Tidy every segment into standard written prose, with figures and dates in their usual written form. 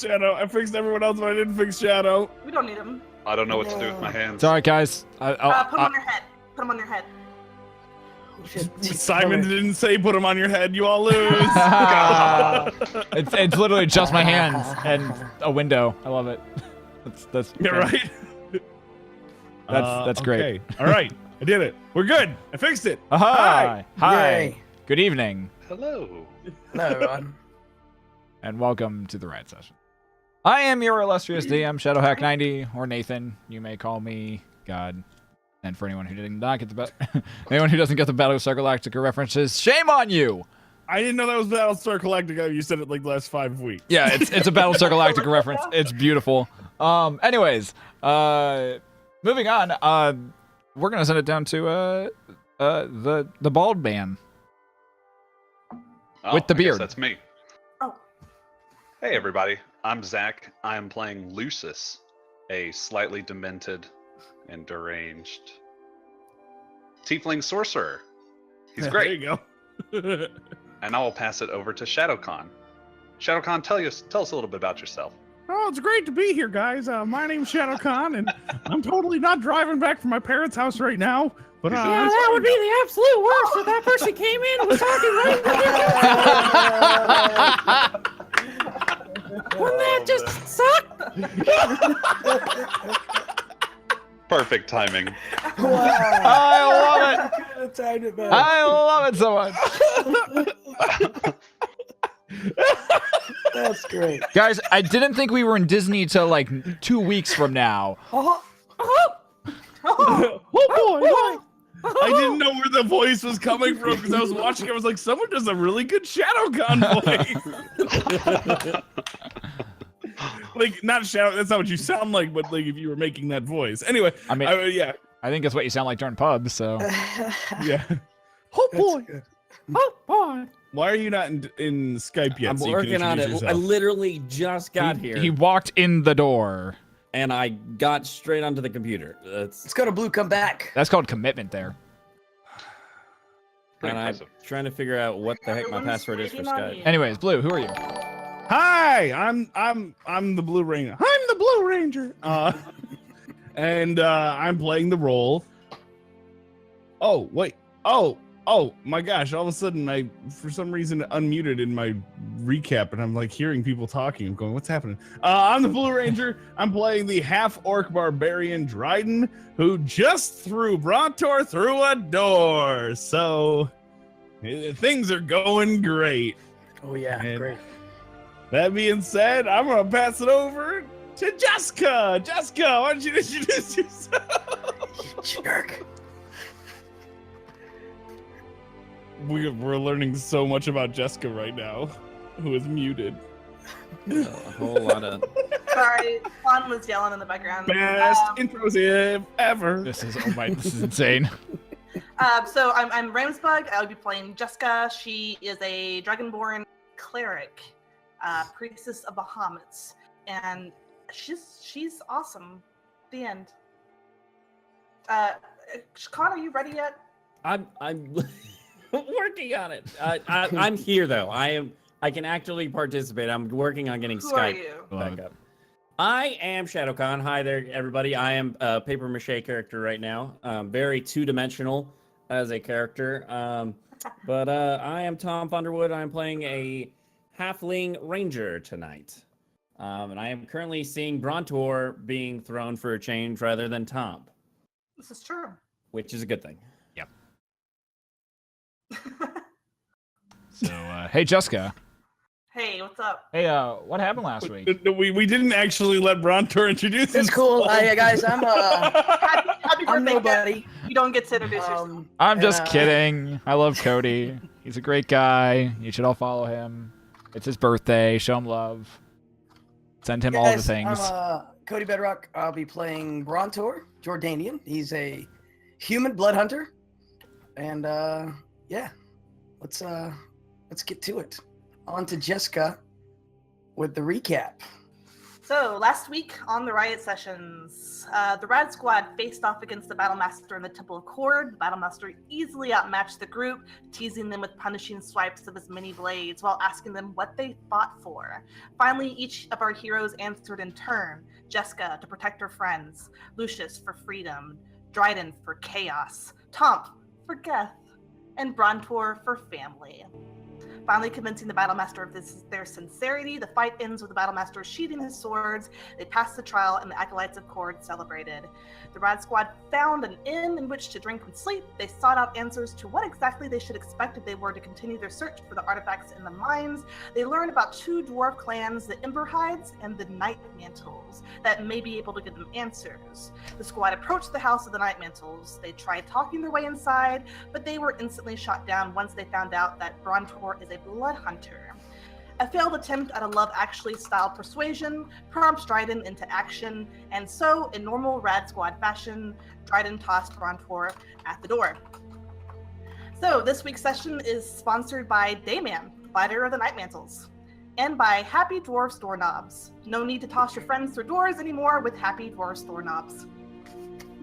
Shadow. I fixed everyone else, but I didn't fix Shadow. We don't need him. I don't know what to do with my hands. It's alright, guys. Put him on your head. Put him on your head. Simon didn't say put him on your head. You all lose. it's literally just my hands and a window. I love it. That's yeah, right. That's great. Okay. All right, I did it. We're good. I fixed it. Hi. Yay. Good evening. Hello. No, everyone. And welcome to the Riot session. I am your illustrious DM, Shadowhack90, or Nathan. You may call me God. And for anyone who did not get the anyone who doesn't get the Battlestar Galactica references, shame on you. I didn't know that was Battlestar Galactica. You said it like the last 5 weeks. Yeah, it's a Battlestar Galactica reference. It's beautiful. Anyways, moving on. We're gonna send it down to the bald man with the beard. That's me. Oh. Hey everybody, I'm Zach. I am playing Lucis, a slightly demented and deranged tiefling sorcerer. He's great. There you go. And I will pass it over to ShadowCon. ShadowCon, tell us a little bit about yourself. Oh, it's great to be here, guys. My name's Shadow Khan, and I'm totally not driving back from my parents' house right now. But Yeah, that would be the absolute worst if that person came in and was talking right. Wouldn't that just suck? Perfect timing. Wow. I love it. Could've timed it better. I love it so much. That's great. Guys, I didn't think we were in Disney till like 2 weeks from now. oh boy! I didn't know where the voice was coming from because I was watching. I was like, someone does a really good ShadowCon voice. Like, not Shadow. That's not what you sound like, but like if you were making that voice. Anyway, I mean, yeah. I think that's what you sound like during pubs. So Yeah. Oh boy! Good. Oh boy! Why are you not in Skype yet? I'm so you can working on it. introduce I yourself? literally just got here, he walked in the door. and I got straight onto the computer. Let's go to Blue. Come back. That's called commitment there. Pretty And I'm impressive. trying to figure out what the heck my Everyone's password is for waiting on Skype. you. Anyways, Blue, who are you? Hi, I'm the Blue Ranger. I'm the Blue Ranger. And I'm playing the role. Oh wait. Oh my gosh! All of a sudden, I for some reason unmuted in my recap, and I'm like hearing people talking. I'm going, "What's happening?" I'm the Blue Ranger. I'm playing the half-orc barbarian Dryden, who just threw Brontor through a door. So things are going great. Oh yeah, And great. That being said, I'm gonna pass it over to Jessica. Jessica, why don't you introduce yourself? Jerk. We're learning so much about Jessica right now, who is muted. A whole lot of. Sorry, Juan was yelling in the background. Best intros ever. This is this is insane. So I'm Ramsbug. I'll be playing Jessica. She is a dragonborn cleric, priestess of Bahamut's, and she's awesome. The end. Con, are you ready yet? I'm working on it. I'm here though. I can actually participate. I'm working on getting Who are Skype you? back up. I am ShadowCon. Hi there, everybody. I am a paper mache character right now. Very two-dimensional as a character. But I am Tom Thunderwood. I'm playing a halfling ranger tonight. And I am currently seeing Brontor being thrown for a change rather than Tom, This is true. which is a good thing. So, hey, Jessica. Hey, what's up? Hey, what happened last week? We didn't actually let Brontor introduce It's himself. cool. Hey guys, I'm Happy I'm birthday, nobody. Kat. You don't get to introduce yourself. I'm just and, kidding. I love Cody. He's a great guy. You should all follow him. It's his birthday. Show him love. Send him all the guys, things. I'm Cody Bedrock. I'll be playing Brontor, Jordanian. He's a human blood hunter, and yeah, let's get to it. On to Jessica with the recap. So, last week on the Riot sessions, the Rad Squad faced off against the Battlemaster in the Temple of Cord. The Battlemaster easily outmatched the group, teasing them with punishing swipes of his many blades while asking them what they fought for. Finally, each of our heroes answered in turn. Jessica to protect her friends, Lucius for freedom, Dryden for chaos, Tomp for death, and Brontor for family. Finally convincing the Battlemaster of their sincerity, the fight ends with the Battlemaster sheathing his swords. They pass the trial, and the Acolytes of Cord celebrated. The Rad Squad found an inn in which to drink and sleep. They sought out answers to what exactly they should expect if they were to continue their search for the artifacts in the mines. They learned about 2 dwarf clans, the Emberhides and the NightMantles, that may be able to give them answers. The squad approached the house of the NightMantles. They tried talking their way inside, but they were instantly shot down once they found out that Brontor is a blood hunter. A failed attempt at a Love Actually style persuasion prompts Dryden into action, and so, in normal Rad Squad fashion, Dryden tossed Brontor at the door. So, this week's session is sponsored by Dayman, fighter of the NightMantles, and by Happy Dwarfs Doorknobs. No need to toss your friends through doors anymore with Happy Dwarfs Doorknobs.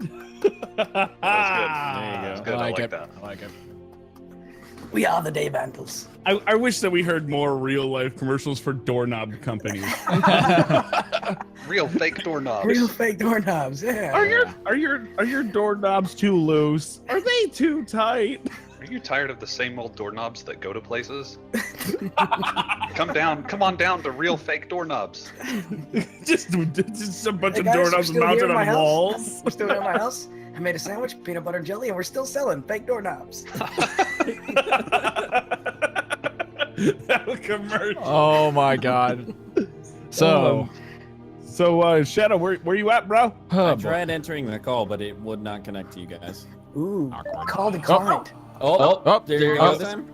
That was good. There you That's go. good. I like it. that. I like it. We are the NightMantles. I wish that we heard more real life commercials for doorknob companies. Real fake doorknobs. Real fake doorknobs, yeah. Are your doorknobs too loose? Are they too tight? Are you tired of the same old doorknobs that go to places? Come on down to real fake doorknobs. just a bunch Hey of guys, we're doorknobs still here mounted in my on house. walls. We're still here in my house. I made a sandwich, peanut butter and jelly, and we're still selling fake doorknobs. That was commercial. Oh my god. So, Shadow, where you at, bro? oh, I boy. tried entering the call, but it would not connect to you guys. Ooh, Awkward. call declined. Oh, there you go. oh. This time.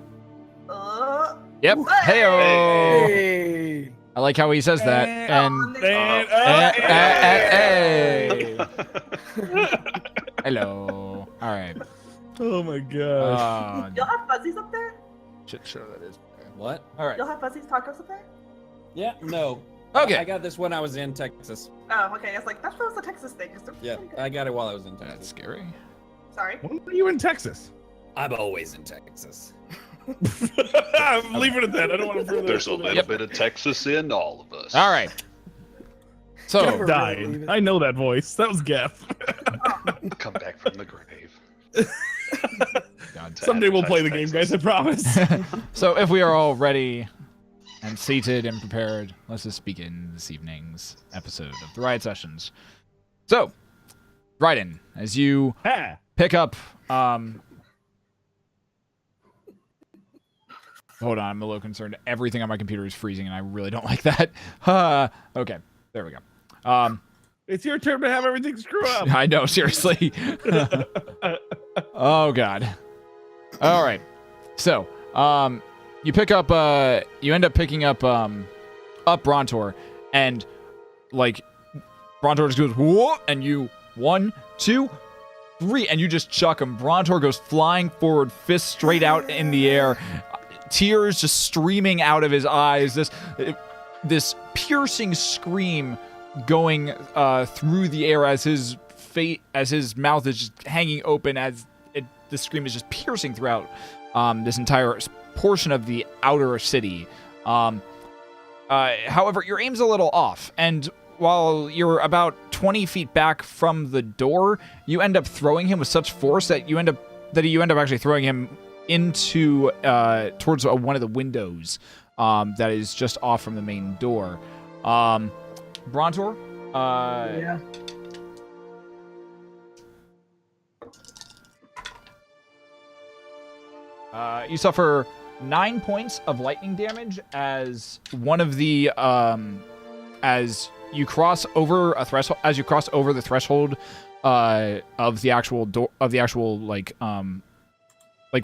Yep. Hey! Heyo. Hey. I like how he says that. And Hey. hello. All right. Oh my gosh. Y'all have fuzzies up there? Shit, sure that is. What? All right. Y'all have fuzzies tacos up there? Yeah, no. Okay. I got this when I was in Texas. Oh, okay. I was like, that was a Texas thing. 'Cause they're Yeah, pretty good. I got it while I was in That's Texas. scary. Sorry. When were you in Texas? I'm always in Texas. Leave it at that. I don't want to further. There's a little bit of Texas in all of us. All right. So, Never really Died. leave it. I know that voice. That was Geff. Come back from the grave. God. Someday we'll play the game, Texas. guys. I promise. So if we are all ready and seated and prepared, let's just begin this evening's episode of the Riot Sessions. So, Dryden, as you Ha. pick up, hold on, I'm a little concerned. Everything on my computer is freezing, and I really don't like that. Okay, there we go. It's your turn to have everything screw up. I know, seriously. Oh God. All right. So, you pick up. You end up picking up Brontor, and like Brontor just goes whoa, and you 1, 2, 3, and you just chuck him. Brontor goes flying forward, fist straight out in the air, tears just streaming out of his eyes. This piercing scream going through the air as his mouth is just hanging open as the scream is just piercing throughout this entire portion of the outer city. However, your aim's a little off, and while you're about 20 feet back from the door, you end up throwing him with such force that you end up actually throwing him into towards one of the windows that is just off from the main door. Brontor, Yeah. you suffer 9 points of lightning damage as one of the as you cross over a threshold. As you cross over the threshold of the actual door of the actual like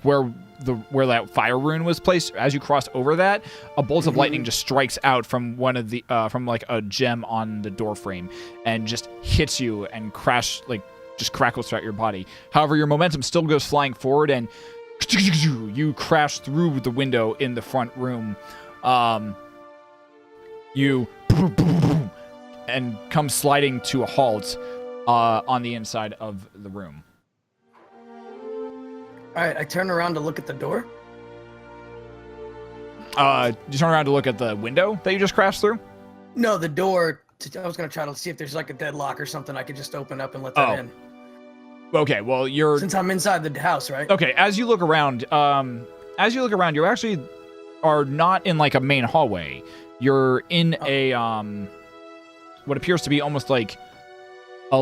where that fire rune was placed. As you cross over that, a bolt of lightning just strikes out from one of the from like a gem on the door frame and just hits you and just crackles throughout your body. However, your momentum still goes flying forward and you crash through the window in the front room. You and comes sliding to a halt on the inside of the room. All right, I turn around to look at the door. You turn around to look at the window that you just crashed through? No, the door. I was gonna try to see if there's like a deadlock or something I could just open up and let that in. Okay, well, you're... Since I'm inside the house, right? Okay, as you look around, you actually are not in, like, a main hallway. You're in a, what appears to be almost like a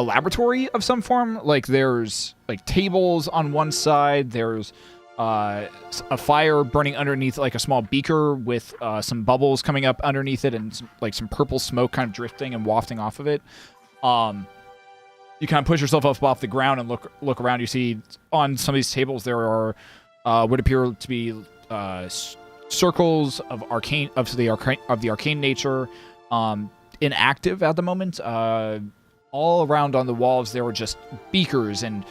laboratory of some form. Like, there's, like, tables on one side. There's a fire burning underneath, like, a small beaker with some bubbles coming up underneath it and, some purple smoke kind of drifting and wafting off of it. You kind of push yourself up off the ground and look around. You see on some of these tables there are what appear to be circles of the arcane nature, inactive at the moment. All around on the walls there were just beakers and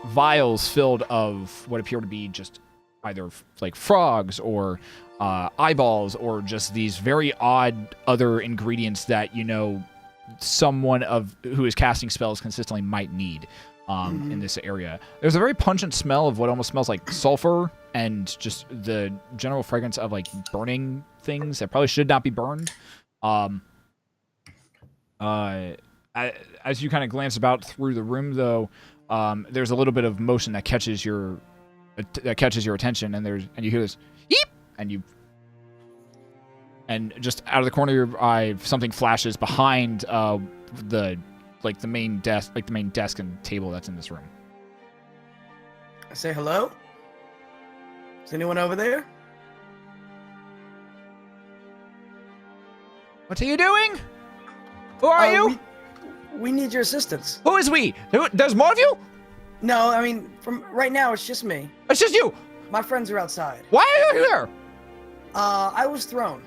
vials filled of what appear to be just either like frogs or eyeballs or just these very odd other ingredients that someone who is casting spells consistently might need in this area. There's a very pungent smell of what almost smells like sulfur and just the general fragrance of like burning things that probably should not be burned. As you kind of glance about through the room, though, there's a little bit of motion that catches your attention, and you hear this "eep," and just out of the corner of your eye, something flashes behind the main desk and table that's in this room. I say hello. Is anyone over there? What are you doing? Who are you? We need your assistance. Who is we? There's more of you? No, I mean, from right now, it's just me. It's just you. My friends are outside. Why are you here? I was thrown.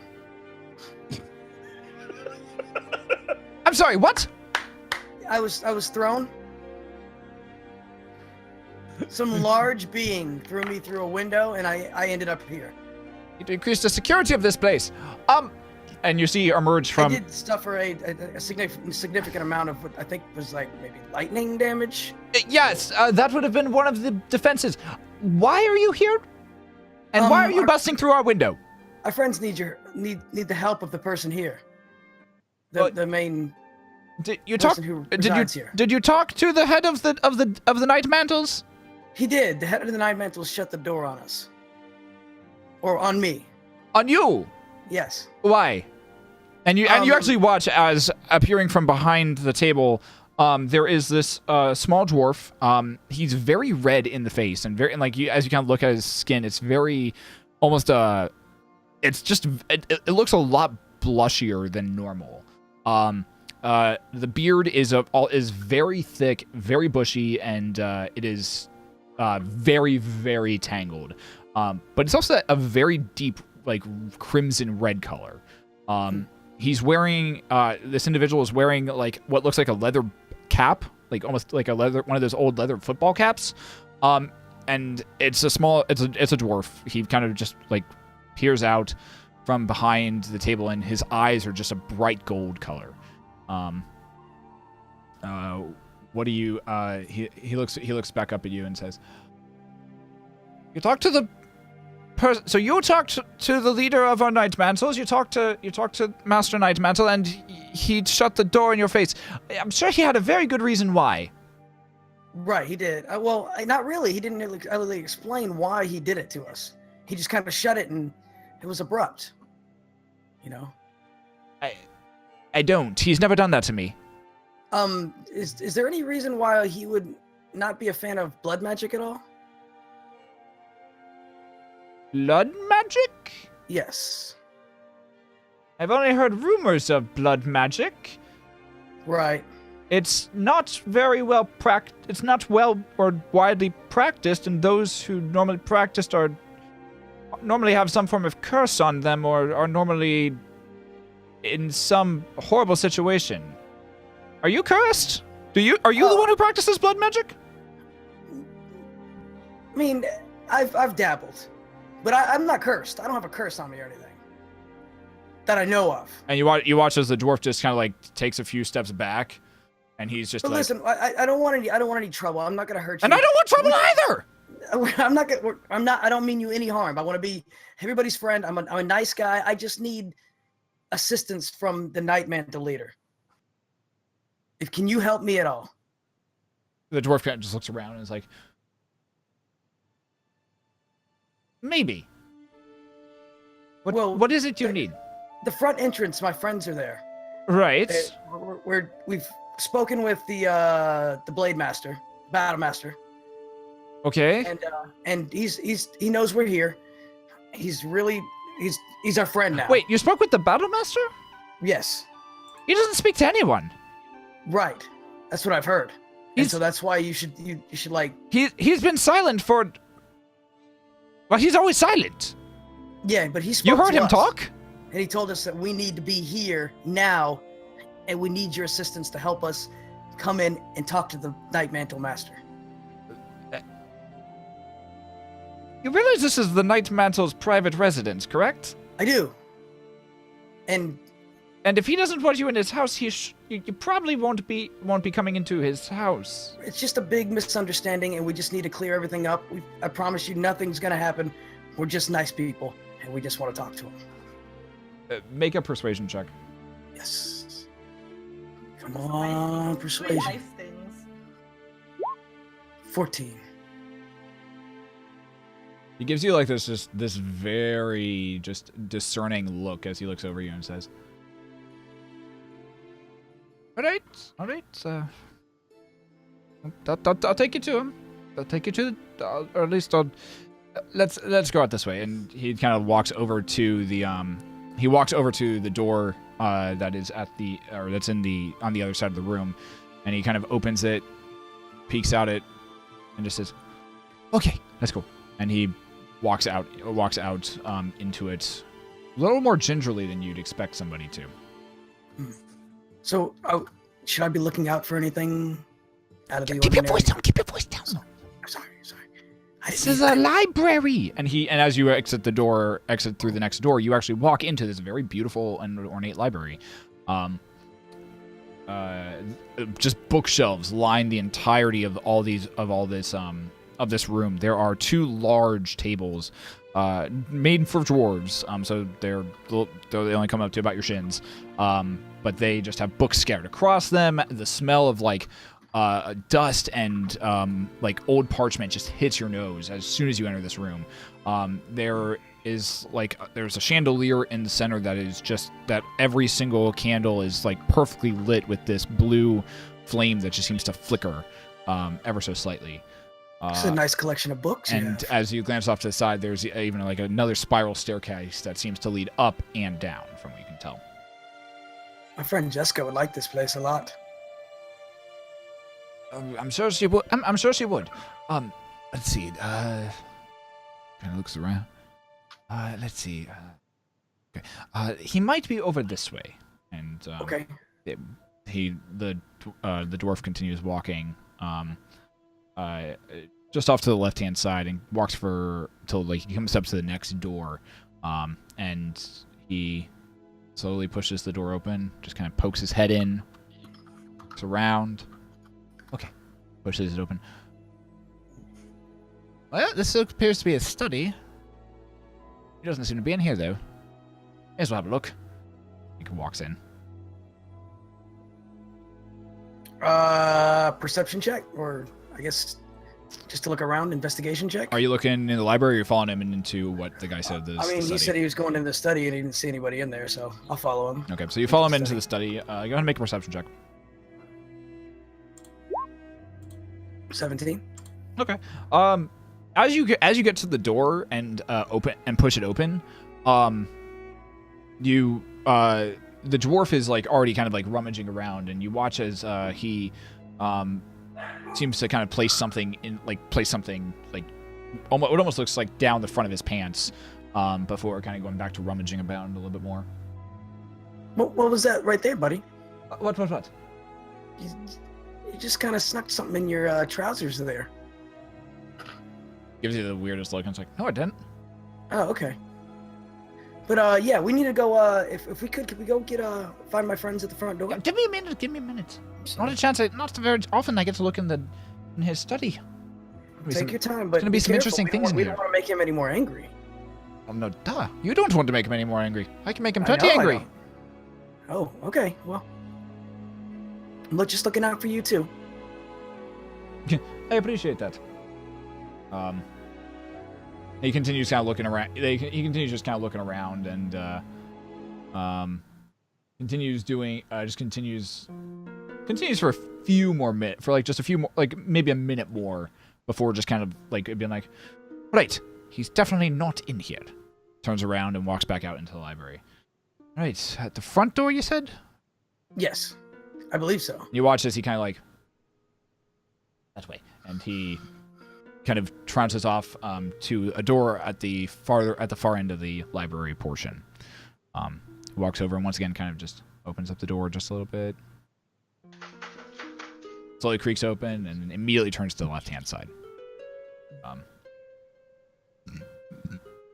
I'm sorry, what? I was thrown. Some large being threw me through a window, and I ended up here. You increased the security of this place. And you see emerge from... I did suffer a significant amount of what I think was like maybe lightning damage. Yes, that would have been one of the defenses. Why are you here? And why are you busting through our window? Our friends need the help of the person here. The main person who resides here. Did you talk to the head of the NightMantles? He did. The head of the NightMantle shut the door on us. Or on me. On you? Yes. Why? And you actually watch as appearing from behind the table, there is this small dwarf. He's very red in the face and as you kind of look at his skin, it's very almost it looks a lot blushier than normal. The beard is very thick, very bushy, and it is very, very tangled. But it's also a very deep, like crimson red color. He's wearing this individual is wearing like what looks like a leather cap, like almost like one of those old leather football caps. And it's a dwarf. He kind of just like peers out from behind the table, and his eyes are just a bright gold color. What do you? He looks back up at you and says, "You talked to the person. So you talked to the leader of our NightMantles. You talked to Master NightMantle, and he shut the door in your face. I'm sure he had a very good reason why." Right, he did. Well, not really. He didn't really explain why he did it to us. He just kind of shut it, and it was abrupt. I don't. He's never done that to me. Is there any reason why he would not be a fan of blood magic at all? Blood magic? Yes. I've only heard rumors of blood magic. Right. It's not very well It's not well or widely practiced, and those who normally practiced normally have some form of curse on them, or are normally in some horrible situation. Are you cursed? Are you the one who practices blood magic? I mean, I've dabbled, but I'm not cursed. I don't have a curse on me or anything. that I know of. And you watch as the dwarf just kind of like takes a few steps back, and he's just But like, listen, I don't want any trouble. I'm not gonna hurt you. and I don't want trouble either. I don't mean you any harm. I want to be everybody's friend. I'm a nice guy. I just need assistance from the NightMantle leader. Can you help me at all? The dwarf kind of just looks around and is like, maybe. What is it you need? The front entrance. My friends are there. Right. We've spoken with the Blade Master, Battle Master. Okay. And he knows we're here. He's our friend now. Wait, you spoke with the Battle Master? Yes. He doesn't speak to anyone. Right. That's what I've heard. And so that's why you should like. He's been silent for. Well, he's always silent. Yeah, but he spoke. You heard to him us, talk? and he told us that we need to be here now, and we need your assistance to help us come in and talk to the NightMantle Master. You realize this is the NightMantle's private residence, correct? I do. And if he doesn't want you in his house, you probably won't be coming into his house. it's just a big misunderstanding, and we just need to clear everything up. I promise you, nothing's gonna happen. We're just nice people, and we just want to talk to him. Make a persuasion check. Yes. Come on, persuasion. Nice things. 14. He gives you like this very just discerning look as he looks over you and says, All right. I'll take you to him. I'll take you to, or at least let's go out this way. And he kind of walks over to the door that is that's on the other side of the room, and he kind of opens it, peeks out it, and just says, "Okay, let's go." And he walks out into it a little more gingerly than you'd expect somebody to. So, should I be looking out for anything out of the Keep your ordinary? voice down. Keep your voice down. I'm sorry. This is a library. And as you exit through the next door, you actually walk into this very beautiful and ornate library. Just bookshelves line the entirety of this room. There are 2 large tables, made for dwarves. So they only come up to about your shins. But they just have books scattered across them. The smell of dust and old parchment just hits your nose as soon as you enter this room. There's a chandelier in the center that every single candle is perfectly lit with this blue flame that just seems to flicker ever so slightly. It's a nice collection of books. And as you glance off to the side, there's even another spiral staircase that seems to lead up and down, from what you can tell. My friend Jessica would like this place a lot. I'm sure she would. I'm sure she would. Let's see. Kind of looks around. Let's see. Okay. He might be over this way. And Okay. The dwarf continues walking. Just off to the left-hand side and walks till he comes up to the next door. And he slowly pushes the door open. Just kind of pokes his head in. Looks around. Okay. Pushes it open. Well, this appears to be a study. He doesn't seem to be in here, though. May as well have a look. He walks in. Perception check, or I guess just to look around, investigation check. Are you looking in the library, or you're following him into what the guy said? He said he was going into the study and he didn't see anybody in there, so I'll follow him. Okay, so you follow him into the study. Go ahead and make a perception check. 17. Okay. As you get to the door and open and push it open, the dwarf is already kind of rummaging around, and you watch as he seems to kind of place something it almost looks like down the front of his pants, before kind of going back to rummaging about a little bit more. What was that right there, buddy? What? You just kind of snuck something in your trousers there. Gives you the weirdest look, and it's like, no, I didn't. Oh, okay. But yeah, we need to go. If we could we go get find my friends at the front door? Yeah, give me a minute. Give me a minute. Not a chance. Not very often I get to look in his study. Take your time, but gonna be some interesting things in we here. don't want to make him any more angry. Oh no, duh. You don't want to make him any more angry. I can make him I plenty know, I angry. know. Oh, okay. Well, I'm just looking out for you too. I appreciate that. He continues kind of looking around. He continues just kind of looking around and continues doing. Just continues for a few more minutes, for like just a few more, like maybe a minute more before just kind of like being like, right, he's definitely not in here. Turns around and walks back out into the library. Right, at the front door, you said? Yes, I believe so. You watch as he kind of like that way, and he kind of trounces off to a door at the far end of the library portion. Walks over and once again kind of just opens up the door just a little bit. Slowly creaks open and immediately turns to the left-hand side.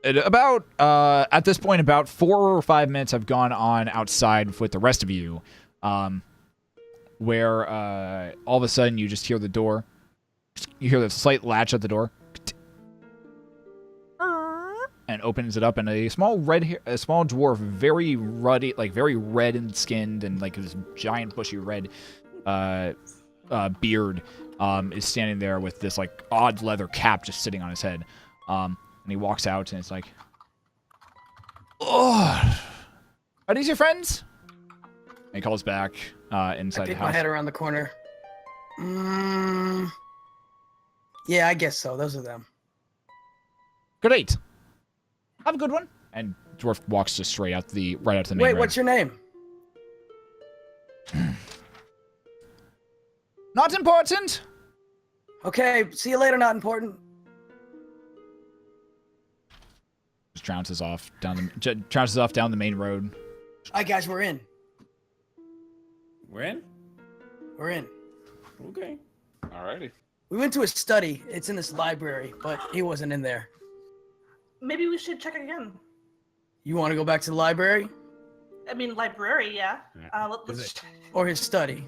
At this point, about 4 or 5 minutes have gone on outside with the rest of you, where all of a sudden you just hear the door. You hear the slight latch at the door, and opens it up, and a small dwarf, very ruddy, like very red and skinned, and like this giant bushy red beard, is standing there with this like odd leather cap just sitting on his head. And he walks out, and it's like, "Oh, are these your friends?" And he calls back inside I the peek house. my head around the corner. Yeah, I guess so. Those are them. Great. Have a good one. And dwarf walks just right out the main Wait, room. what's your name? Not important. Okay, see you later. Not important. Just trounces off down the main road. All right, guys, we're in. We're in? We're in. Okay. Alrighty. We went to his study. It's in this library, but he wasn't in there. Maybe we should check it again. You want to go back to the library I mean, library, yeah. Is Let's it- or his study?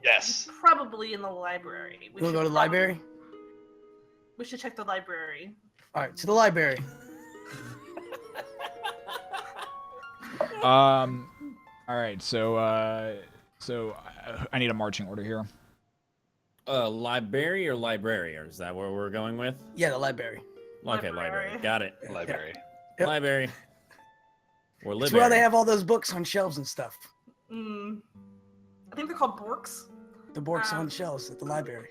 Yes. Probably in the library. You want to go to the library? We should check the library. All right, to the library. All right. So I need a marching order here. Library or library? Or is that where we're going with? Yeah, the library. Okay, library. Got it. Library. Yep. Library. Or It's library. where they have all those books on shelves and stuff. I think they're called borks. The books on shelves at the library.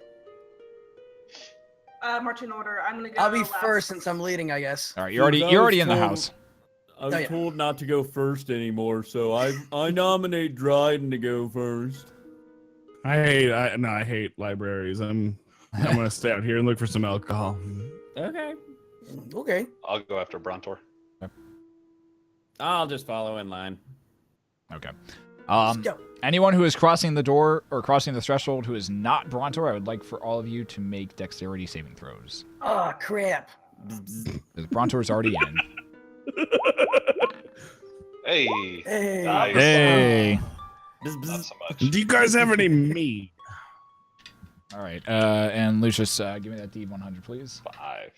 Marching order. I'm gonna go. I'll be last. first since I'm leading, I guess. All right. You're already in the house. I was Oh, yeah. told not to go first anymore, so I nominate Dryden to go first. I hate libraries. I'm gonna stay out here and look for some alcohol. Okay. Okay. I'll go after Brontor. I'll just follow in line. Okay. Let's go. Anyone who is crossing the door or crossing the threshold who is not Brontor, I would like for all of you to make dexterity saving throws. Oh, crap. Because Brontor is already in. Hey. Hey. Nice. Hey. Not so much. Do you guys have any meat? All right. And Lucius, give me that D100, please. 5.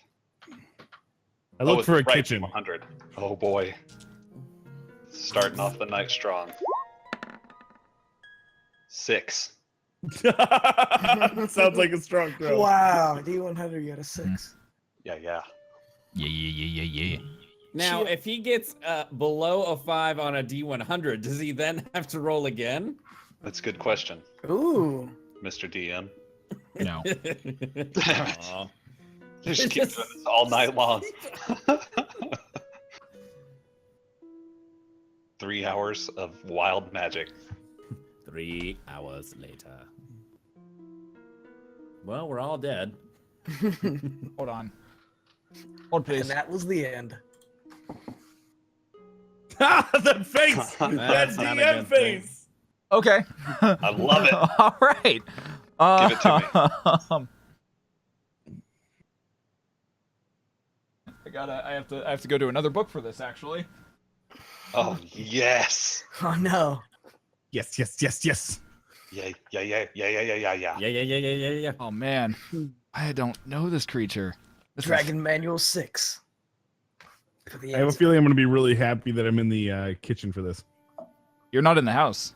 I look for a right, kitchen. 100. Oh boy. Starting off the night strong. 6. Sounds like a strong throw. Wow. D100, you got a 6. Yeah. Yeah. Now, if he gets below a 5 on a D100, does he then have to roll again? That's a good question, Ooh. Mr. DM. No. Damn it. Aw. You just keep doing this all night long. 3 hours of wild magic. 3 hours later. Well, we're all dead. Hold on. Hold, please. And that was the end. The face. That's That's not a DM good thing. face. Okay. I love it. All right. Give it to me. I have to go to another book for this actually. Oh yes. Oh no. Yes. Yeah. Yeah. Oh man, I don't know this creature. Dragon Manual 6. For the I have a answer. feeling I'm going to be really happy that I'm in the kitchen for this. You're not in the house.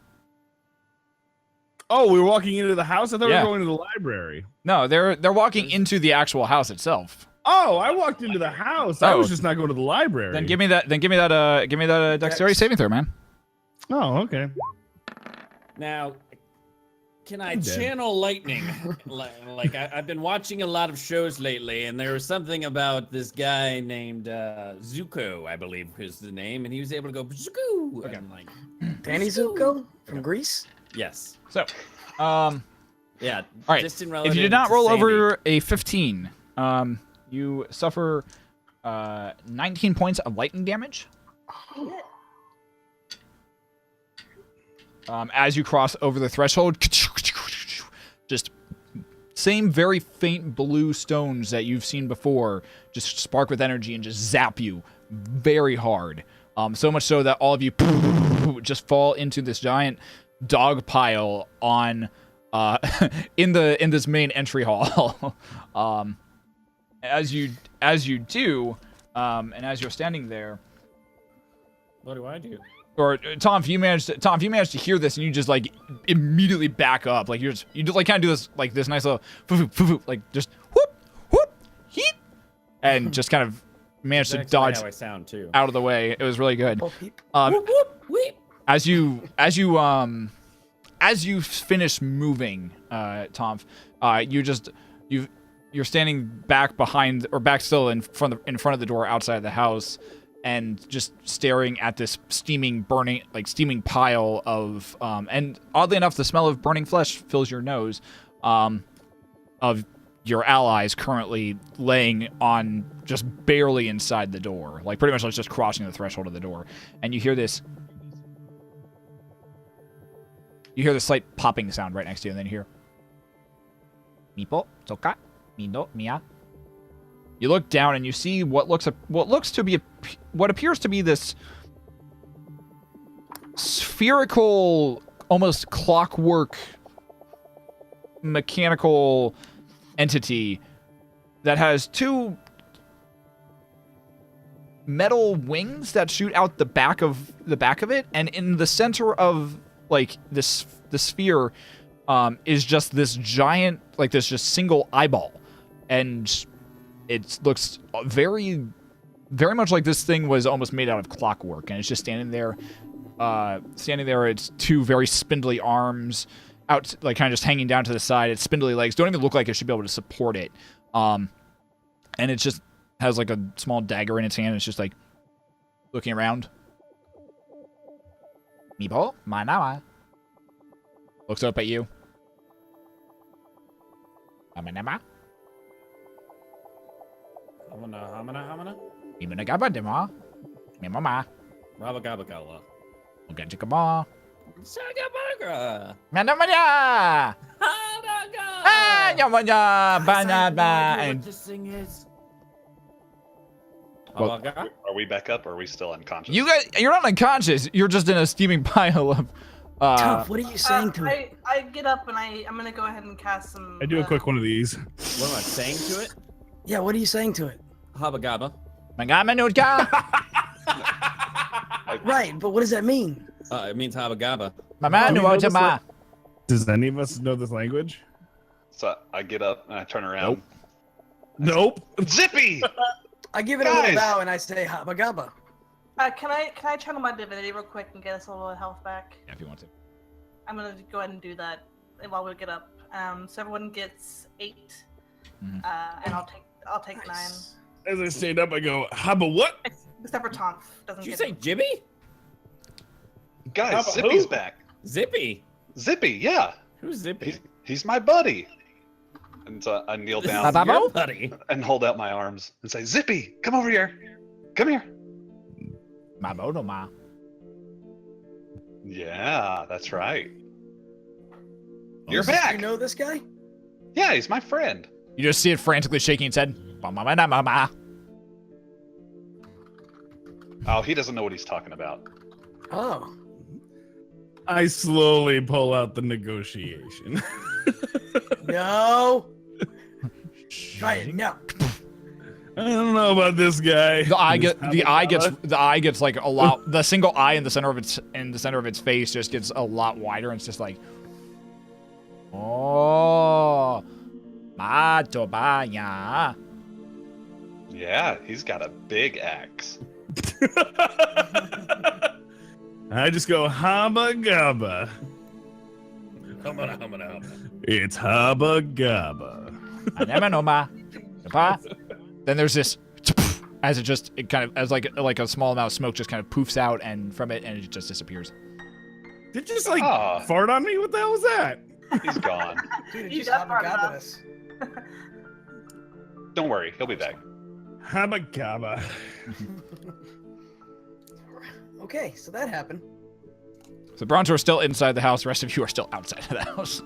Oh, we were walking into the house? I thought Yeah. we were going to the library. No, they're walking into the actual house itself. Oh, I walked into the house. I Oh. was just not going to the library. Then give me that dexterity saving throw, man. Oh, okay. Now, can I I'm dead. channel lightning? like I've been watching a lot of shows lately, and there was something about this guy named Zuko, I believe is the name, and he was able to go Zuko. Okay. And like, Danny Zuko from Greece? yes, So, yeah. all right. Distant If relative you did not to roll Sandy. over a 15, you suffer 19 points of lightning damage. As you cross over the threshold, just same very faint blue stones that you've seen before just spark with energy and just zap you very hard. So much so that all of you just fall into this giant dog pile on in this main entry hall. As you do, and as you're standing there, What do I do? or Tom, if you manage to hear this and you just like immediately back up, like you just like kind of do this like this nice little like just whoop whoop heat, and just kind of manage to That's dodge how I sound too. out of the way. It was really good. Oh, peep. Whoop, whoop, whoop. As you finish moving, Tom, you're standing back behind or back still in front of the door outside of the house, and just staring at this steaming pile of and oddly enough, the smell of burning flesh fills your nose, of your allies currently laying on just barely inside the door, like pretty much like just crossing the threshold of the door, and you hear this slight popping sound right next to you, and then you hear Mipo, Soka, Mindo, Mia. You look down and you see what appears to be this spherical, almost clockwork mechanical entity that has two metal wings that shoot out the back of it, and in the center of like the sphere is just this giant, like this just single eyeball, and it looks very, very much like this thing was almost made out of clockwork, and it's just standing there. It's two very spindly arms out, like kind of just hanging down to the side. Its spindly legs don't even look like it should be able to support it. And it just has like a small dagger in its hand. It's just like looking around. Mipo, manawa. Looks up at you. Amanama. Hamana. Imanagaba dema. Mimama. Rabagabagala. Ugajikama. Sagabagra. Manamanya. Ah, Yamanya. Banaba. What And this thing is. Well, Habaga? Are we back up or are we still unconscious? you're not unconscious. You're just in a steaming pile of. Tuff, what are you saying to it? I get up and I'm gonna go ahead and cast some. I do a quick one of these. What am I saying to it? Yeah, what are you saying to it? Habagaba. Mangamanuka. Right, but what does that mean? It means Habagaba. Mamanuotama. Does any of us know this language? So I get up and I turn around. Nope. Zippy! I give it a little Guys! bow and I say Habagaba. Can I channel my divinity real quick and get us a little health back? Yeah, if you want to. I'm gonna go ahead and do that while we get up. So everyone gets 8, Mhm. and I'll take Nice. As I stand up, I go, "Haba what?" 9, except for Tonf doesn't Did you get say it. Jibby? Guys, How about Zippy's who? back. Zippy. Zippy, yeah. Who's Zippy? He's my buddy. And so I kneel This is down Babo? your buddy. and hold out my arms and say, Zippy, come over here. Come here. Mabonoma. Yeah, that's right. You're You back. know this guy? Yeah, he's my friend. You just see it frantically shaking its head. Mama. Oh, he doesn't know what he's talking about. Oh. I slowly pull out the negotiation. No. Try it. No. I don't know about this guy. The eye gets like a lot. The single eye in the center of its face just gets a lot wider, and it's just like, oh, matobaya. Yeah, he's got a big axe. I just go haba gaba. It's haba gaba. Then there's this, as it kind of as like a small amount of smoke just kind of poofs out and from it, and it just disappears. Did you just like fart on me? What the hell was that? He's gone. Dude, it You just got happened part to of us. Don't worry, he'll be back. Haba gaba. Okay, so that happened. So Brontor is still inside the house. The rest of you are still outside of the house.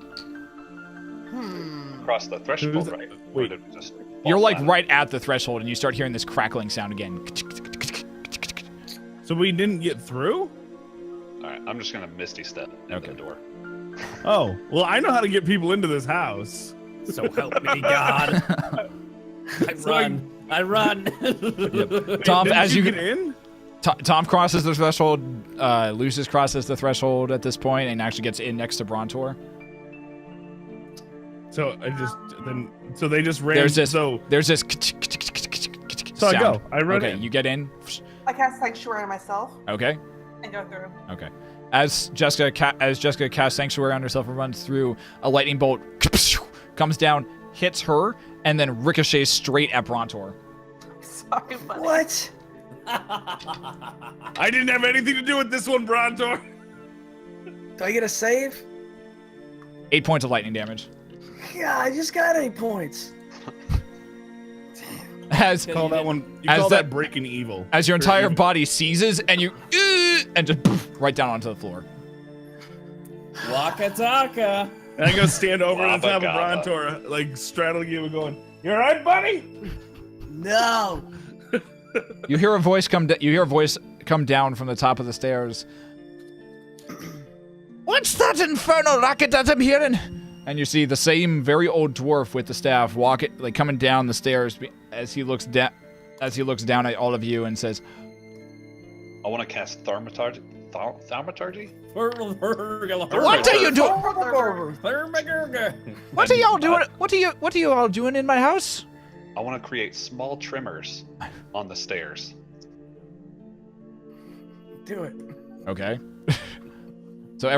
Cross the threshold, right? Wait. Or did it just fall You're like flat? right at the threshold, and you start hearing this crackling sound again. So we didn't get through? All right, I'm just gonna misty step into the door. Oh, well, I know how to get people into this house. So help me God. I run. Tom, Didn't as you get in? Tom crosses the threshold. Lucius crosses the threshold at this point and actually gets in next to Brontor. So they just ran. There's this. So So I go. I run Okay, in. you get in. I cast Sanctuary on myself Okay. and go through. Okay. As Jessica casts Sanctuary on herself and runs through, a lightning bolt comes down, hits her, and then ricochets straight at Brontor. Sorry, buddy. What? I didn't have anything to do with this one, Brontor. Do I get a save? 8 points of lightning damage. Yeah, I just got 8 points. As Call that one. You As call that- that breaking evil. as your entire body seizes and you and just right down onto the floor. Waka taka. And I go stand over the top of Wabba-gabba. Brontor, like straddling you and going, "You all right, buddy?" No. You hear a voice come down from the top of the stairs. What's that infernal racket that I'm hearing? And you see the same very old dwarf with the staff coming down the stairs as he looks down at all of you and says, I want to cast Thaumaturgy. Thaumaturgy? "What are you doing? What are y'all doing? What are you all doing in my house?" I want to create small tremors on the stairs. Do it. Okay. So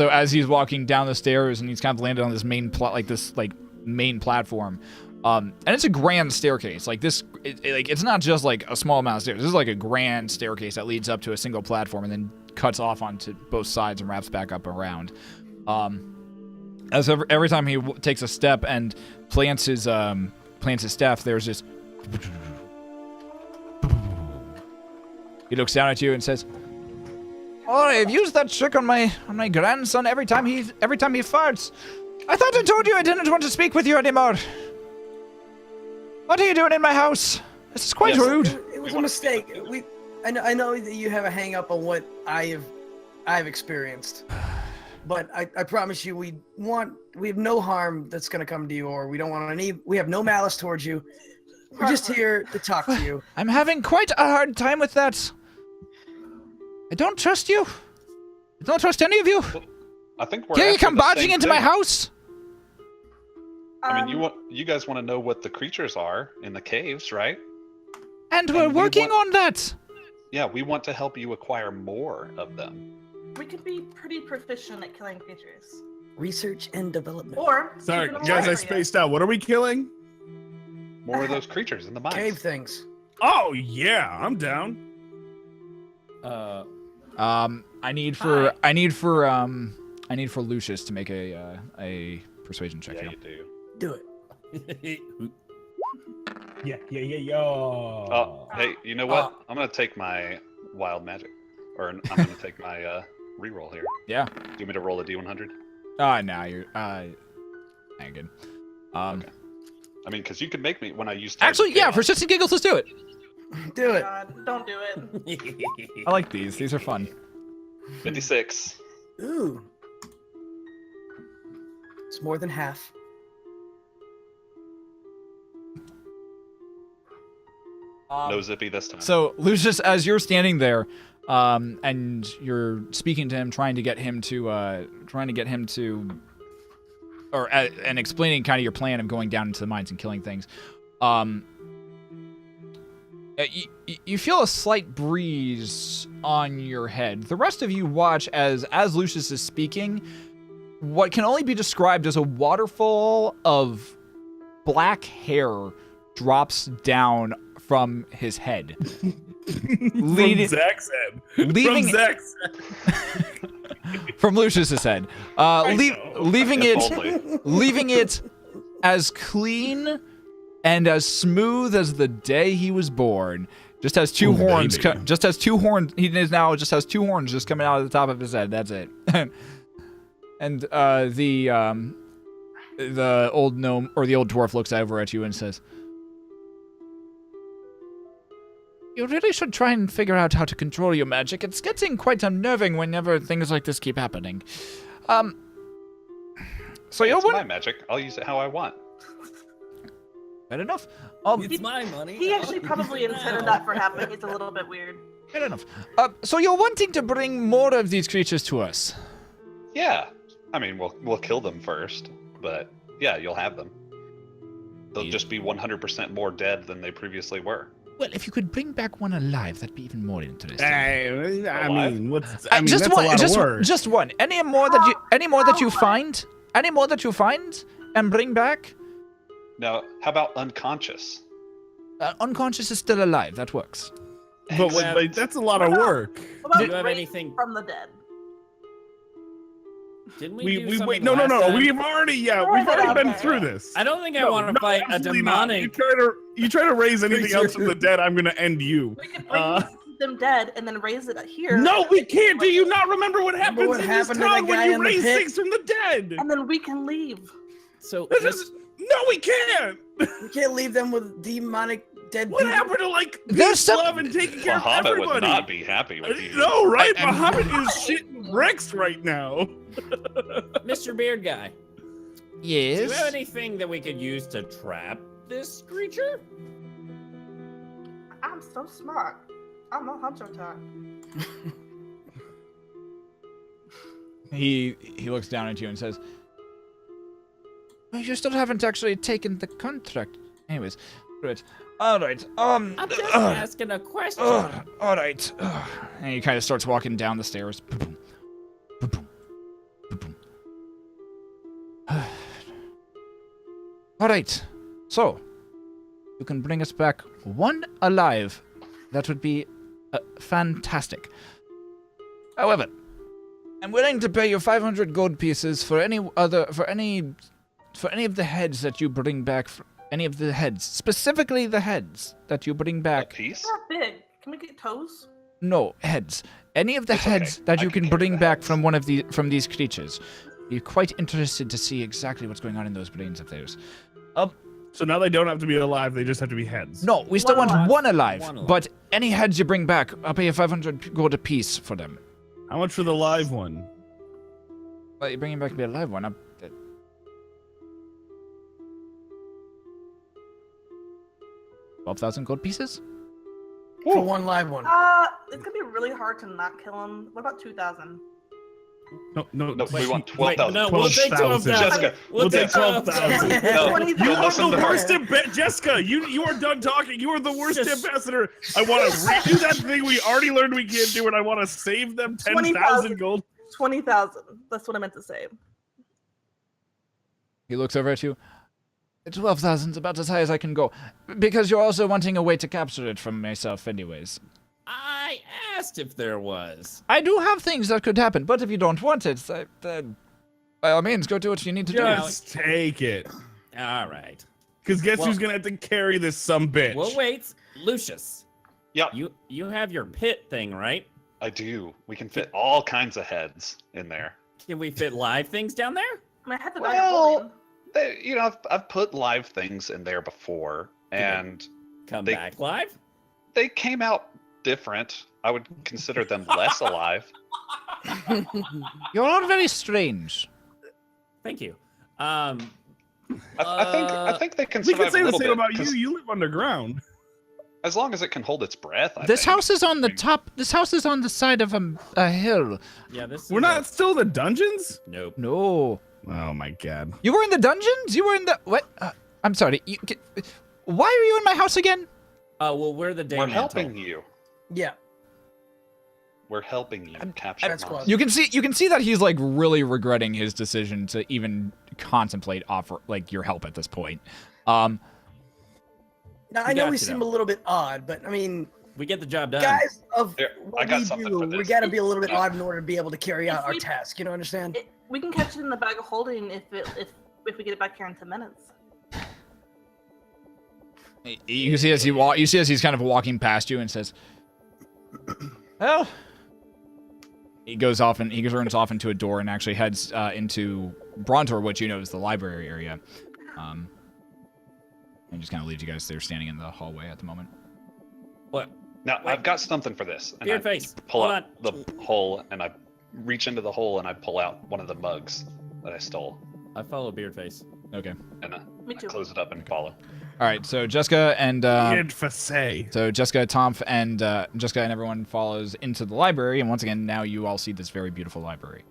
as he's walking down the stairs and he's kind of landed on this main platform, and it's a grand staircase. Like this, it's not just like a small amount of stairs. This is like a grand staircase that leads up to a single platform and then cuts off onto both sides and wraps back up around. As every time he takes a step and plants his staff, there's this. He looks down at you and says, "Oh, I've used that trick on my grandson every time he farts. I thought I told you I didn't want to speak with you anymore. What are you doing in my house? This is quite rude." It was a mistake. I know that you have a hang up on what I've experienced, but I promise you we have no harm that's gonna come to you, or we have no malice towards you. We're just here to talk to you. I'm having quite a hard time with that. I don't trust you. I don't trust any of you. I think we're. Here you after come the barging same into my thing. house. I mean, you guys want to know what the creatures are in the caves, right? And we're we working want- on that. Yeah, we want to help you acquire more of them. We could be pretty proficient at killing creatures. Research and development. Or Sorry, keep them guys, I alive. spaced out. What are we killing? More of those creatures in the mines. Cave things. Oh yeah, I'm down. I need for Lucius to make a persuasion check. Yeah, here. you do. Do it. Yeah. Oh, hey, you know what? I'm gonna take my wild magic, or I'm gonna take my reroll here. Yeah. Do you want me to roll a d100? No, you're good. Okay. I mean, because you could make me when I used. Actually, yeah, for shits and giggles, let's do it. Do it. God, don't do it. I like these. These are fun. 56. Ooh. It's more than half. No zippy this time. So, Lucius, as you're standing there, and you're speaking to him, trying to get him to, and explaining kind of your plan of going down into the mines and killing things, you feel a slight breeze on your head. The rest of you watch as Lucius is speaking, what can only be described as a waterfall of black hair drops down from his head. From Zach's head. Leaving From Zach's head. from Lucius's head. Leaving it as clean and as smooth as the day he was born. Just has two horns. Just has two horns. He is now just has two horns just coming out of the top of his head. That's it. And the old gnome or the old dwarf looks over at you and says, "You really should try and figure out how to control your magic. It's getting quite unnerving whenever things like this keep happening." So It's my magic. I'll use it how I want. Fair enough. It's my money. He actually probably intended that for happening. It's a little bit weird. Fair enough. So you're wanting to bring more of these creatures to us? Yeah. I mean, we'll kill them first, but yeah, you'll have them. They'll just be 100% more dead than they previously were. Well, if you could bring back one alive, that'd be even more interesting. I mean, Just that's one, a lot just, of work. just one. Any more that you find, and bring back. Now, how about unconscious? Unconscious is still alive. That works. But like, that's a lot of work. What about Do you have raised anything- from the dead? Didn't We do wait. something No. last time? We've already been through this. I don't think I want to fight a absolutely not. demonic. You try to raise anything creature. else from the dead, I'm gonna end you. We could bring them dead and then raise it here. No, we can't. Do you not remember what happens what in happened this to town the when guy you in the raise pit? things from the dead? And then we can leave. So No, we can't. We can't leave them with demonic dead What people. happened to like There's peace, some- love, and taking care of Muhammad everybody? would not be happy with you. No, right? Muhammad is shitting bricks right now. Mr. Beard Guy, do Yes. you have anything that we could use to trap this creature? I'm so smart. I'm a hunter type. He looks down at you and says, "Well, you still haven't actually taken the contract." Anyways, right. All right. I'm just asking a question. All right. And he kind of starts walking down the stairs. Boom, boom, boom, boom, boom. All right. So, you can bring us back one alive. That would be fantastic. However, I'm willing to pay you 500 gold pieces for any of the heads that you bring back. Any of the heads, specifically the heads that you bring A back. piece? They're big. Can we get toes? No, heads. Any of the It's heads okay. that I you can can carry bring the back heads. from these creatures. You're quite interested to see exactly what's going on in those brains of theirs. So now they don't have to be alive; they just have to be heads. No, we still One want alive. one alive. One alive. But any heads you bring back, I'll pay you 500 gold apiece for them. How much for the live one? But you bring him back to be a live one. 12,000 gold pieces? For one live one. It's gonna be really hard to not kill him. What about 2,000? No, No, we want Wait, 12,000. no, we'll take 12,000. 12,000. Jessica, We'll take 12,000. No, 20,000. You Don't are listen the to her. worst Jessica, you are done talking. You are the worst Just- ambassador. I want to redo that thing we already learned we can't do, and I want to save them 10,000 20,000. gold. 20,000. That's what I meant to say. He looks over at you. 12,000's about as high as I can go. Because you're also wanting a way to capture it from myself anyways. I asked if there was. I do have things that could happen, but if you don't want it, by all means, go do what you need to do. Just take it. All right. Because guess Well- who's going to have to carry this some bitch? Well, wait, Lucius. Yeah, You have your pit thing, right? I do. We can fit all kinds of heads in there. Can we fit live things down there? I had the Well, I've put live things in there before, and Come They- back live? They came out different. I would consider them less alive. You're all very strange. Thank you. I think they can We survive can say a the little same bit, about you. 'cause You live underground. as long as it can hold its breath. I This think. house is on the top. This house is on the side of a hill. Yeah, this. We're not still in the dungeons? Nope. No. Oh my god. You were in the dungeons? You were in the what? I'm sorry. Why are you in my house again? Well, we're the We're NightMantle. helping you. Yeah. We're helping you capture That's monsters. close. You can see that he's like really regretting his decision to even contemplate offer like your help at this point. Now I know got we you, seem though. a little bit odd, but I mean, We get the job done. guys of Here, I what got we something do, for we this. gotta be a little bit odd in order to be able to carry out If our we- task. You know, understand? We can catch it in the bag of holding if we get it back here in 10 minutes. You can see as you see as he's kind of walking past you and says, "Well," he goes off and he turns off into a door and actually heads into Brontor, which you know is the library area. And just kind of leaves you guys there standing in the hallway at the moment. What? Now I've got something for this. And Beard I face. pull Hold out the hole and I reach into the hole and I pull out one of the mugs that I stole I follow Beardface. Okay. and Me I too. close it up and follow. All right. So Jessica and Jessica, Tom, and Jessica and everyone follows into the library, and once again, now you all see this very beautiful library.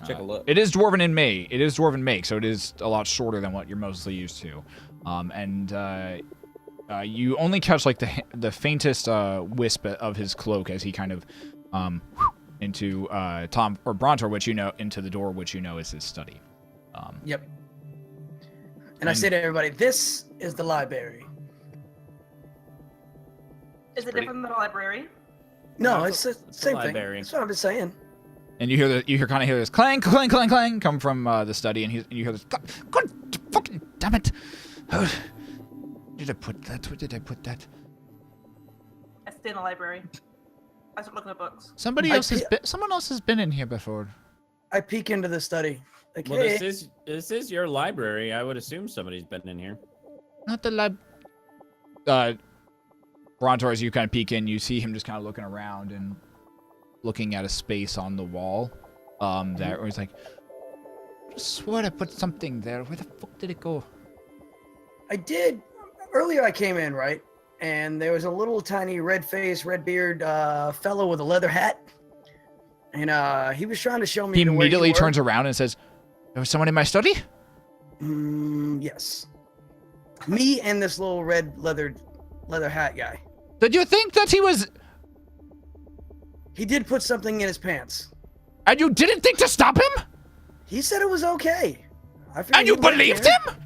Check a look. It is dwarven in make. It is dwarven make, so it is a lot shorter than what you're mostly used to. You only catch like the faintest wisp of his cloak as he kind of into Tom or Brontor, which you know, into the door, which you know is his study. Yep. And I say to everybody, this is the library. Is it pretty- different than a library? No, No, it's the it's a same thing. library. That's what I've been saying. And you kind of hear this clang, clang, clang, clang come from the study, and you hear this. God fucking damn it! Oh, where did I put that? Where did I put that? I stay in the library. I start looking at books. Someone else has been in here before. I peek into the study. Like, Well, hey, this is your library. I would assume somebody's been in here. Not the lab. Brontor, as you kind of peek in, you see him just kind of looking around and looking at a space on the wall. There, where he's like, I just swore I put something there. Where the fuck did it go? I did. Earlier I came in, right? And there was a little tiny red face, red beard fellow with a leather hat. And he was trying to show me He where you immediately were. turns around and says, "There was someone in my study." Yes. Me and this little red leather hat guy. Did you think that he was? He did put something in his pants. And you didn't think to stop him? He said it was okay. I figured And you he'd let me believed in. him?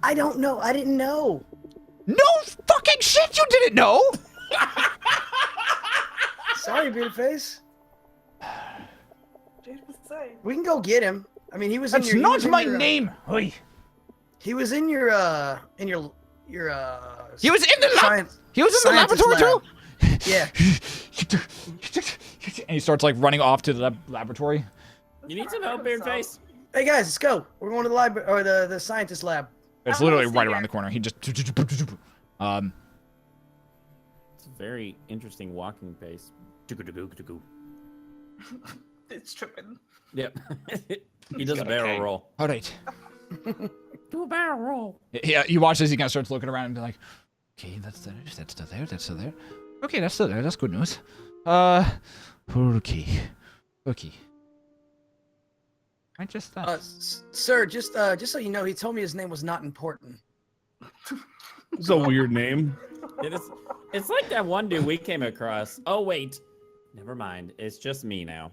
I don't know. I didn't know. No fucking shit, you didn't know. Sorry, Beardface. What to say? We can go get him. I mean, he was That's in your. not my name. Oi. He was in your He was in the lab. science. He was in the scientist laboratory lab. too. Yeah. And he starts like running off to the laboratory. You need some help, Beardface? Hey guys, let's go. We're going to the library or the scientist lab. It's I wanna literally stay right here. around the corner. He just It's a very interesting walking pace. It's tripping. Yep. He does a got a barrel cane. roll. all right. Do a barrel roll. Yeah, you watch as he kind of starts looking around and be like, okay, that's there, that's still there, that's still there. Okay, that's still there, that's good news. Okay. I just thought. Sir, just so you know, he told me his name was not important. It's a weird name. It's like that one dude we came across. Oh, wait. Never mind. It's just me now.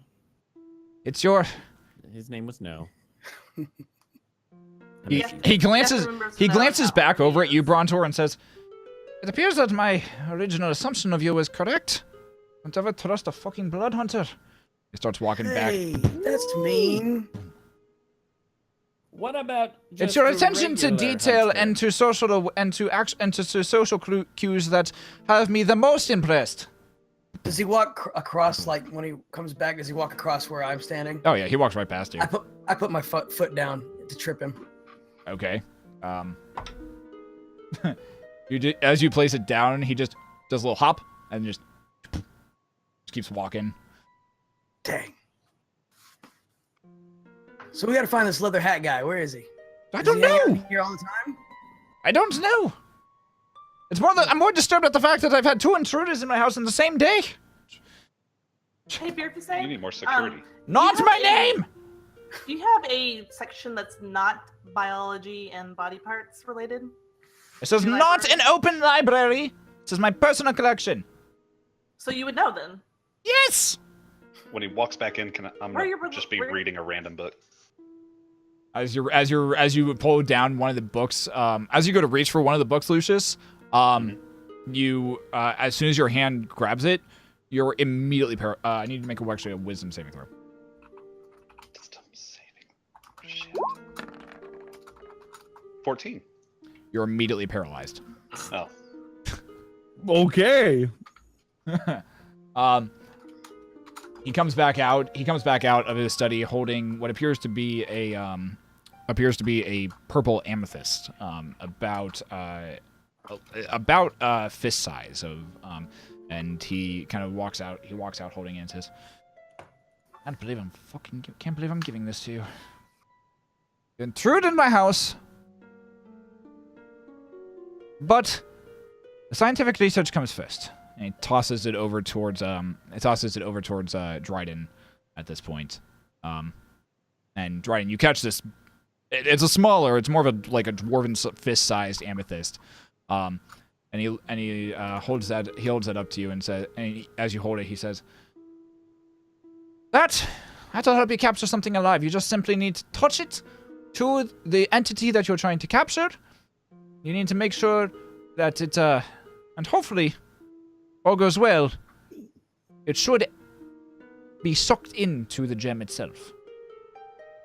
It's your. His name was No. He glances. He glances back over at you, Brontor, and says, "It appears that my original assumption of you was correct. Don't ever trust a fucking blood hunter." He starts walking back. Hey, that's mean. What about just It's your the attention to regular detail hunter? and to social cues that have me the most impressed. Does he walk across like when he comes back? Does he walk across where I'm standing? Oh yeah, he walks right past you. I put my foot down to trip him. Okay. As you place it down, he just does a little hop and just keeps walking. Dang. So we gotta find this leather hat guy. Where is he? I Is don't he hanging know. out here all the time? I don't know. It's more that I'm more disturbed at the fact that I've had 2 intruders in my house in the same day. Hey, Beerfuse, You need more security. Not have my a- name. do you have a section that's not biology and body parts related? It says Your not library? an open library. It says my personal collection. So you would know then. Yes. When he walks back in, I'm Where gonna your- just be where- reading a random book. As you pull down one of the books, as you go to reach for one of the books, Lucius, you as soon as your hand grabs it, you're immediately I need to make a wisdom saving throw. Wisdom saving. Shit. 14. You're immediately paralyzed. Oh. Okay. He comes back out. He comes back out of his study holding what appears to be a purple amethyst, about fist size of, and he kind of walks out. He walks out holding it and says, "Can't believe I'm giving this to you. You intrude in my house, but the scientific research comes first." And he tosses it over towards Dryden at this point. And Dryden, you catch this. It's it's more of a dwarven fist-sized amethyst. And he holds that up to you and says, as you hold it, he says, That'll help you capture something alive. You just simply need to touch it to the entity that you're trying to capture. You need to make sure that it and hopefully all goes well, it should be sucked into the gem itself.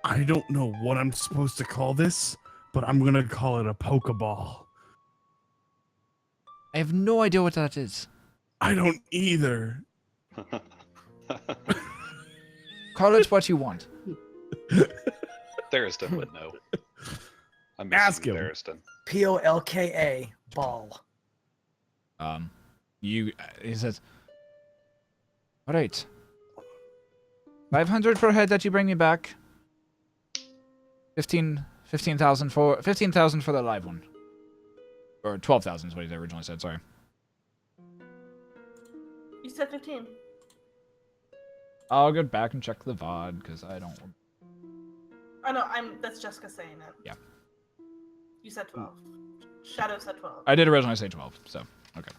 I don't know what I'm supposed to call this, but I'm gonna call it a Pokeball. I have no idea what that is. I don't either. Call it what you want. Theriston would know. I'm Ask missing him. Theriston. Polka ball. He says, all right, 500 per head that you bring me back. 15,000 for the live one, or 12,000 is what he originally said. Sorry. You said 15. I'll go back and check the VOD because I don't. Oh no, that's Jessica saying it. Yeah. You said 12. Shadow said 12. I did originally say 12, so okay.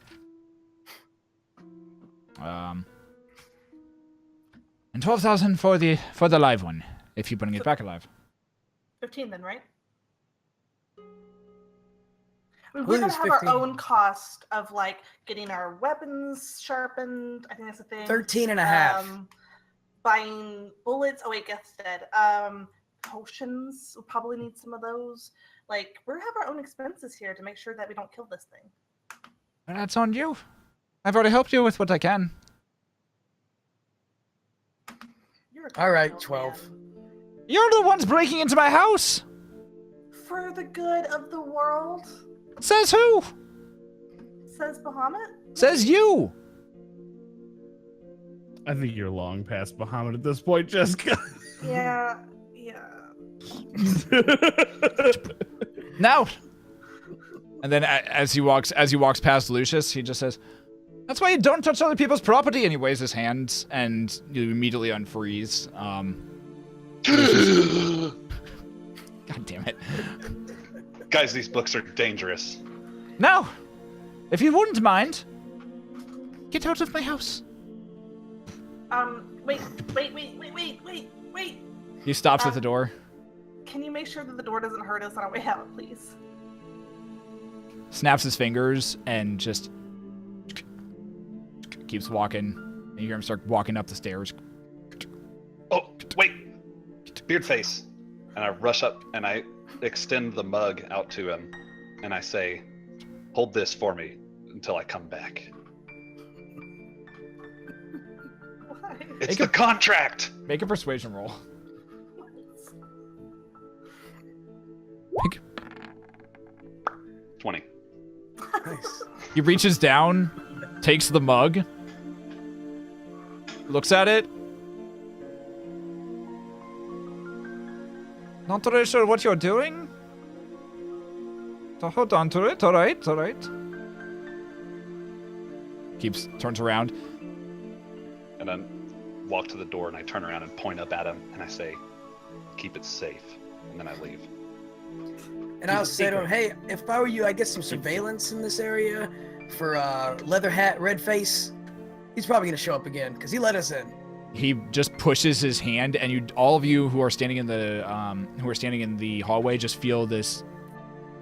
And 12,000 for the live one, if you bring it back alive. 15 then, right? I mean, Who we're gonna is have our 15? own cost of like getting our weapons sharpened. I think that's the thing. 13 and a half. Buying bullets. Oh wait, Geth's dead. Potions. We'll probably need some of those. Like, we have our own expenses here to make sure that we don't kill this thing. And that's on you. I've already helped you with what I can. You're a All right, good 12. man. You're the ones breaking into my house. For the good of the world, Says who? says Bahamut. Says you. I think you're long past Bahamut at this point, Jessica. Yeah. Now. And then as he walks past Lucius, he just says, "That's why you don't touch other people's property." And he waves his hand, and you immediately unfreeze. God damn it! Guys, these books are dangerous. Now, if you wouldn't mind, get out of my house. Wait. He stops at the door. Can you make sure that the door doesn't hurt us on our way out, please? Snaps his fingers and just keeps walking. And you hear him start walking up the stairs. Oh, wait! Beard face. And I rush up and I extend the mug out to him and I say, "Hold this for me until I come back." Why? It's the contract! Make a persuasion roll. Make 20. Nice. He reaches down, takes the mug, looks at it. Not really sure what you're doing. So hold on to it. All right, all right. Turns around. And then walk to the door, and I turn around and point up at him, and I say, "Keep it safe." And then I leave. And I'll say to him, hey, if I were you, I'd get some surveillance in this area for leather hat, red face. He's probably gonna show up again because he let us in. He just pushes his hand, and all of you who are standing in the hallway just feel this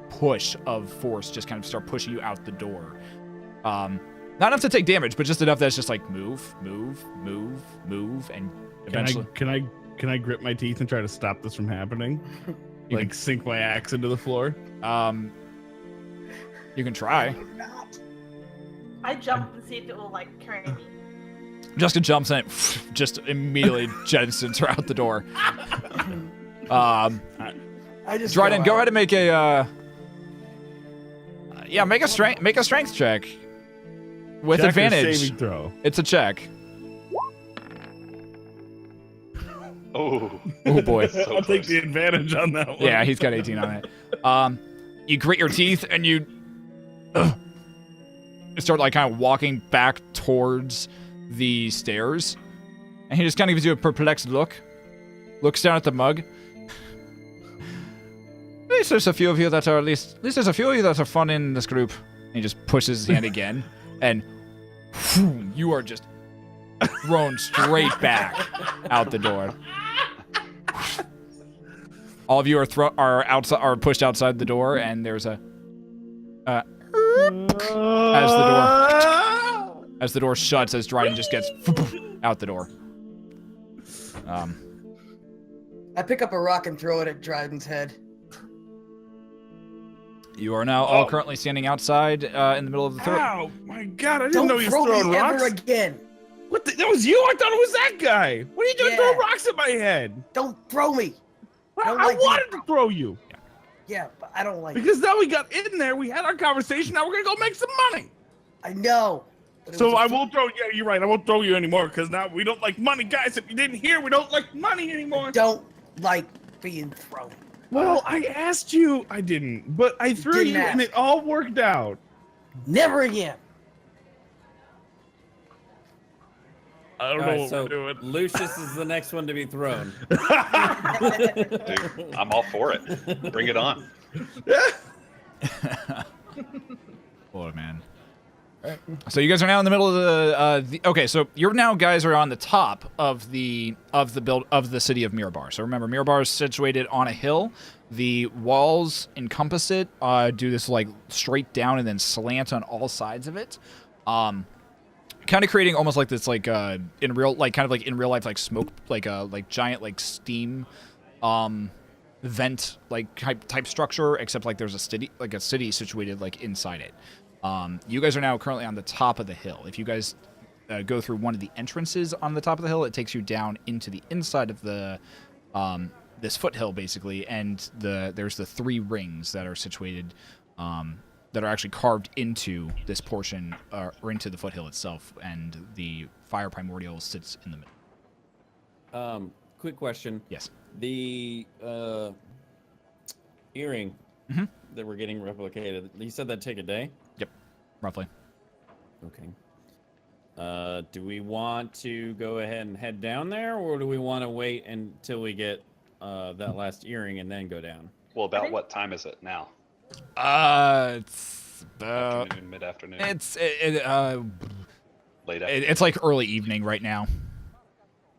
push of force just kind of start pushing you out the door. Not enough to take damage, but just enough that's just like move, and eventually. Can I grip my teeth and try to stop this from happening? Like sink my axe into the floor? You can try. I jump and see if it will like carry me. Jessica jumps and it just immediately jettisons her out the door. I just Dryden, go ahead and make a make a strength check with Check or advantage. saving throw. It's a check. Oh boy. So I'll take close. the advantage on that one. Yeah, he's got 18 on it. You grit your teeth and you start like kind of walking back towards the stairs, and he just kind of gives you a perplexed look. Looks down at the mug. At least there's a few of you that are there's a few of you that are fun in this group. And he just pushes his hand again, and you are just thrown straight back out the door. All of you are pushed outside the door, and there's a as the door shuts, as Dryden just gets out the door. I pick up a rock and throw it at Dryden's head. You are now all currently standing outside in the middle of the throat. Ow, my God, I didn't know Don't he was throw throwing me rocks. ever again. What? That was you? I thought it was that guy. What are you doing Yeah. throwing rocks at my head? Don't throw me. I don't like wanted to throw you. Yeah, but I don't like it. Because now we got in there, we had our conversation, now we're going to go make some money. I know. but it So was a I won't throw you. Yeah, you're right. I won't throw you anymore because now we don't like money. Guys, if you didn't hear, we don't like money anymore. Don't like being thrown. Well, I asked you. I didn't. But I threw didn't you and ask. it all worked out. Never again. I don't All know right, what so we're doing. Lucius is the next one to be thrown. Dude, I'm all for it. Bring it on. Boy, man. So you guys are now in the middle of okay, so you're now guys are on the top of the city of Mirabar. So remember, Mirabar is situated on a hill. The walls encompass it, do this like straight down and then slant on all sides of it. Kind of creating almost like this like in real life like smoke like giant like steam vent like type structure, except like there's a city situated like inside it. You guys are now currently on the top of the hill. If you guys go through one of the entrances on the top of the hill, it takes you down into the inside of the this foothill basically, and there's the 3 rings that are situated that are actually carved into this portion or into the foothill itself, and the fire primordial sits in the middle. Quick question. Yes. The earring that we're getting replicated, you said that'd take a day? Yep, roughly. Okay. Do we want to go ahead and head down there, or do we want to wait until we get that last earring and then go down? Well, about what time is it now? It's Afternoon, mid-afternoon? late Late afternoon? it's like early evening right now.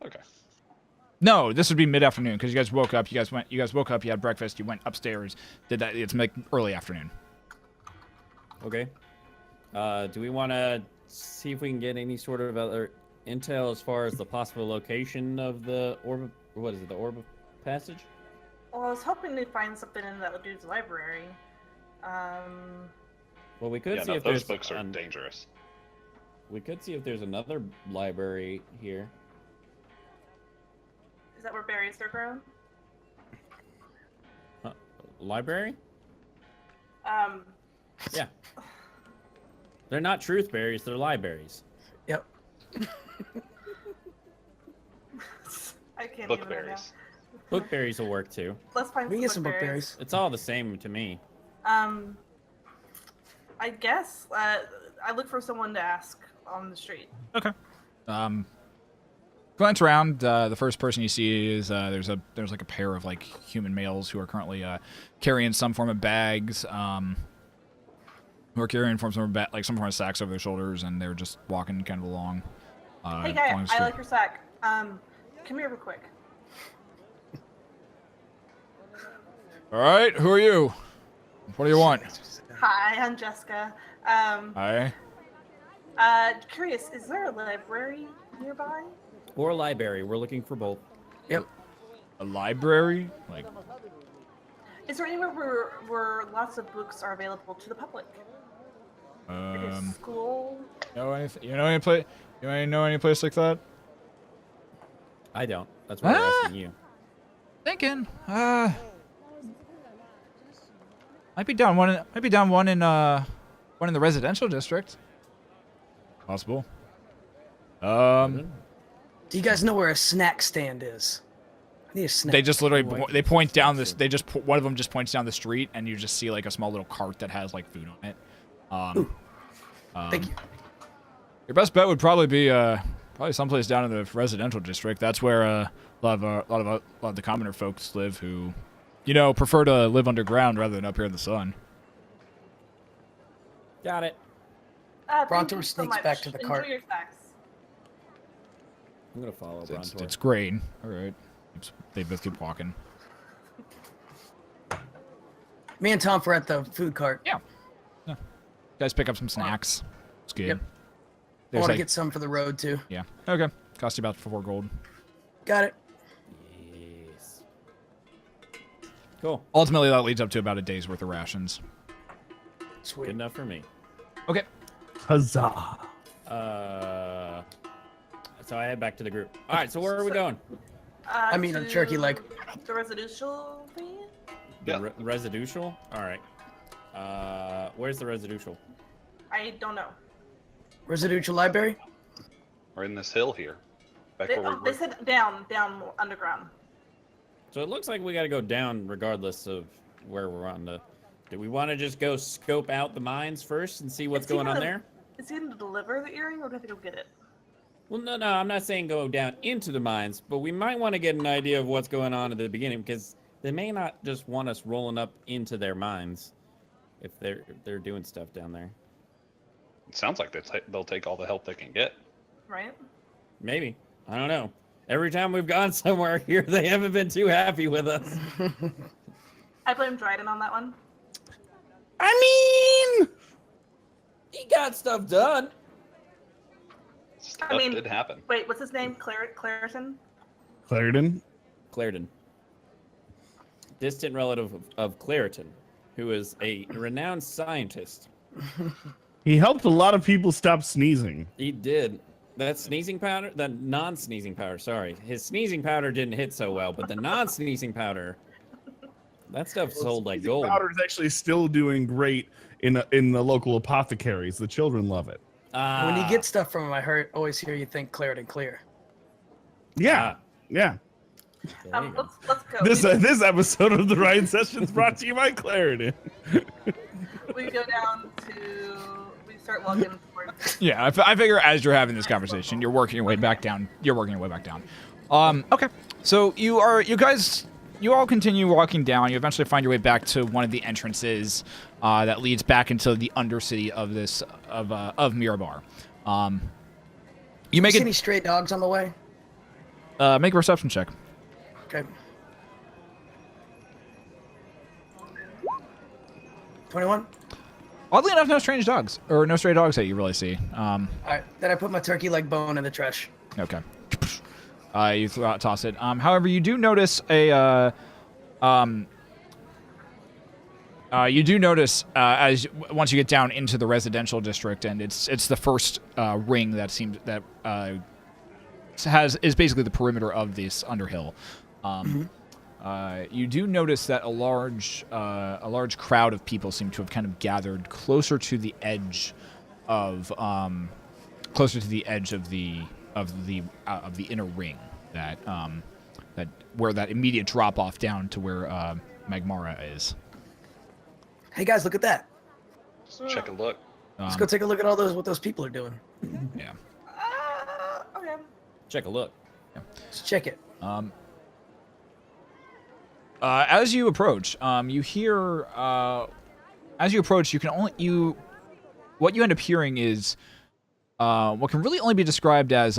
Okay. No, this would be mid-afternoon because you guys woke up. You guys woke up. You had breakfast. You went upstairs. Did that? It's like early afternoon. Okay. Do we want to see if we can get any sort of other intel as far as the possible location of the orb? What is it? The orb of passage? Well, I was hoping to find something in that dude's library. Well, we could Yeah, see no, if those there's books are dangerous. we could see if there's another library here. Is that where berries are grown? Library? Um, Yeah. They're not truth berries, they're lie berries. Yep. I can't even right now. Bookberries. Bookberries will work too. Let's find We can get some bookberries. bookberries. It's all the same to me. I guess I look for someone to ask on the street. Okay. Glance around. The first person you see is there's like a pair of like human males who are currently carrying some form of bags. Who are carrying some form of sacks over their shoulders, and they're just walking kind of along. Hey guy, along the I street. like your sack. Come here real quick. All right, who are you? What do you want? Hi, I'm Jessica. Hi. Curious, is there a library nearby? Or a library, we're looking for both. Yep. A library? Like, Is there anywhere where lots of books are available to the public? Like a school? know anything? You know any place? You know any place like that? I don't. That's why we're asking you. Thinking. Might be down one. Might be down one in the residential district. Possible. Do you guys know where a snack stand is? I need a snack. They just literally Like- they point down this. They just one of them just points down the street, and you just see like a small little cart that has like food on it. Thank you. Your best bet would probably be probably someplace down in the residential district. That's where a lot of the commoner folks live, who, you know, prefer to live underground rather than up here in the sun. Got it. Thank Brontor you so sneaks much. back to the Enjoy cart. your snacks. I'm gonna follow Brontor. It's grain. All right. They both keep walking. Me and Tom were at the food cart. Yeah. You guys pick up some snacks. It's good. Yep. I There's want to like- get some for the road too. Yeah. Okay. Cost you about 4 gold. Got it. Yes. Cool. Ultimately, that leads up to about a day's worth of rations. Good Sweet. enough for me. Okay. Huzzah! So I head back to the group. All right. So where are we going? I mean, a To turkey leg. The residential thing? The Yeah. residential. All right. Where's the residential? I don't know. Residential library? We're in this hill here. Back They, where we they were. said down underground. So it looks like we got to go down regardless of where we're on the. Do we want to just go scope out the mines first and see what's Is he going on gonna- there? Is he going to deliver the earring, or do we have to go get it? Well, no, I'm not saying go down into the mines, but we might want to get an idea of what's going on at the beginning because they may not just want us rolling up into their mines if they're doing stuff down there. It sounds like they'll take all the help they can get. Right? Maybe. I don't know. Every time we've gone somewhere here, they haven't been too happy with us. I blame Dryden on that one. I mean, He got stuff done. Stuff mean- did happen. Wait, what's his name? Clariton? Clarendon. Clarendon. Distant relative of Clariton, who is a renowned scientist. He helped a lot of people stop sneezing. He did. That sneezing powder, that non-sneezing powder, sorry. His sneezing powder didn't hit so well, but the non-sneezing powder, that stuff sold like Sneezing gold. powder is actually still doing great in the local apothecaries. The children love it. When you get stuff from him, always hear you think Clarendon clear. Yeah, yeah. There you go. Let's go. This episode of the Riot Sessions brought to you by Clarendon. We go down to. We start walking towards. Yeah, I figure as you're having this conversation, you're working your way back down. Okay, so you all continue walking down. You eventually find your way back to one of the entrances that leads back into the undercity of Mirabar. You make See any stray dogs on the way? make a perception check. Okay. 21? Oddly enough, no strange dogs or no stray dogs that you really see. All right. Then I put my turkey leg bone in the trash. Okay. You toss it. However, you do notice once you get down into the residential district, and it's the first ring that is basically the perimeter of this underhill. You do notice that a large crowd of people seem to have kind of gathered closer to the edge closer to the edge of the inner ring that where that immediate drop off down to where Magmara is. Hey guys, look at that. Check a look. Let's go take a look at what those people are doing. Yeah. Okay. Check a look. Let's check it. As you approach, you hear. As you approach, what you end up hearing is what can really only be described as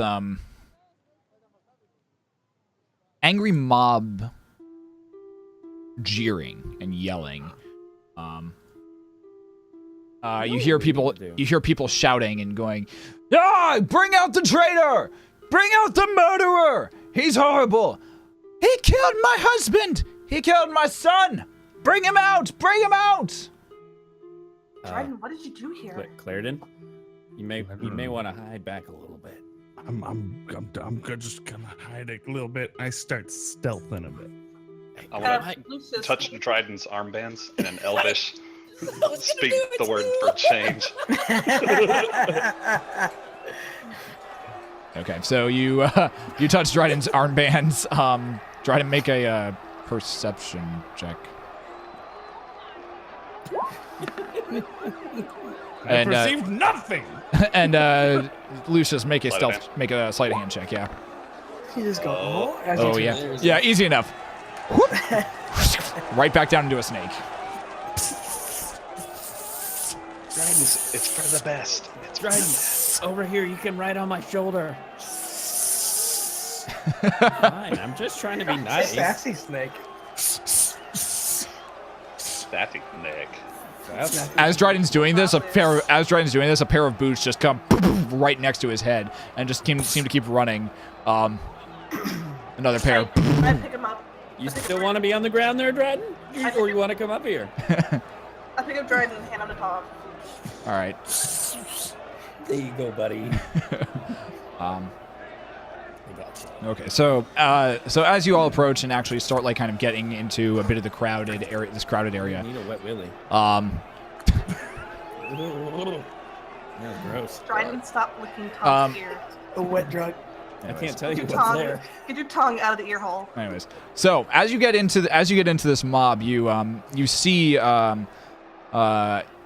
angry mob jeering and yelling. You hear people shouting and going, "Ah, bring out the traitor! Bring out the murderer! He's horrible! He killed my husband! He killed my son! Bring him out! Bring him out!" Dryden, what did you do here? Clarendon, you may want to hide back a little bit. I'm just gonna hide a little bit. I start stealthing a bit. I want to Lucius, touch Dryden's armbands in an elvish. Speak the word for change. Okay, so you touch Dryden's armbands. Dryden, make a perception check. I perceived nothing. And Lucius, make a sleight of hand check. Yeah. You just go. Oh yeah. Yeah, easy enough. Right back down into a snake. It's for the best. It's for the best. Over here, you can ride on my shoulder. Fine, I'm just trying to be nice. Sassy snake. Static neck. As Dryden's doing this, a pair of boots just come right next to his head and just seem to keep running. Another pair. I pick him up. You still want to be on the ground there, Dryden? Or you want to come up here? I pick up Dryden and hand him the top. All right. There you go, buddy. Okay, so as you all approach and actually start like kind of getting into a bit of the crowded area, I need a wet willy. That's gross. Dryden, stop licking Tom's ear. A wet drug. I can't tell you Get what's there. Get your tongue out of the ear hole. Anyways, so as you get into this mob, you see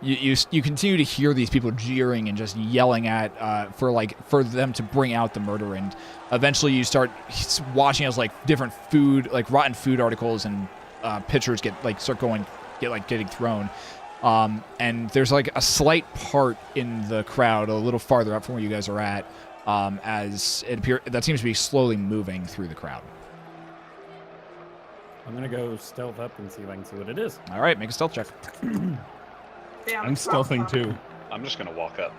you continue to hear these people jeering and just yelling at for them to bring out the murder, and eventually you start watching as like different food, like rotten food articles and pictures getting thrown. And there's like a slight part in the crowd a little farther up from where you guys are at, as it appears that seems to be slowly moving through the crowd. I'm gonna go stealth up and see if I can see what it is. All right, make a stealth check. Damn, I'm stealthing too. I'm just gonna walk up.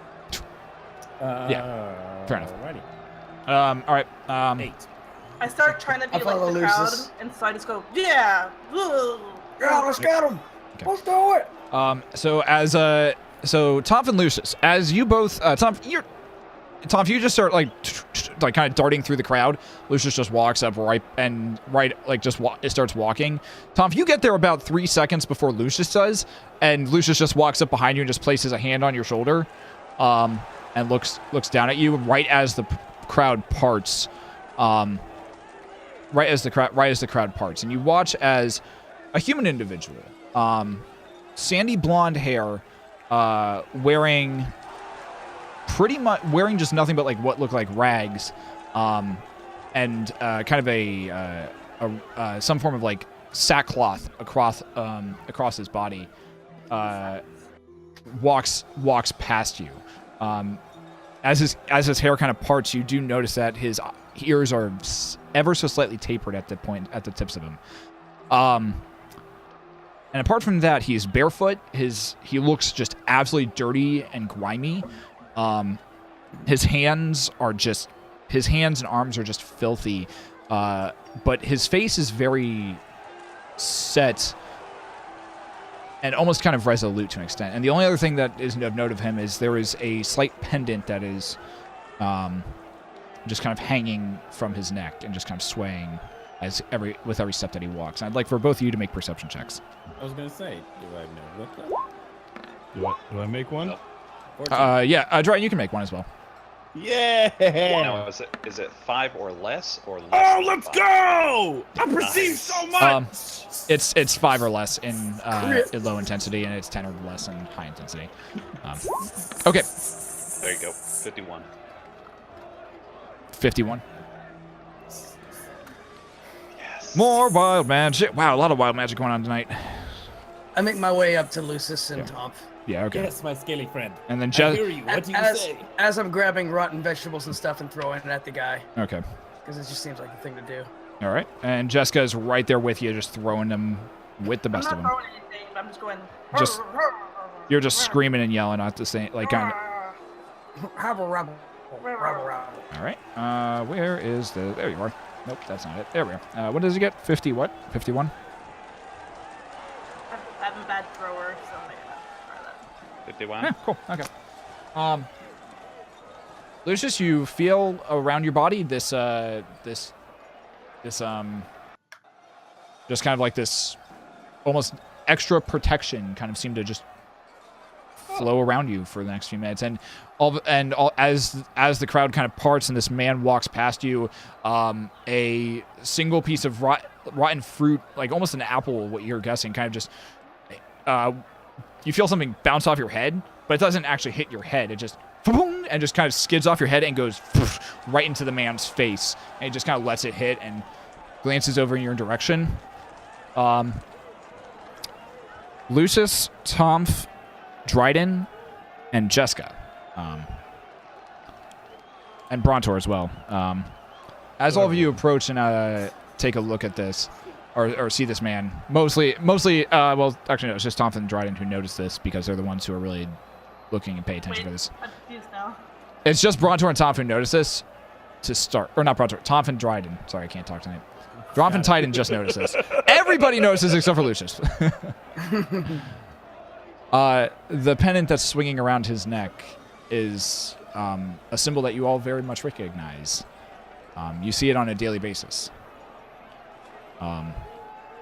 Yeah, fair enough. Alrighty. All right. 8. I start trying to be like follow the crowd, Lucius. and so I just go, yeah. Woo. Yeah, let's get him. Okay. Let's do it. So Tom and Lucius, as you both, Tom, you just start like kind of darting through the crowd. Lucius just walks up starts walking. Tom, if you get there about 3 seconds before Lucius does, and Lucius just walks up behind you and just places a hand on your shoulder, and looks down at you right as the crowd parts, right as the crowd parts, and you watch as a human individual, sandy blonde hair, wearing just nothing but like what look like rags, and kind of a some form of like sackcloth across his body, walks past you. As his hair kind of parts, you do notice that his ears are ever so slightly tapered at the tips of him. And apart from that, he's barefoot. He looks just absolutely dirty and grimy. His hands and arms are just filthy. But his face is very set and almost kind of resolute to an extent. And the only other thing that is of note of him is there is a slight pendant that is just kind of hanging from his neck and just kind of swaying with every step that he walks. And I'd like for both of you to make perception checks. I was gonna say, do I know what the... Do I make one? 14. Yeah, Dryden, you can make one as well. Yeah. Now, is it 5 or less or less? Oh, than let's 5? go! I perceive so much. It's 5 or less in low intensity, and it's 10 or less in high intensity. Okay. There you go. 51. 51. Yes. More wild magic. Wow, a lot of wild magic going on tonight. I make my way up to Lucis and Tomp. Yeah, okay. Yes, my scaly friend. And then I hear you. What do you say? As I'm grabbing rotten vegetables and stuff and throwing it at the guy, Okay. because it just seems like the thing to do. All right. And Jessica is right there with you, just throwing them with the best I'm of not them. throwing anything, but I'm just going. Just- You're just screaming and yelling at the same, like kind of. Rabble, rabble, rabble, rabble. All right. Where is the? There you are. Nope, that's not it. There we are. What does he get? 50 what? 51. I'm a bad thrower, so yeah. 51. Yeah, cool. Okay. Lucius, you feel around your body this just kind of like this almost extra protection kind of seem to just flow around you for the next few minutes, and as the crowd kind of parts and this man walks past you, a single piece of rotten fruit, like almost an apple, what you're guessing, kind of just you feel something bounce off your head, but it doesn't actually hit your head. It just boom, and just kind of skids off your head and goes right into the man's face, and it just kind of lets it hit and glances over in your direction. Lucius, Tomf, Dryden, and Jessica, and Brontor as well. As all of you approach and take a look at this, or see this man, mostly, well, actually no, it's just Tomf and Dryden who notice this because they're the ones who are really looking and pay attention Wait, for this. I'm confused now. It's just Brontor and Tomf who notice this to start, or not Brontor, Tomf and Dryden. Sorry, I can't talk tonight. Tomf and Titan just notice this. Everybody notices except for Lucius. The pennant that's swinging around his neck is a symbol that you all very much recognize. You see it on a daily basis,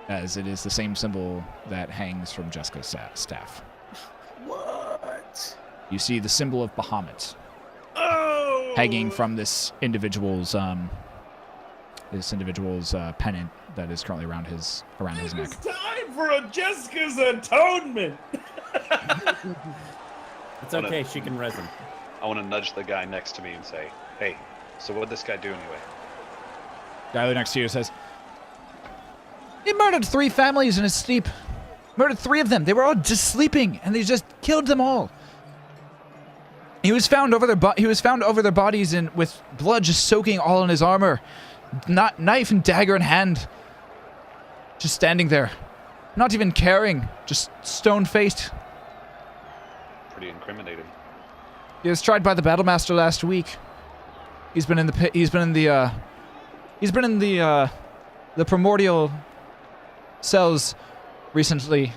as it is the same symbol that hangs from Jessica's staff. What? You see the symbol of Bahamut Oh! hanging from this individual's pennant that is currently around his neck. It's time for a Jessica's atonement. It's okay. She can resin. I want to nudge the guy next to me and say, "Hey, so what did this guy do anyway?" Guy next to you says, "He murdered 3 families in his sleep. Murdered 3 of them. They were all just sleeping, and they just killed them all. He was found over their bodies and with blood just soaking all in his armor, knife and dagger in hand, just standing there, not even caring, just stone-faced. Pretty incriminating. He was tried by the Battlemaster last week. He's been in the pit. He's been in the primordial cells recently.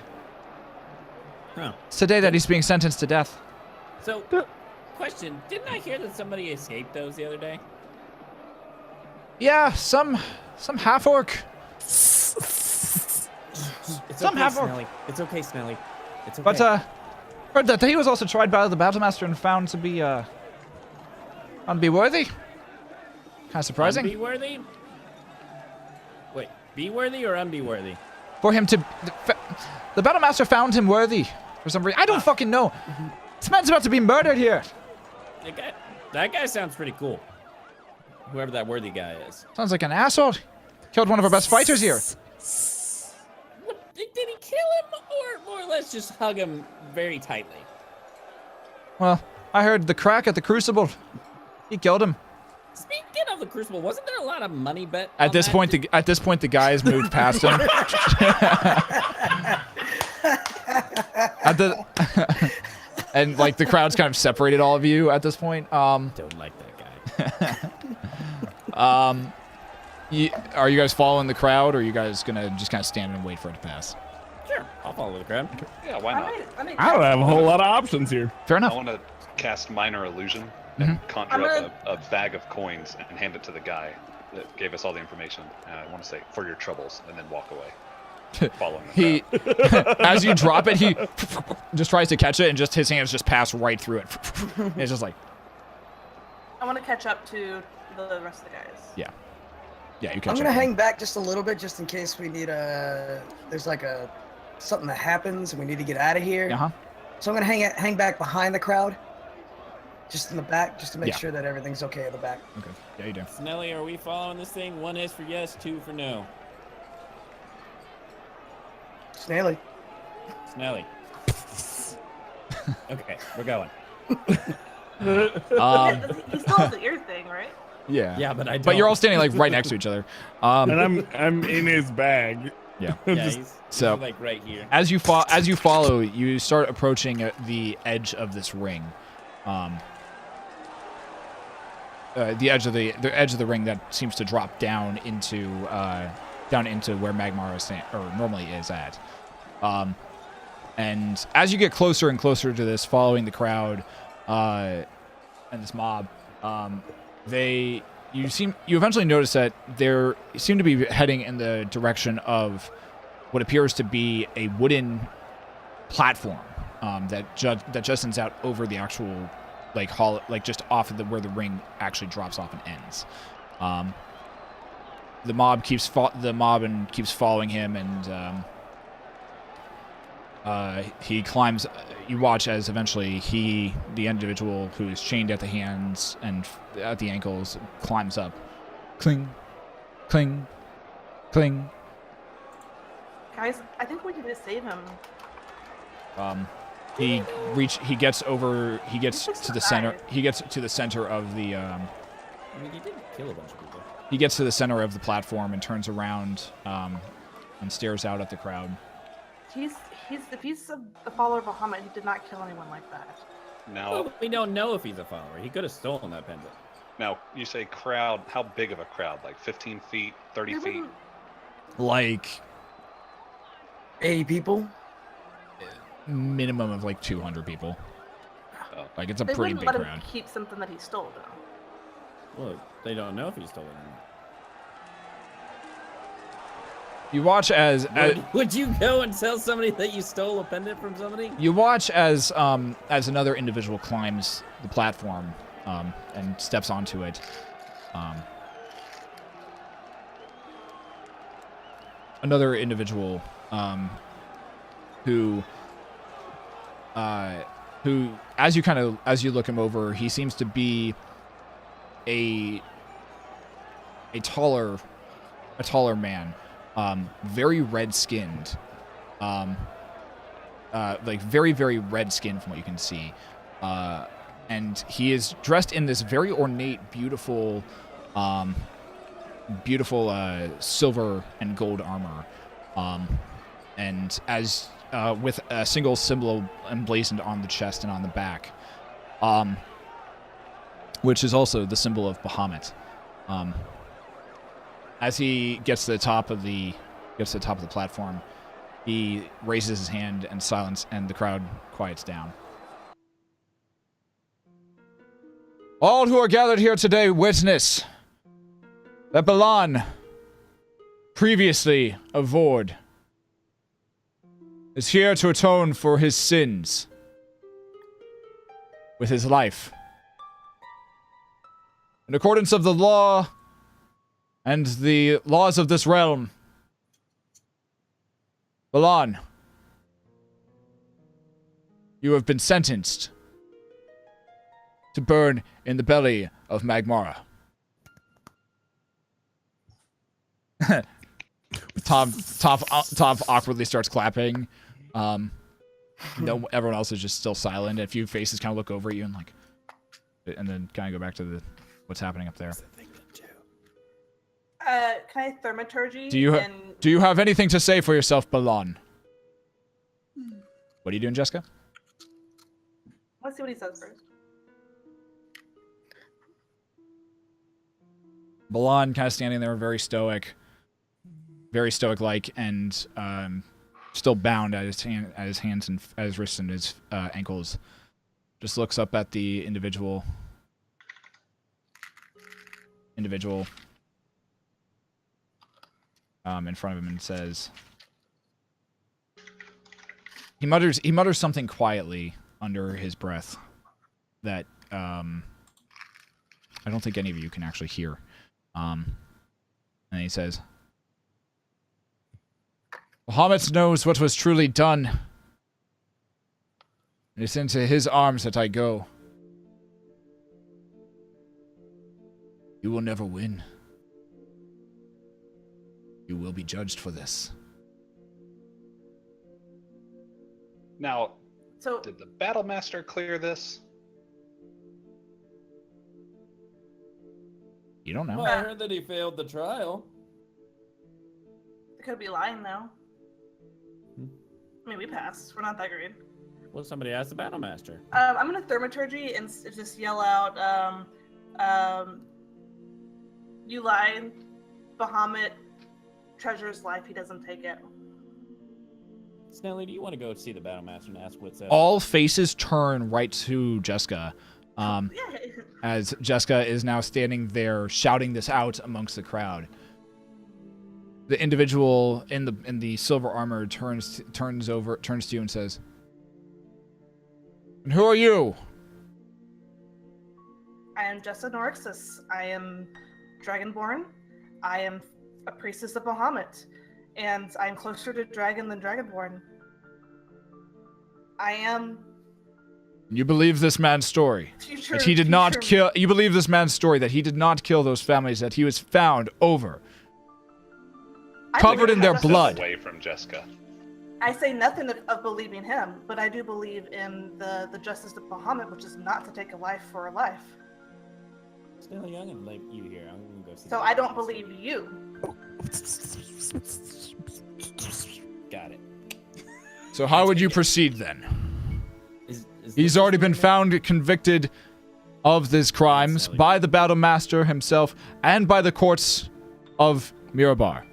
Huh. It's today that he's being sentenced to death." So, question: didn't I hear that somebody escaped those the other day? Yeah, some half-orc. It's Some okay, have- Snelly. It's okay, Snelly. It's okay. But heard that he was also tried by the Battlemaster and found to be unworthy. Kind of surprising. Unbe-worthy? Wait, be-worthy or unbe-worthy? For him to, the Battlemaster found him worthy for some reason. I don't fucking know. This man's about to be murdered here. That guy sounds pretty cool. Whoever that worthy guy is. Sounds like an asshole. Killed one of our best fighters here. Did he kill him, or more or less just hug him very tightly? Well, I heard the crack at the Crucible. He killed him. Speaking of the Crucible, wasn't there a lot of money bet? At on this that? point, the guys moved past him. And like the crowd's kind of separated all of you at this point. Don't like that guy. Are you guys following the crowd, or are you guys gonna just kind of stand and wait for it to pass? Sure, I'll follow the crowd. Yeah, why not? I don't have a whole lot of options here. Fair I enough. want to cast Minor Illusion and conjure up a bag of coins and hand it to the guy that gave us all the information. And I want to say, "For your troubles," and then walk away. Following He, as you drop it, he just tries to catch it, and just his hands just pass right through it. It's just like, I want to catch up to the rest of the guys. yeah, you catch I'm up. gonna hang back just a little bit, just in case we need there's like something that happens and we need to get out of here. Uh-huh. So I'm gonna hang back behind the crowd, just in the back, just to make Yeah. sure that everything's okay in the back. Okay. Yeah, you do. Snelly, are we following this thing? 1 is for yes, 2 for no. Snaley. Snelly. Okay, we're going. He still has the ear thing, right? Yeah. Yeah, but I don't. But you're all standing like right next to each other. And I'm in his bag. Yeah. Yeah, he's So- like right here. As you follow, you start approaching the edge of this ring. The edge of the ring that seems to drop down into where Magmar is normally is at. And as you get closer and closer to this, following the crowd and this mob, you eventually notice that they seem to be heading in the direction of what appears to be a wooden platform that just ends out over the actual hall, just off of where the ring actually drops off and ends. The mob keeps following him, and he climbs. You watch as eventually the individual who is chained at the hands and at the ankles, climbs up. Cling, cling, cling. Guys, I think we need to save him. He gets to the center. died. He gets to the center of the. I mean, he did kill a bunch of people. He gets to the center of the platform and turns around and stares out at the crowd. If he's a follower of Bahamut, he did not kill anyone like that. Now, Well, we don't know if he's a follower. He could have stolen that pendant. now you say crowd. How big of a crowd? Like 15 feet, 30 They feet? wouldn't- Like 80 people. minimum of 200 people. Oh. Like it's a They pretty wouldn't big let crowd. him keep something that he stole, though. Well, they don't know if he stole it or not. You watch as Would you go and tell somebody that you stole a pendant from somebody? as another individual climbs the platform and steps onto it. Another individual who as you look him over, he seems to be a taller man, very red skinned, very, very red skinned from what you can see, and he is dressed in this very ornate, beautiful silver and gold armor, and as with a single symbol emblazoned on the chest and on the back, which is also the symbol of Bahamut. As he gets to the top of the platform, he raises his hand and the crowd quiets down. All who are gathered here today witness that Balan, previously a Vord, is here to atone for his sins with his life. In accordance of the law and the laws of this realm, Balan, you have been sentenced to burn in the belly of Magmara. Tom awkwardly starts clapping. No, everyone else is just still silent. A few faces kind of look over at you and then kind of go back to what's happening up there. Can I thaumaturgy? Do you have anything to say for yourself, Balan? What are you doing, Jessica? Let's see what he says first. Balan kind of standing there, very stoic-like, and still bound at his hands and at his wrists and his ankles. Just looks up at the individual in front of him and says, He mutters something quietly under his breath that I don't think any of you can actually hear. And he says, Bahamut knows what was truly done. It is into his arms that I go. You will never win. You will be judged for this. Now, So did the Battle Master clear this? You don't know. Well, I heard that he failed the trial. they could be lying now. I mean, we passed. We're not that great. Well, somebody asked the Battle Master. I'm gonna thaumaturgy and just yell out, "You lied, Bahamut treasures life. He doesn't take it." Snelly, do you want to go see the Battle Master and ask what's up? All faces turn right to Jessica. Yeah. As Jessica is now standing there shouting this out amongst the crowd. The individual in the silver armor turns to you and says, "And who are you?" I am Jessa Norixus. I am Dragonborn. I am a priestess of Bahamut, and I'm closer to Dragon than Dragonborn. I am You believe this man's story. future. That he did not future- kill. You believe this man's story that he did not kill those families that he was found over, I covered believe in their Jessica- blood. Away from Jessica. I say nothing of believing him, but I do believe in the justice of Bahamut, which is not to take a life for a life. Snelly, I'm gonna leave you here. I'm gonna go see. So the I Battle don't Master. believe you. Got it. So how would you proceed then? Is He's already been found convicted of these crimes by the Battle Master himself and by the courts of Mirabar.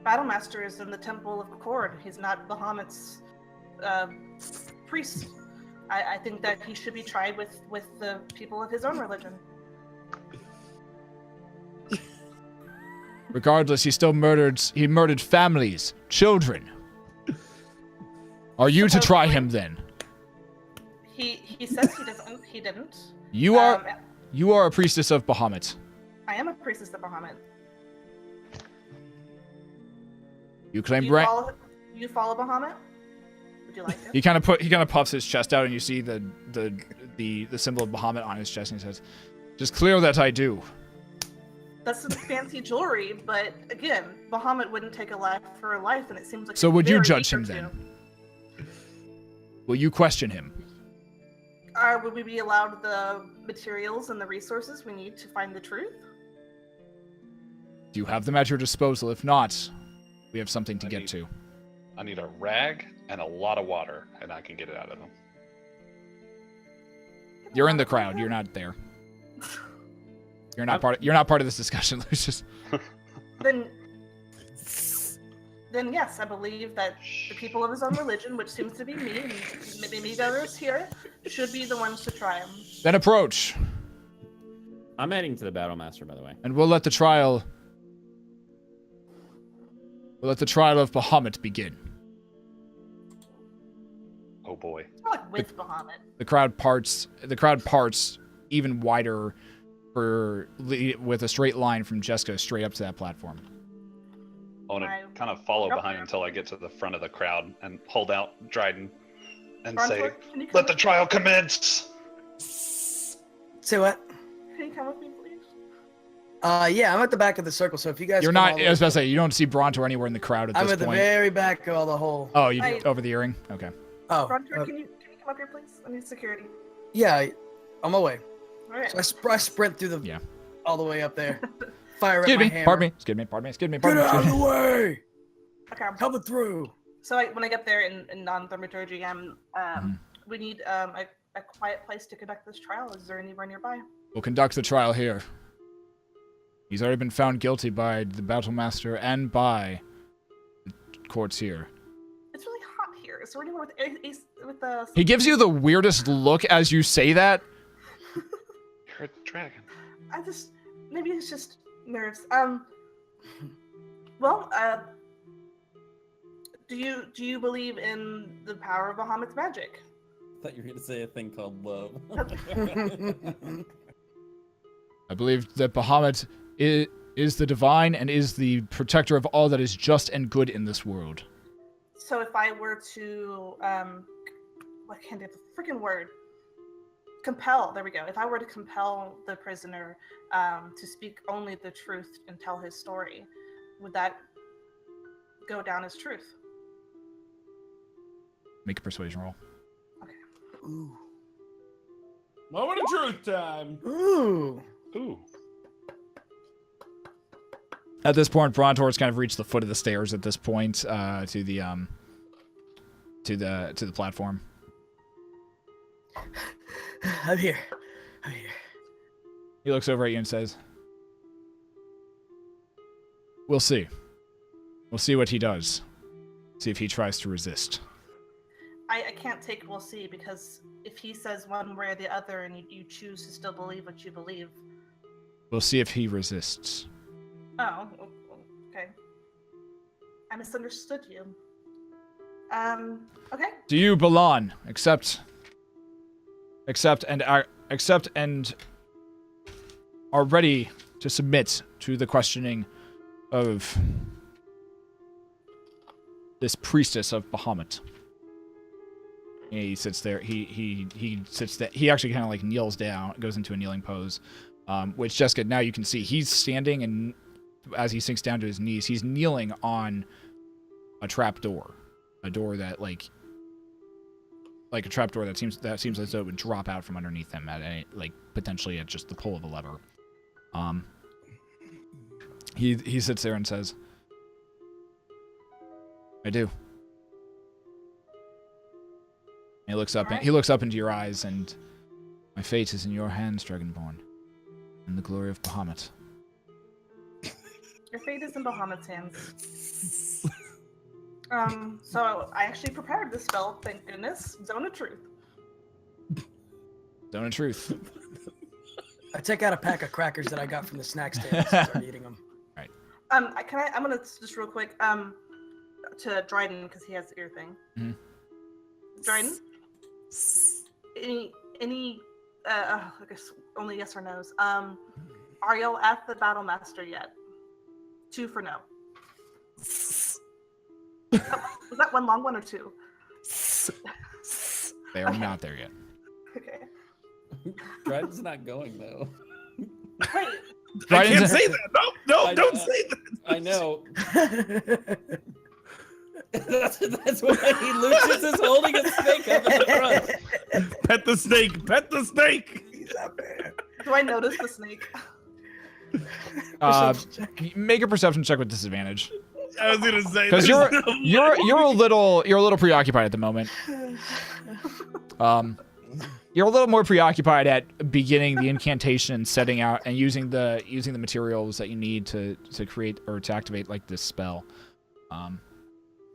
Battlemaster is in the Temple of Cord. He's not Bahamut's priest. I think that he should be tried with the people of his own religion. Regardless, he murdered families, children. Are you to try him then? He says he doesn't. He didn't. You are a priestess of Bahamut. I am a priestess of Bahamut. You claim You follow Bahamut? Would you like to? He kind of puffs his chest out, and you see the symbol of Bahamut on his chest, and he says, "Just clear that I do." That's some fancy jewelry, but again, Bahamut wouldn't take a life for a life, and it seems like. So he's would you very judge eager him to. then? Will you question him? Would we be allowed the materials and the resources we need to find the truth? Do you have them at your disposal? If not, we have something to get to. I need a rag and a lot of water, and I can get it out of them. You're in the crowd. You're not there. You're not part of this discussion, Lucius. Then yes, I believe that the people of his own religion, which seems to be me, and maybe others here, should be the ones to try him. Then approach, I'm heading to the Battle Master, by the way. and we'll let the trial of Bahamut begin. Oh boy. It's more like with Bahamut. The crowd parts even wider with a straight line from Jessica straight up to that platform. I want I- to kind of follow Yep. behind until I get to the front of the crowd and hold out Dryden and Ronford, say, can you come "Let the with- trial commence!" Say what? Can you come with me, please? Yeah, I'm at the back of the circle. So if you guys, You're come not. all I the was way- about to say you don't see Bronto anywhere in the crowd at I'm this at the point. very back of the hole. Oh, you I- over the earring? Okay. Oh, Ronford, can you come up here, please? I need security. yeah, on my way. All right. So I sprint through Yeah. all the way up there. Fire up Excuse my me. hammer. Pardon me. Excuse me. Pardon me. Excuse me. Get Pardon me. out of Excuse the me. way! Okay. I'm Coming through. So when I get there in non-thaumaturgy, we need a quiet place to conduct this trial. Is there anywhere nearby? We'll conduct the trial here. He's already been found guilty by the Battle Master and by the courts here. It's really hot here. Is there anywhere with the? He gives you the weirdest look as you say that. You're a dragon. Maybe it's just nerves. Well, do Do you believe in the power of Bahamut's magic? I thought you were going to say a thing called love. I believe that Bahamut is the divine and is the protector of all that is just and good in this world. So if I were to, what can't I, the freaking word? Compel, there we go. If I were to compel the prisoner to speak only the truth and tell his story, would that go down as truth? Make a persuasion roll. Ooh. Moment of truth time. Ooh. Ooh. At this point, Brontor's kind of reached the foot of the stairs at this point, to the platform. I'm here. I'm here. He looks over at you and says, "We'll see. We'll see what he does. See if he tries to resist." I can't take we'll see, because if he says one way or the other and you choose to still believe what you believe. We'll see if he resists. Oh, okay. I misunderstood you. Okay. Do you, Balan, accept and are ready to submit to the questioning of this priestess of Bahamut? He sits there. He sits there. He actually kind of like kneels down, goes into a kneeling pose, which Jessica, now you can see he's standing, and as he sinks down to his knees, he's kneeling on a trap door, a door that like a trap door that seems as though it would drop out from underneath him at any, like potentially at just the pull of a lever. He sits there and says, "I do." And he looks up. Right. He looks up into your eyes, and my fate is in your hands, Dragonborn, and the glory of Bahamut. Your fate is in Bahamut's hands. So I actually prepared this spell, thank goodness. Zone of Truth. Zone of Truth. I take out a pack of crackers that I got from the snack stand and start eating them. I'm gonna just real quick, to Dryden, because he has the ear thing. Mm-hmm. Dryden? Any I guess only yes or no's. Are y'all at the Battle Master yet? 2 for no. Was that one long one or 2? They are not there yet. Okay. Dryden's not going though. Wait. I can't say that. No, don't say that. I know. That's why Lucius is holding a snake up in the front. Pet the snake. Pet the snake. Do I notice the snake? Make a perception check with disadvantage. I was gonna say Because you're a little preoccupied at the moment. You're a little more preoccupied at beginning the incantation, setting out, and using the materials that you need to create or to activate like this spell.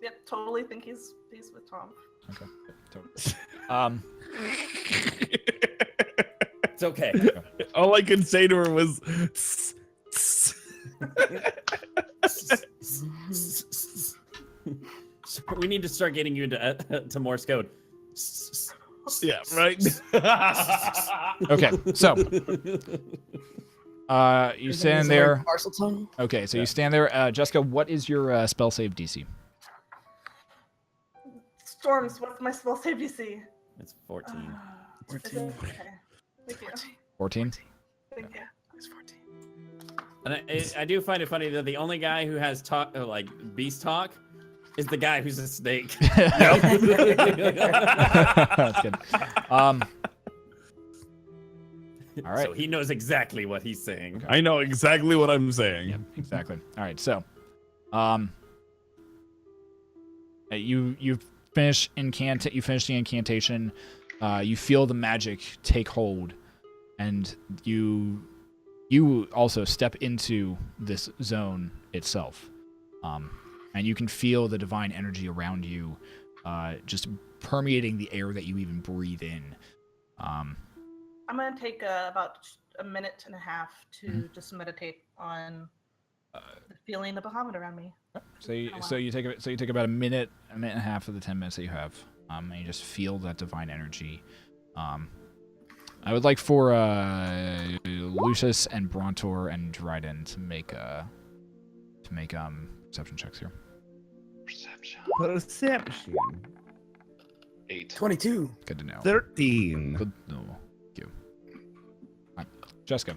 Yep, totally think he's with Tom. Okay. Totally. It's okay. All I could say to her was, We need to start getting you into to Morse code. yeah, right. Okay, so you stand there. Parcel tongue. Okay, so you stand there. Jessica, what is your spell save DC? Storms, what's my spell save DC? It's 14. 14. Okay. Thank you. 14. Thank you. It's 14. And I do find it funny that the only guy who has talk, like beast talk, is the guy who's a snake. That's good. All right. So he knows exactly what he's saying. I know exactly what I'm saying. Yeah, exactly. All right, so, you finish the incantation. You feel the magic take hold, and you also step into this zone itself. And you can feel the divine energy around you, just permeating the air that you even breathe in. I'm gonna take about a minute and a half to just meditate on The feeling of Bahamut around me. So you take about a minute and a half of the 10 minutes that you have, and you just feel that divine energy. I would like for Lucius and Brontor and Dryden to make perception checks here. Perception. 8. 22. Good to know. 13. Good to know. Thank you. All right. Jessica.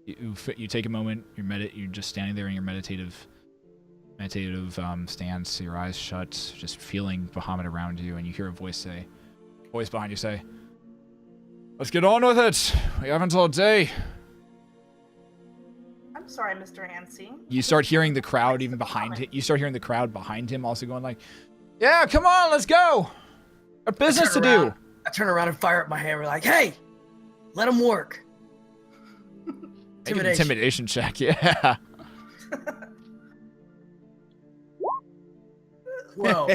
You take a moment. You're just standing there in your meditative stance. Your eyes shut, just feeling Bahamut around you, and you hear a voice behind you say, "Let's get on with it. We haven't all day." I'm sorry, Mr. Ansey. You start hearing the crowd even behind him. You start hearing the crowd behind him also going like, "Yeah, come on, let's go. Got business to do." I turn around and fire up my hammer like, "Hey, let him work." Make an intimidation check, yeah. 12.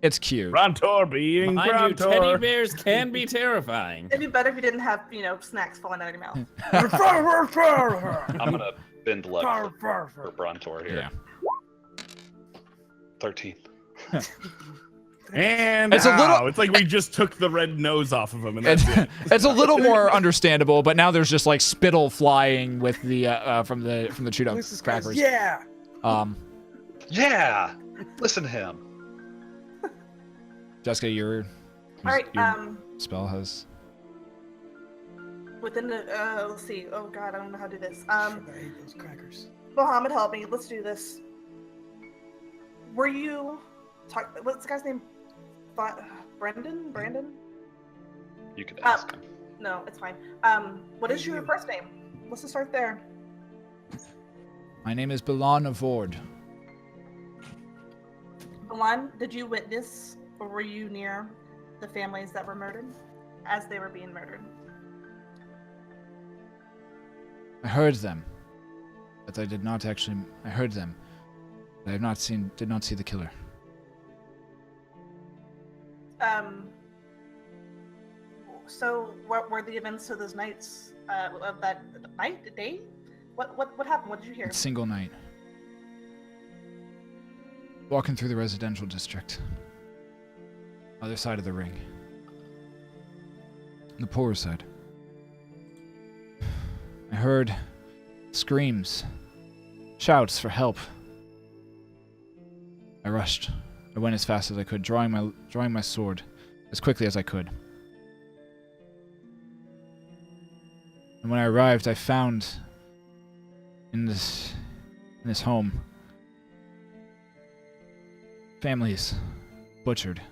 It's cute. Brontor being Mind you, Brontor. teddy bears can be terrifying. It'd be better if you didn't have, snacks falling out of your mouth. I'm gonna bend luck for Brontor here. Yeah. 13. And It's a little- it's like we just took the red nose off of him, and that's it. It's a little more understandable, but now there's just like spittle flying with the from the chewed up Lucius goes, crackers. "Yeah." Yeah! Listen to him. Jessica, your All right. spell has. Within the let's see. Oh God, I don't know how to do this. I hate those crackers. Bahamut, help me. Let's do this. Were you what's the guy's name? Brandon? You could ask him. No, it's fine. What is your first name? Let's just start there. My name is Balan Avord. Balan, did you witness or were you near the families that were murdered as they were being murdered? I heard them, but I did not actually. I heard them, but I have not did not see the killer. So what were the events of those nights? Of that night, day? What happened? What did you hear? A single night. Walking through the residential district. Other side of the ring. The poorer side. I heard screams, shouts for help. I rushed. I went as fast as I could, drawing my sword as quickly as I could. And when I arrived, I found in this home families butchered.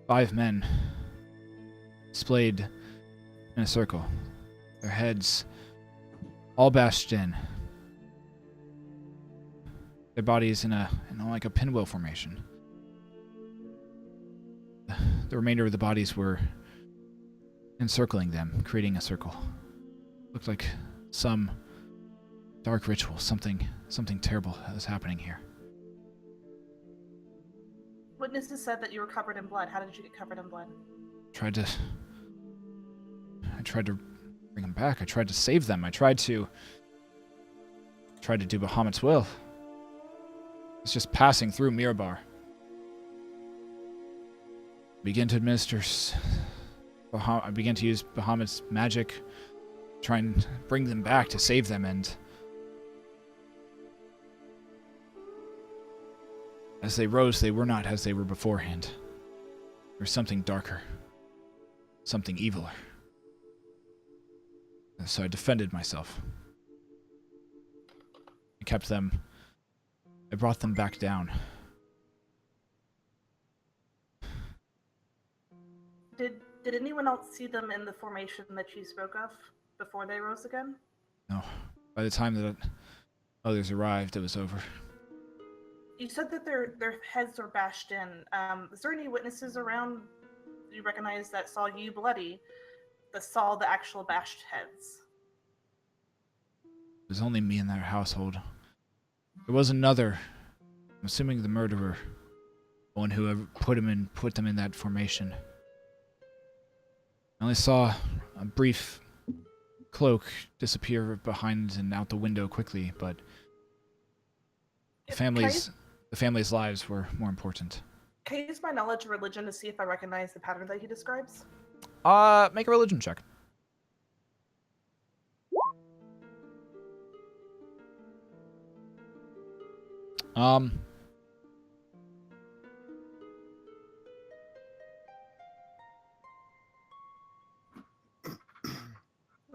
5 men splayed in a circle, their heads all bashed in, their bodies in like a pinwheel formation. The remainder of the bodies were encircling them, creating a circle. Looked like some dark ritual, something terrible was happening here. Witnesses said that you were covered in blood. How did you get covered in blood? I tried to bring them back. I tried to save them. I tried to do Bahamut's will. It's just passing through Mirabar. Begin to administer. I began to use Bahamut's magic, try and bring them back to save them, and as they rose, they were not as they were beforehand. There was something darker, something eviler. And so I defended myself. I kept them. I brought them back down. Did anyone else see them in the formation that you spoke of before they rose again? No. By the time that others arrived, it was over. You said that their heads were bashed in. Is there any witnesses around you recognize that saw you bloody, that saw the actual bashed heads? It was only me in that household. There was another, I'm assuming the murderer, the one who ever put them in that formation. I only saw a brief cloak disappear behind and out the window quickly, but the family's lives were more important. Can I use my knowledge of religion to see if I recognize the pattern that he describes? Make a religion check.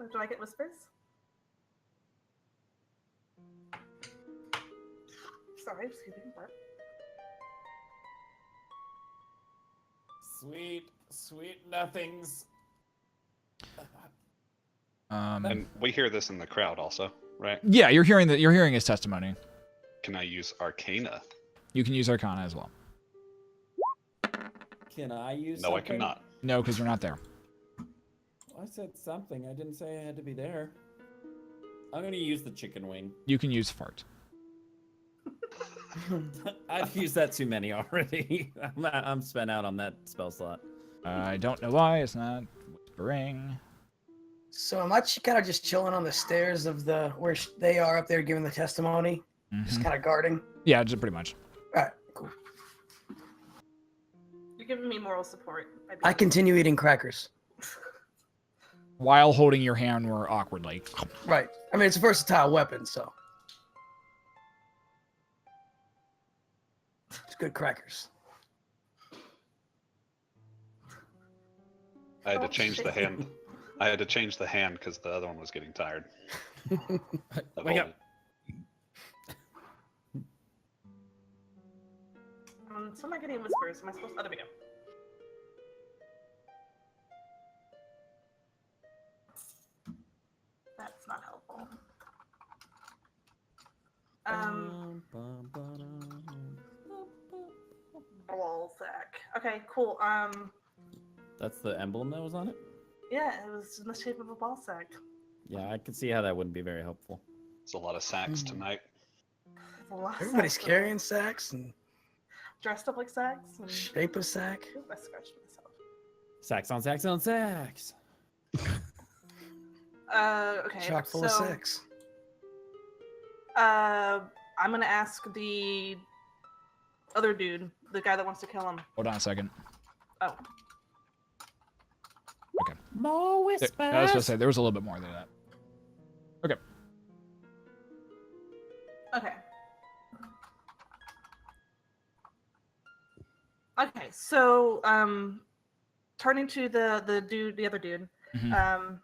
Do I get whispers? Sorry, excuse me. Burp. Sweet nothings. And we hear this in the crowd also, right? Yeah, you're hearing his testimony. Can I use Arcana? You can use Arcana as well. Can I use No, something? I cannot. No, because you're not there. I said something. I didn't say I had to be there. I'm gonna use the chicken wing. You can use fart. I've used that too many already. I'm spent out on that spell slot. I don't know why it's not whispering. So am I kind of just chilling on the stairs of the where they are up there giving the testimony, just kind of guarding? Yeah, just pretty much. All right, cool. You're giving me moral support. I continue eating crackers. While holding your hand more awkwardly. Right. I mean, it's a versatile weapon, so it's good crackers. I had to change the hand. I had to change the hand because the other one was getting tired. Wake up. So I'm not getting whispers. Am I supposed to? Oh, there we go. That's not helpful. Ball sack. Okay, cool. That's the emblem that was on it? Yeah, it was in the shape of a ball sack. Yeah, I could see how that wouldn't be very helpful. It's a lot of sacks tonight. It's a lot of Everybody's sacks. carrying sacks and Dressed up like sacks. And... shape of sack. Ooh, I scratched myself. Sacks on sacks on sacks. Okay. Chock full of sacks. I'm gonna ask the other dude, the guy that wants to kill him. Hold on a second. Oh. Okay. More whispers. I was going to say, there was a little bit more than that. Okay. Okay. Okay, so turning to the other dude, Mhm.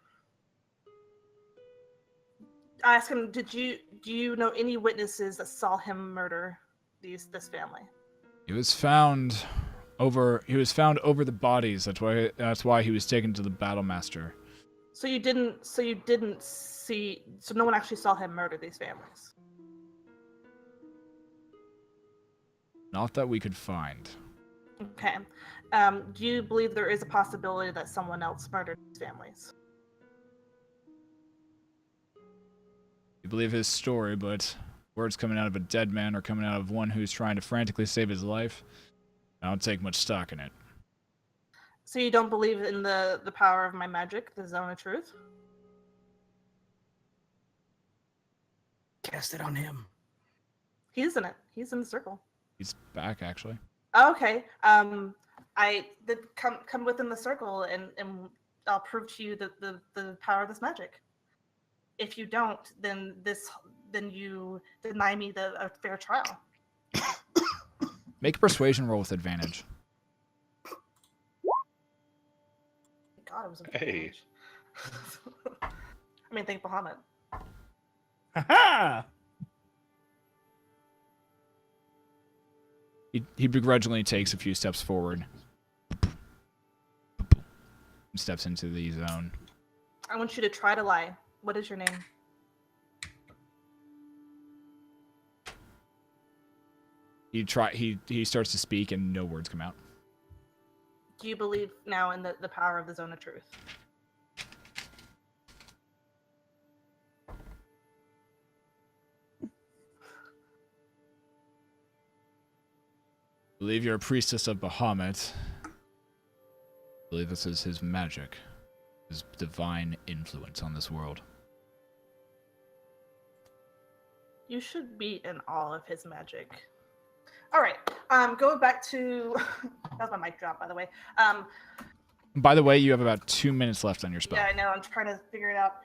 I asked him, do you know any witnesses that saw him murder this family? He was found over the bodies. That's why he was taken to the battle master. So you didn't see, so no one actually saw him murder these families. Not that we could find. Okay. Do you believe there is a possibility that someone else murdered these families? You believe his story, but words coming out of a dead man or coming out of one who's trying to frantically save his life, I don't take much stock in it. So you don't believe in the power of my magic, the Zone of Truth? Cast it on him. He's in it. He's in the circle. He's back, actually. Oh, okay. I did come within the circle, and I'll prove to you the power of this magic. If you don't, then you deny me a fair trial. Make a persuasion roll with advantage. God, it was a Hey. I mean, thank Bahamut. Ha He begrudgingly takes a few steps forward. Steps into the zone. I want you to try to lie. What is your name? He starts to speak and no words come out. Do you believe now in the power of the Zone of Truth? Believe you're a priestess of Bahamut. Believe this is his magic. his divine influence on this world. You should be in awe of his magic. All right. Going back to that was my mic drop, by the way. By the way, you have about 2 minutes left on your spell. Yeah, I know. I'm trying to figure it out.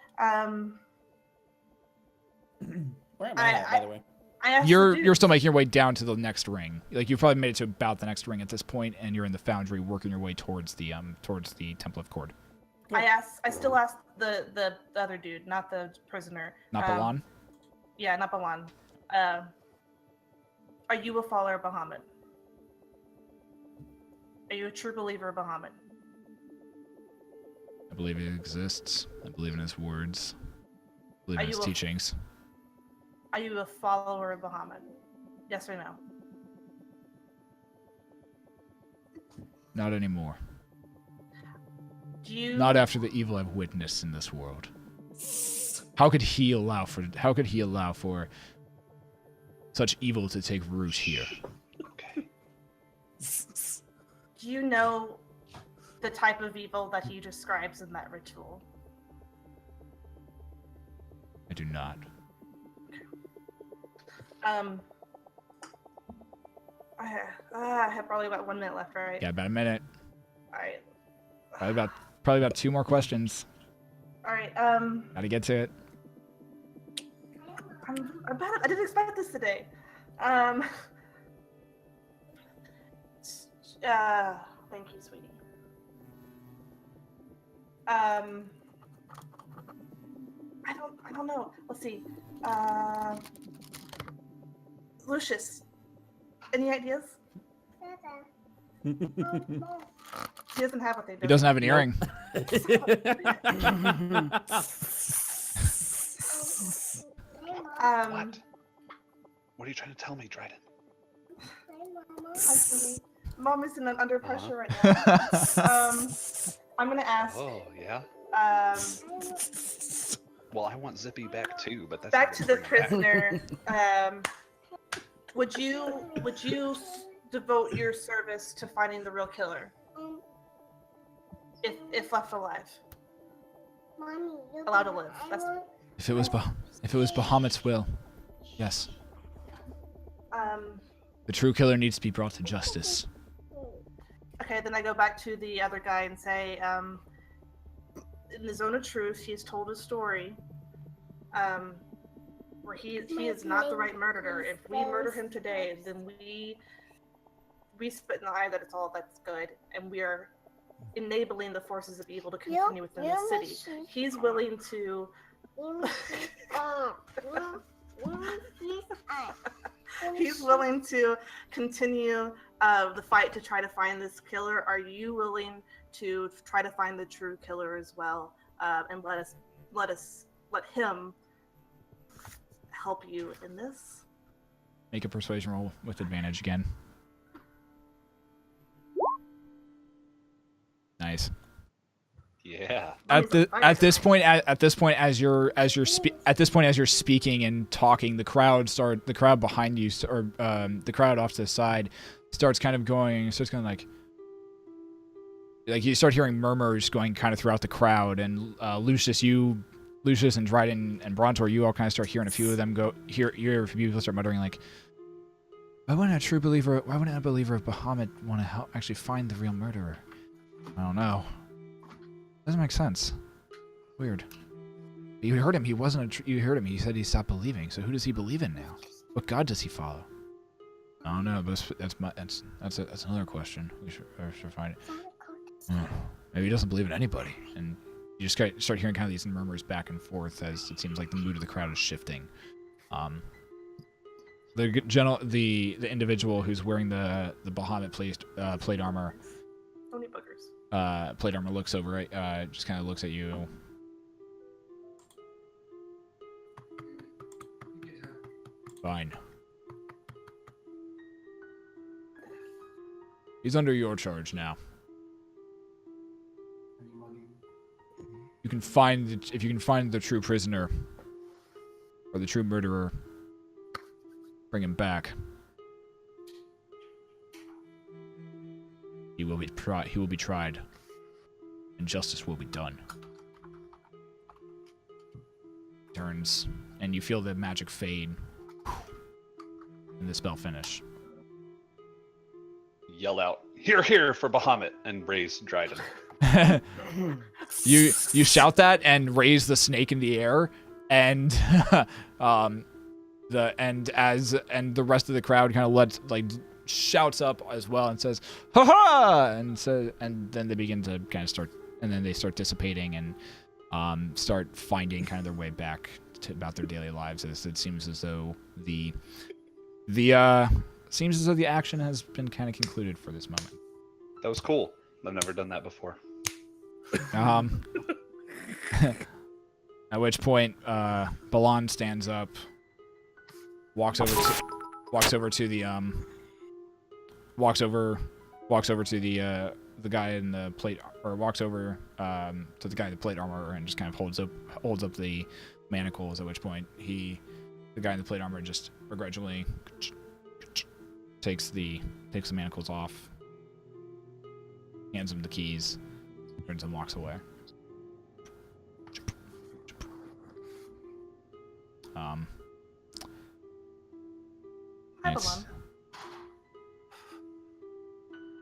Where am I at, by the way? I asked the You're dude. still making your way down to the next ring. Like you've probably made it to about the next ring at this point, and you're in the foundry working your way towards the Temple of Cord. I still asked the other dude, not the prisoner. Not Balan? Yeah, not Balan. Are you a follower of Bahamut? Are you a true believer of Bahamut? I believe he exists. I believe in his words. I believe Are in his you a- teachings. Are you a follower of Bahamut? Yes or no? Not anymore. Do you? Not after the evil I've witnessed in this world. How could he allow for such evil to take root here? Okay. Do you know the type of evil that he describes in that ritual? I do not. I have probably about 1 minute left, right? Yeah, about a minute. All right. Probably about 2 more questions. All right. Gotta get to it. I'm bad. I didn't expect this today. Thank you, sweetie. I don't know. Let's see. Lucius, any ideas? He doesn't have what they do. He doesn't have an earring. What? What are you trying to tell me, Dryden? Hi, sweetie. Mom is under pressure right now. I'm gonna ask. Oh, yeah? Well, I want Zippy back too, but that's Back not to gonna the bring him back. prisoner. Would you devote your service to finding the real killer, if left alive, allowed to live? That's If it was Bahamut's will, yes. The true killer needs to be brought to justice. Okay. Then I go back to the other guy and say, in the zone of truth, he's told a story. Where he is not the right murderer. If we murder him today, then we spit in the eye that it's all that's good, and we are enabling the forces of evil to continue within the city. He's willing to. He's willing to continue the fight to try to find this killer. Are you willing to try to find the true killer as well, and let him help you in this? Make a persuasion roll with advantage again. Nice. Yeah. At this point as you're speaking and talking, the crowd behind you, or the crowd off to the side, starts going like you start hearing murmurs going kind of throughout the crowd, and Lucius and Dryden and Brontor, you all kind of start hearing a few of them hear people start muttering like, why wouldn't a believer of Bahamut want to help actually find the real murderer? I don't know. Doesn't make sense. Weird. You heard him. You heard him. He said he stopped believing. So who does he believe in now? What god does he follow? I don't know. But that's another question. We should find it. Maybe he doesn't believe in anybody. And you just start hearing kind of these murmurs back and forth as it seems like the mood of the crowd is shifting. The individual who's wearing the Bahamut plate armor. Only boogers. Plate armor looks over it, just kind of looks at you. Fine. He's under your charge now. If you can find the true prisoner or the true murderer, bring him back. He will be tried, and justice will be done. turns, and you feel the magic fade, and the spell finish. Yell out, "Here, here!" for Bahamut, and raise Dryden. You shout that and raise the snake in the air, and the rest of the crowd kind of shouts up as well and says, "Ha ha!" and then they begin to kind of start, and then they start dissipating and start finding kind of their way back to about their daily lives, as it seems as though the action has been kind of concluded for this moment. That was cool. I've never done that before. At which point, Balan stands up, walks over to the guy in the plate, or walks over to the guy in the plate armor and just kind of holds up the manacles. At which point, the guy in the plate armor just begrudgingly takes the manacles off, hands him the keys, turns and walks away. Hi, Nice. Balan.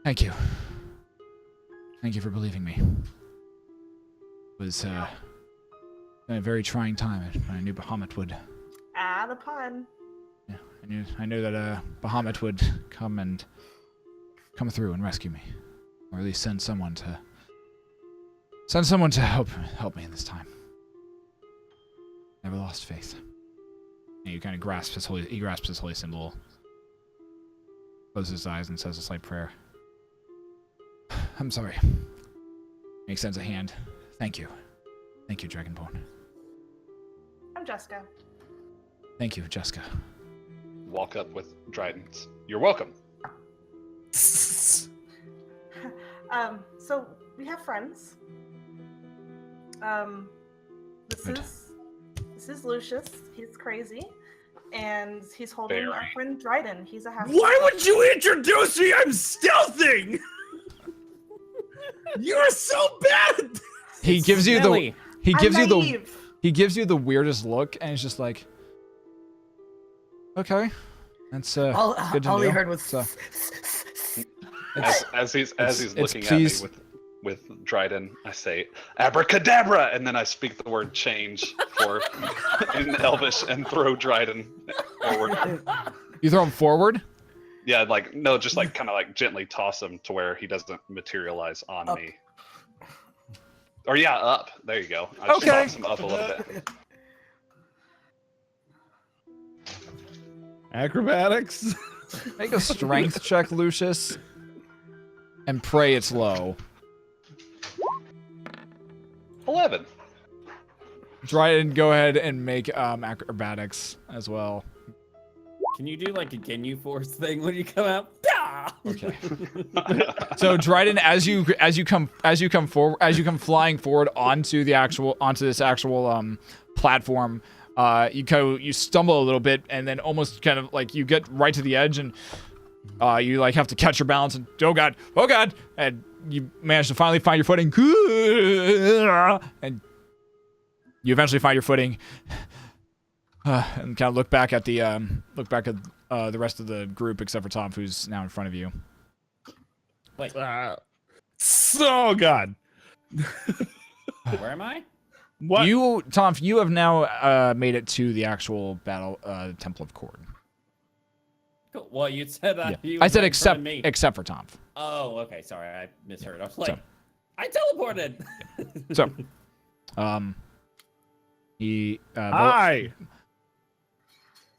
Thank you. Thank you for believing me. It was a very trying time. I knew Bahamut would. The pun. Yeah, I knew that Bahamut would come through and rescue me, or at least send someone to help me in this time. Never lost faith. And he kind of grasps his holy symbol, closes his eyes, and says a slight prayer. I'm sorry. And he extends a hand. Thank you. Thank you, Dragonborn. I'm Jessica. Thank you, Jessica. Walk up with Dryden's. You're welcome. So we have friends. This is Lucius. He's crazy, and he's holding our Very. friend Dryden. He's a half. Why would you introduce me? I'm stealthing. You're so bad. He gives you Smelly. he gives you the naive. he gives you the weirdest look, and it's just like, okay, that's good to All he know. heard was. So, As he's it's looking please- at me with Dryden, I say abracadabra, and then I speak the word change in Elvish and throw Dryden forward. you throw him forward. Yeah, just kind of gently toss him to where he doesn't materialize on Up. me. Or yeah, up. There you go. I just Okay. toss him up a little bit. Acrobatics. Make a strength check, Lucius, and pray it's low. 11. Dryden, go ahead and make acrobatics as well. Can you do like a Ginyu Force thing when you come out? Okay. So Dryden, as you come flying forward onto this actual platform, you stumble a little bit, and then almost kind of like you get right to the edge, and you have to catch your balance, and oh god, and you manage to finally find your footing, and you eventually find your footing, and kind of look back at the rest of the group except for Tom, who's now in front of you. Wait, So god. where am I? What? Tom, you have now made it to the actual battle Temple of Cord. Cool. Well, you said Yeah. you I said were in front of me. except for Tom. Oh, okay. Sorry, I misheard. I was like, So- I teleported. So, he Hi.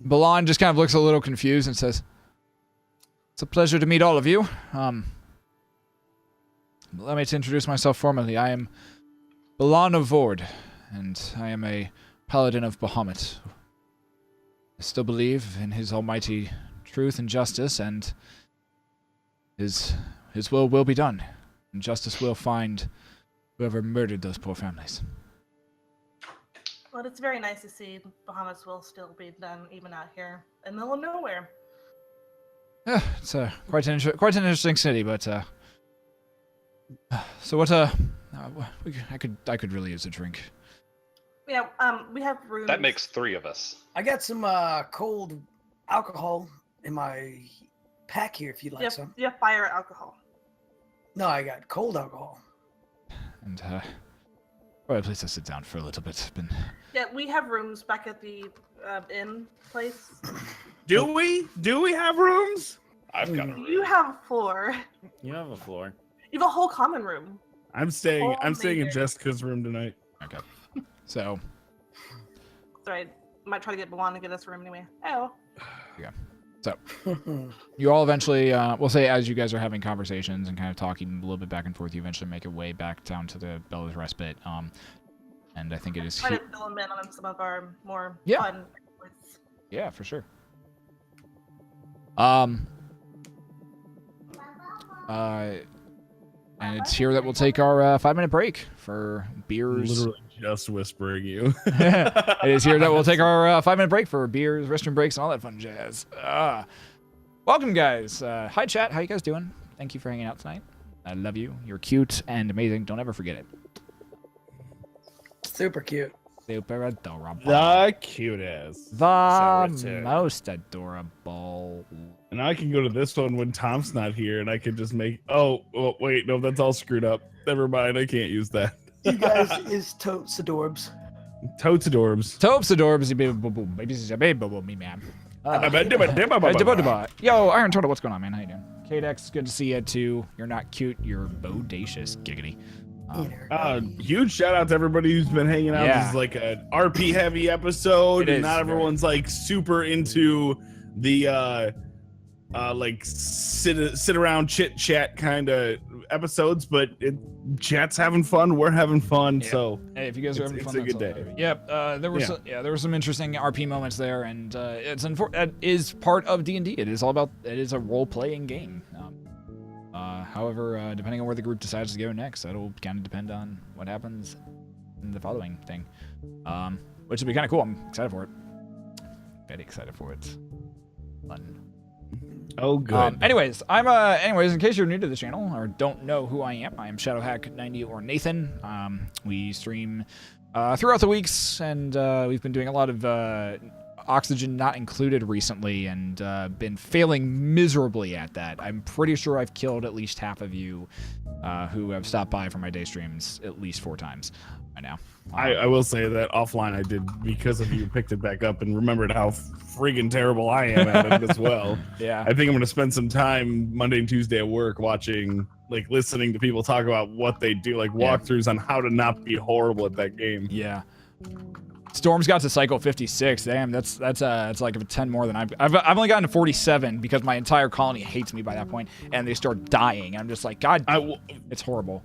Balan just kind of looks a little confused and says, "It's a pleasure to meet all of you. Let me introduce myself formally. I am Balan of Vord, and I am a paladin of Bahamut. I still believe in his almighty truth and justice, and his will be done, and justice will find whoever murdered those poor families." Well, it's very nice to see Bahamut's will still be done even out here in the middle of nowhere. Yeah, it's quite an interesting city, but so what? I could really use a drink. Yeah, we have rooms. That makes 3 of us. I got some cold alcohol in my pack here if you'd like some. You have fire alcohol. No, I got cold alcohol. And well, please sit down for a little bit. It's been Yeah, we have rooms back at the inn place. Do we have rooms? I've got a You have a floor. You have a floor. You have a whole common room. I'm staying in major. Jessica's room tonight. okay. So Sorry, I might try to get Bawan to get us a room anyway. Oh. So you all eventually, we'll say as you guys are having conversations and kind of talking a little bit back and forth, you eventually make your way back down to the Bella's Respite. And I think it is Try to fill him in on some of our more Yeah. fun exploits. Yeah, for sure. And it's here that we'll take our 5-minute break for beers. Literally just whispering you. It is here that we'll take our 5-minute break for beers, restroom breaks, and all that fun jazz. Welcome, guys. Hi, chat. How you guys doing? Thank you for hanging out tonight. I love you. You're cute and amazing. Don't ever forget it. Super cute. Super adorable. The cutest. The most adorable. And I can go to this one when Tom's not here, and I can just make. Oh, wait, no, that's all screwed up. Never mind, I can't use that. You guys is totes adorbs. Totes adorbs. Topes adorbs, baby, me, man. Yo, Yo, Iron Turtle, what's going on, man? How you doing? K-Dex, good to see you, too. You're not cute, you're bodacious, giggity. huge shout out to everybody who's been hanging out. Yeah. This is like an RP heavy episode, It and is, not everyone's like super into the like sit around chit chat kind of episodes, but chat's having fun, we're having fun. Yeah. So Hey, if you guys are having it's fun, a that's good all day. that matters. Yep. There were some some interesting RP moments there, and it is part of D&D. It is a role playing game. However, depending on where the group decides to go next, that'll kind of depend on what happens in the following thing, which will be kind of cool. I'm excited for it. Very excited for it. Fun. Oh, good. Anyways, in case you're new to the channel or don't know who I am Shadowhack90 or Nathan. We stream throughout the weeks, and we've been doing a lot of Oxygen Not Included recently, and been failing miserably at that. I'm pretty sure I've killed at least half of you who have stopped by for my day streams at least 4 times by now. I will say that offline I did, because of you, picked it back up and remembered how friggin' terrible I am at it as well. Yeah. I think I'm going to spend some time Monday and Tuesday at work listening to people talk about what they do, like walkthroughs on how to not be horrible at that game. Yeah. Storm's got to cycle 56. Damn, that's like a 10 more than I've only gotten to 47 because my entire colony hates me by that point, and they start dying. And I'm just like, God, it's horrible.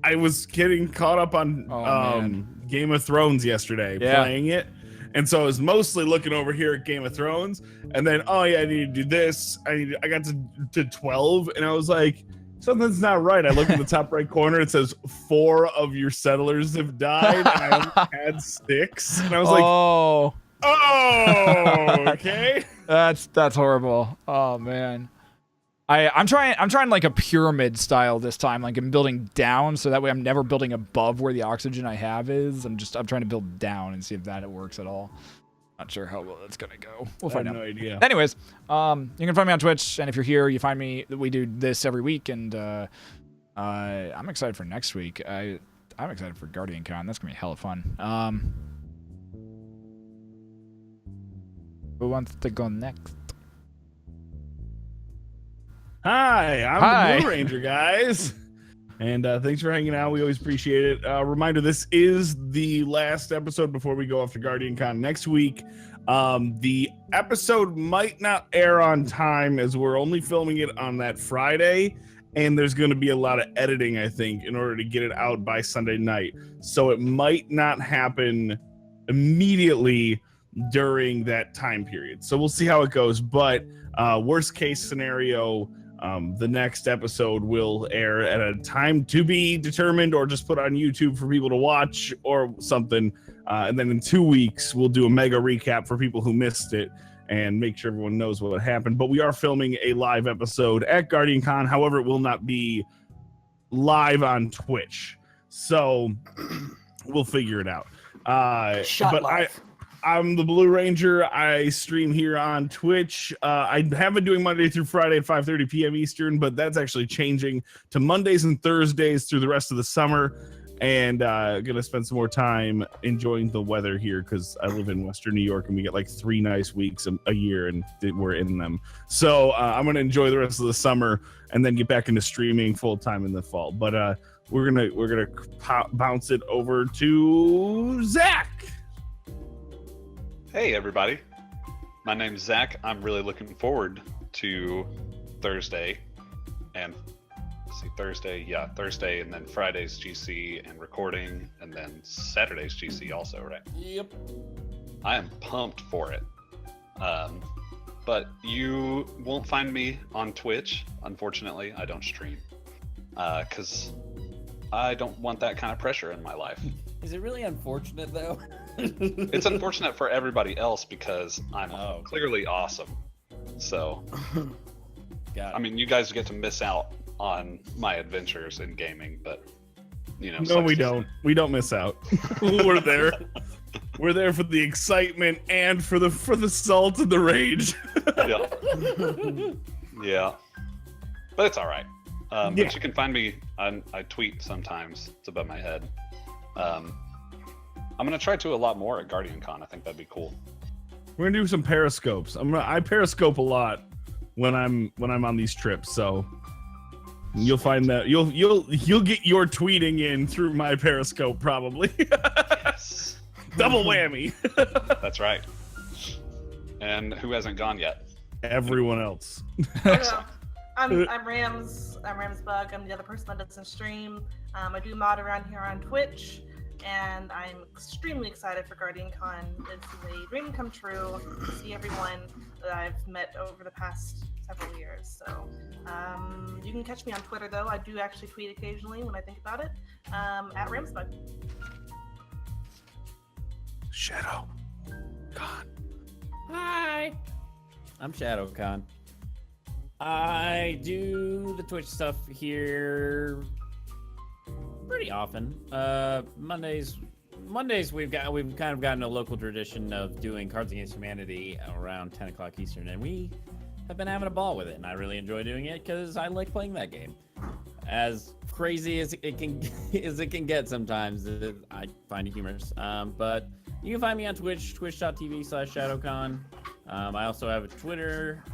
I was getting caught up on Game of Thrones yesterday, playing it. And so I was mostly looking over here at Game of Thrones, and then, I need to do this. I got to 12, and I was like, something's not right. I look in the top right corner, it says 4 of your settlers have died, and I only had 6. And I was like, okay. That's horrible. Oh man. I'm trying like a pyramid style this time. Like I'm building down so that way I'm never building above where the oxygen I have is. I'm trying to build down and see if that works at all. Not sure how well that's gonna go. We'll find out. No idea. Anyways, you can find me on Twitch, and if you're here, you find me. We do this every week, and I'm excited for next week. I'm excited for Guardian Con. That's gonna be hella fun. Who wants to go next? Hi, I'm the Blue Ranger, guys. And thanks for hanging out. We always appreciate it. Reminder, this is the last episode before we go off to Guardian Con next week. The episode might not air on time as we're only filming it on that Friday. And there's going to be a lot of editing, I think, in order to get it out by Sunday night. So it might not happen immediately during that time period. So we'll see how it goes. But worst case scenario, the next episode will air at a time to be determined, or just put on YouTube for people to watch or something. And then in 2 weeks, we'll do a mega recap for people who missed it and make sure everyone knows what happened. But we are filming a live episode at Guardian Con. However, it will not be live on Twitch. So we'll figure it out. Shot but live. I'm the Blue Ranger. I stream here on Twitch. I have been doing Monday through Friday at 5:30 p.m. Eastern, but that's actually changing to Mondays and Thursdays through the rest of the summer. And gonna spend some more time enjoying the weather here because I live in Western New York and we get like 3 nice weeks a year and we're in them. So I'm gonna enjoy the rest of the summer and then get back into streaming full time in the fall. But we're gonna bounce it over to Zach. Hey everybody, my name's Zach. I'm really looking forward to Thursday and Thursday and then Friday's GC and recording and then Saturday's GC also, right? Yep. I am pumped for it. But you won't find me on Twitch, unfortunately. I don't stream because I don't want that kind of pressure in my life. Is it really unfortunate though? It's unfortunate for everybody else because I'm clearly awesome. So, I mean, you guys get to miss out on my adventures in gaming, but you know. No, we don't. We don't miss out. We're there. We're there for the excitement and for the salt and the rage. Yeah. But it's all right. But you can find me. I tweet sometimes. It's above my head. I'm gonna try to a lot more at GuardianCon. I think that'd be cool. We're gonna do some periscopes. I periscope a lot when I'm on these trips, so you'll find that you'll get your tweeting in through my periscope probably. Yes. Double whammy. That's right. And who hasn't gone yet? Everyone else. I'm Rams. I'm Ramsbug. I'm the other person that doesn't stream. I do mod around here on Twitch. And I'm extremely excited for GuardianCon. It's a dream come true to see everyone that I've met over the past several years. So you can catch me on Twitter, though. I do actually tweet occasionally when I think about it, at Ramsbug. Shadow Con. Hi, I'm ShadowCon. I do the Twitch stuff here pretty often. Mondays we've kind of gotten a local tradition of doing Cards Against Humanity around 10 o'clock Eastern, and we have been having a ball with it, and I really enjoy doing it because I like playing that game. As crazy as it can get sometimes, I find it humorous. But you can find me on Twitch, twitch.tv/ShadowCon. I also have a Twitter.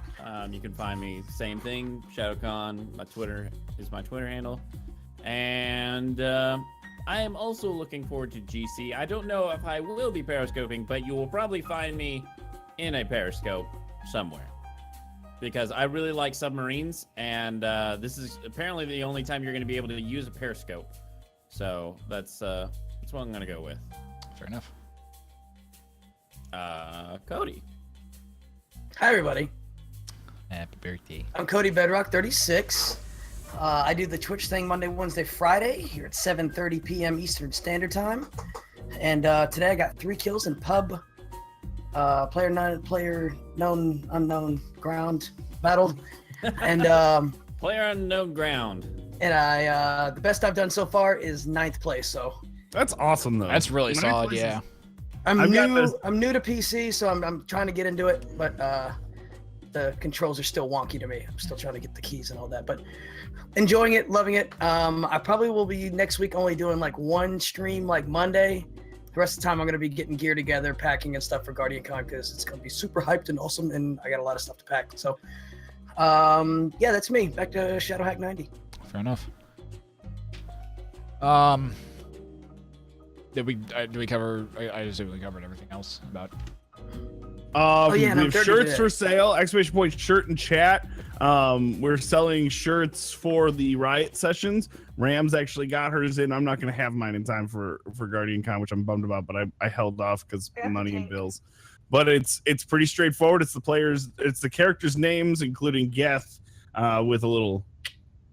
You can find me, same thing, ShadowCon. My Twitter is my Twitter handle. And I am also looking forward to GC. I don't know if I will be periscoping, but you will probably find me in a periscope somewhere. Because I really like submarines, and this is apparently the only time you're going to be able to use a periscope. So that's what I'm going to go with. Fair enough. Cody. Hi, everybody. Happy birthday. I'm Cody Bedrock, 36. I do the Twitch thing Monday, Wednesday, Friday here at 7:30 p.m. Eastern Standard Time. And today I got 3 kills in pub. Player known unknown ground battle. And Player unknown ground. And I the best I've done so far is 9th place. So That's awesome though. That's really Ninth solid, place yeah. I'm I've got new. this- I'm new to PC, so I'm trying to get into it, but the controls are still wonky to me. I'm still trying to get the keys and all that, but enjoying it, loving it. I probably will be next week only doing like 1 stream, like Monday. The rest of the time, I'm gonna be getting gear together, packing and stuff for GuardianCon because it's gonna be super hyped and awesome, and I got a lot of stuff to pack. So, yeah, that's me. Back to Shadowhack 90. Fair enough. Did we cover? I assume we covered everything else about. yeah, we and I'm have 30 shirts today. for sale. Exclamation point shirt and chat. We're selling shirts for the Riot sessions. Rams actually got hers in. I'm not gonna have mine in time for GuardianCon, which I'm bummed about, but I held off because Yeah, money and okay. bills. But it's pretty straightforward. It's the characters' names, including Geth, with a little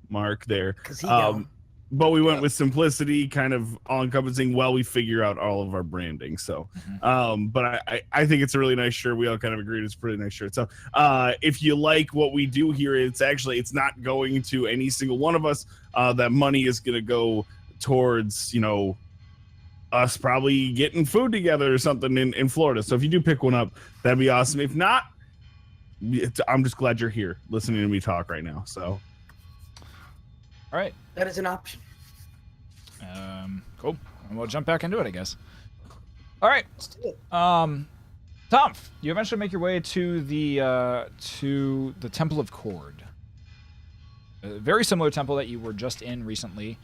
mark there. Cause he gone. But we went with simplicity, kind of all-encompassing while we figure out all of our branding. So, but I think it's a really nice shirt. We all kind of agreed it's a pretty nice shirt. So, if you like what we do here, it's not going to any single one of us. That money is going to go towards, us probably getting food together or something in Florida. So if you do pick one up, that'd be awesome. If not, I'm just glad you're here listening to me talk right now. So, All right. That is an option. Cool. And we'll jump back into it, I guess. All right. Let's do it. Tom, you eventually make your way to the Temple of Cord. A very similar temple that you were just in recently.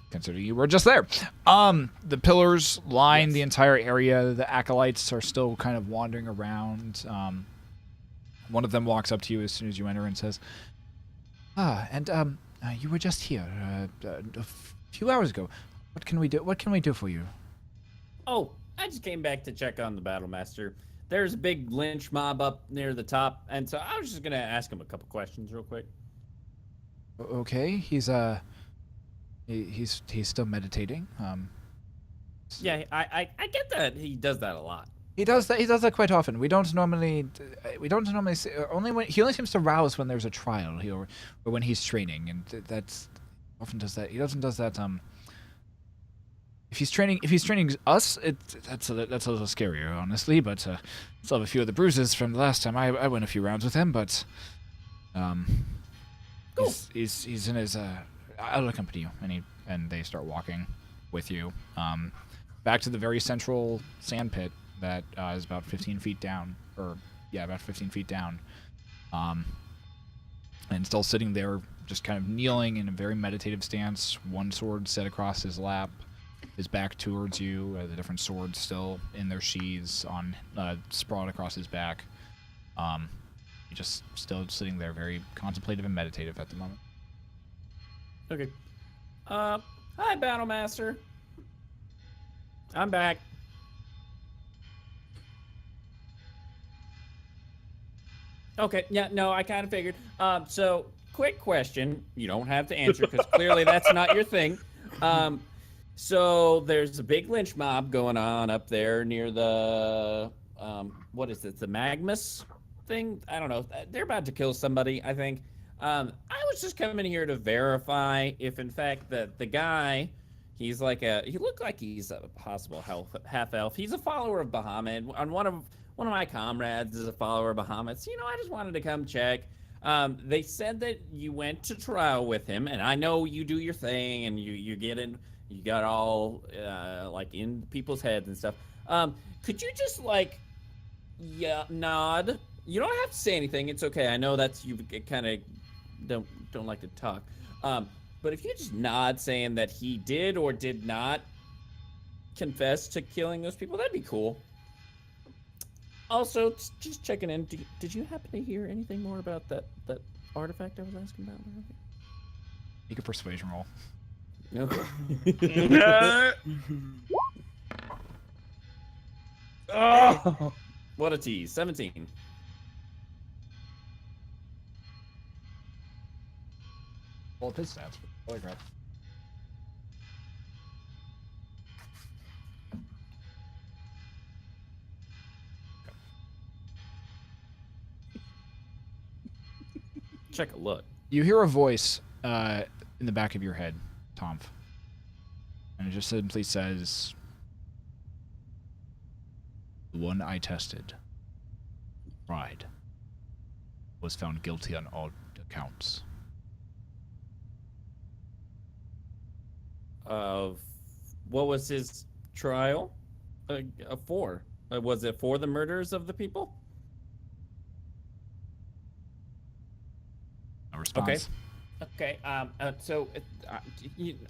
Considering you were just there. The pillars line the entire area. The acolytes are still kind of wandering around. One of them walks up to you as soon as you enter and says, you were just here a few hours ago. What can we do? What can we do for you? Oh, I just came back to check on the Battle Master. There's a big lynch mob up near the top, and so I was just gonna ask him a couple questions real quick. Okay, he's still meditating. Yeah, I get that he does that a lot. He does that quite often. We don't normally see, only when he only seems to rouse when there's a trial or when he's training, and that's often does that. He doesn't does that. If he's training us, that's a little scarier, honestly. But still have a few of the bruises from the last time I went a few rounds with him. But Cool. he's in his. I'll accompany you, and they start walking with you back to the very central sand pit that is about 15 feet down, about 15 feet down, and still sitting there, just kind of kneeling in a very meditative stance, one sword set across his lap, his back towards you, the different swords still in their sheaths on sprawled across his back. He's just still sitting there, very contemplative and meditative at the moment. Okay. Hi, Battle Master. I'm back. Okay, yeah, no, I kind of figured. So, quick question. You don't have to answer, because clearly that's not your thing. So, there's a big lynch mob going on up there near the, what is it, the Magmus thing? I don't know. They're about to kill somebody, I think. I was just coming here to verify if, in fact, the guy, he looked like he's a possible half-elf. He's a follower of Bahamut, and one of my comrades is a follower of Bahamut. You know, I just wanted to come check. They said that you went to trial with him, and I know you do your thing, and you get in, you got all, like, in people's heads and stuff. Could you just, like, nod? You don't have to say anything. It's okay. I know that's, you kind of don't like to talk. But if you just nod saying that he did or did not confess to killing those people, that'd be cool. Also, just checking in, did you happen to hear anything more about that artifact I was asking about? Make a persuasion roll. Okay. Oh. What a tease. 17. Pull up his stats. Holy crap. Check a look. You hear a voice in the back of your head, Tomf. And it just simply says, "The one I tested, Pride, was found guilty on all accounts." What was his trial for? Was it for the murders of the people? No response. Okay. So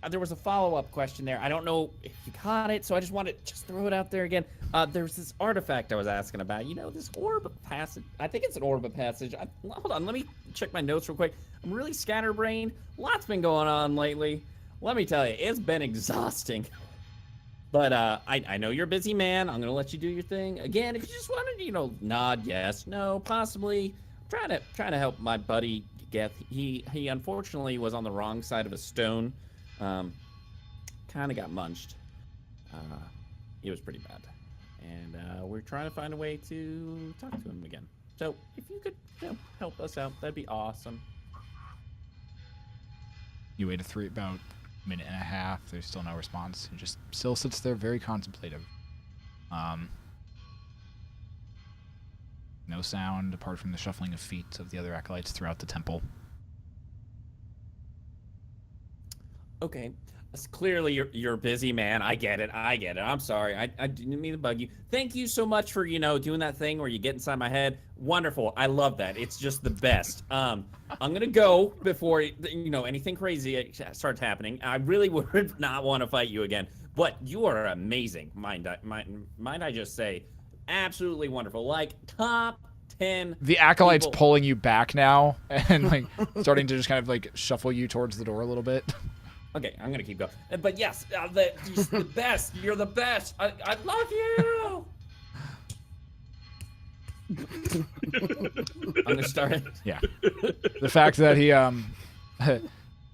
there was a follow-up question there. I don't know if you caught it, so I just wanted to just throw it out there again. There's this artifact I was asking about. You know, this orb of passage. I think it's an orb of passage. Hold on, let me check my notes real quick. I'm really scatterbrained. Lots been going on lately. Let me tell you, it's been exhausting. But I know you're a busy man. I'm gonna let you do your thing. Again, if you just wanted to, nod yes, no, possibly. I'm trying to help my buddy Geth. He unfortunately was on the wrong side of a stone. Kind of got munched. It was pretty bad. And we're trying to find a way to talk to him again. So if you could help us out, that'd be awesome. You wait about minute and a half. There's still no response. He just still sits there very contemplative. No sound apart from the shuffling of feet of the other acolytes throughout the temple. Okay. It's clearly you're a busy man. I get it. I'm sorry. I didn't mean to bug you. Thank you so much for, doing that thing where you get inside my head. Wonderful. I love that. It's just the best. I'm going to go before, anything crazy starts happening. I really would not want to fight you again, but you are amazing. Might I just say, absolutely wonderful. Like top 10. The acolyte's people. pulling you back now and like starting to just kind of like shuffle you towards the door a little bit. Okay, I'm gonna keep going. But yes, the best. You're the best. I love you. I'm gonna start. Yeah. The fact that he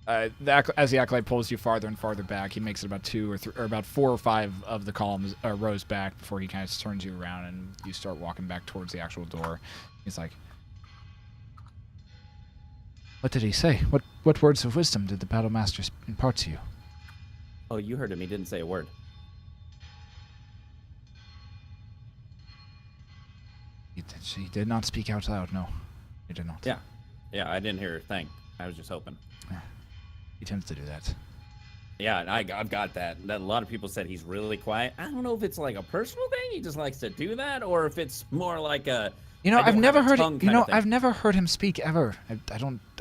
as the acolyte pulls you farther and farther back, he makes it about about 4 or 5 of the columns rows back before he kind of turns you around and you start walking back towards the actual door. He's like, "What did he say? What words of wisdom did the battle master impart to you?" Oh, you heard him. He didn't say a word. He did not speak out loud. No, he did not. Yeah, I didn't hear a thing. I was just hoping. He tends to do that. Yeah, I've got that. A lot of people said he's really quiet. I don't know if it's like a personal thing. He just likes to do that, or if it's more like a. I've never heard. I've never heard him speak ever.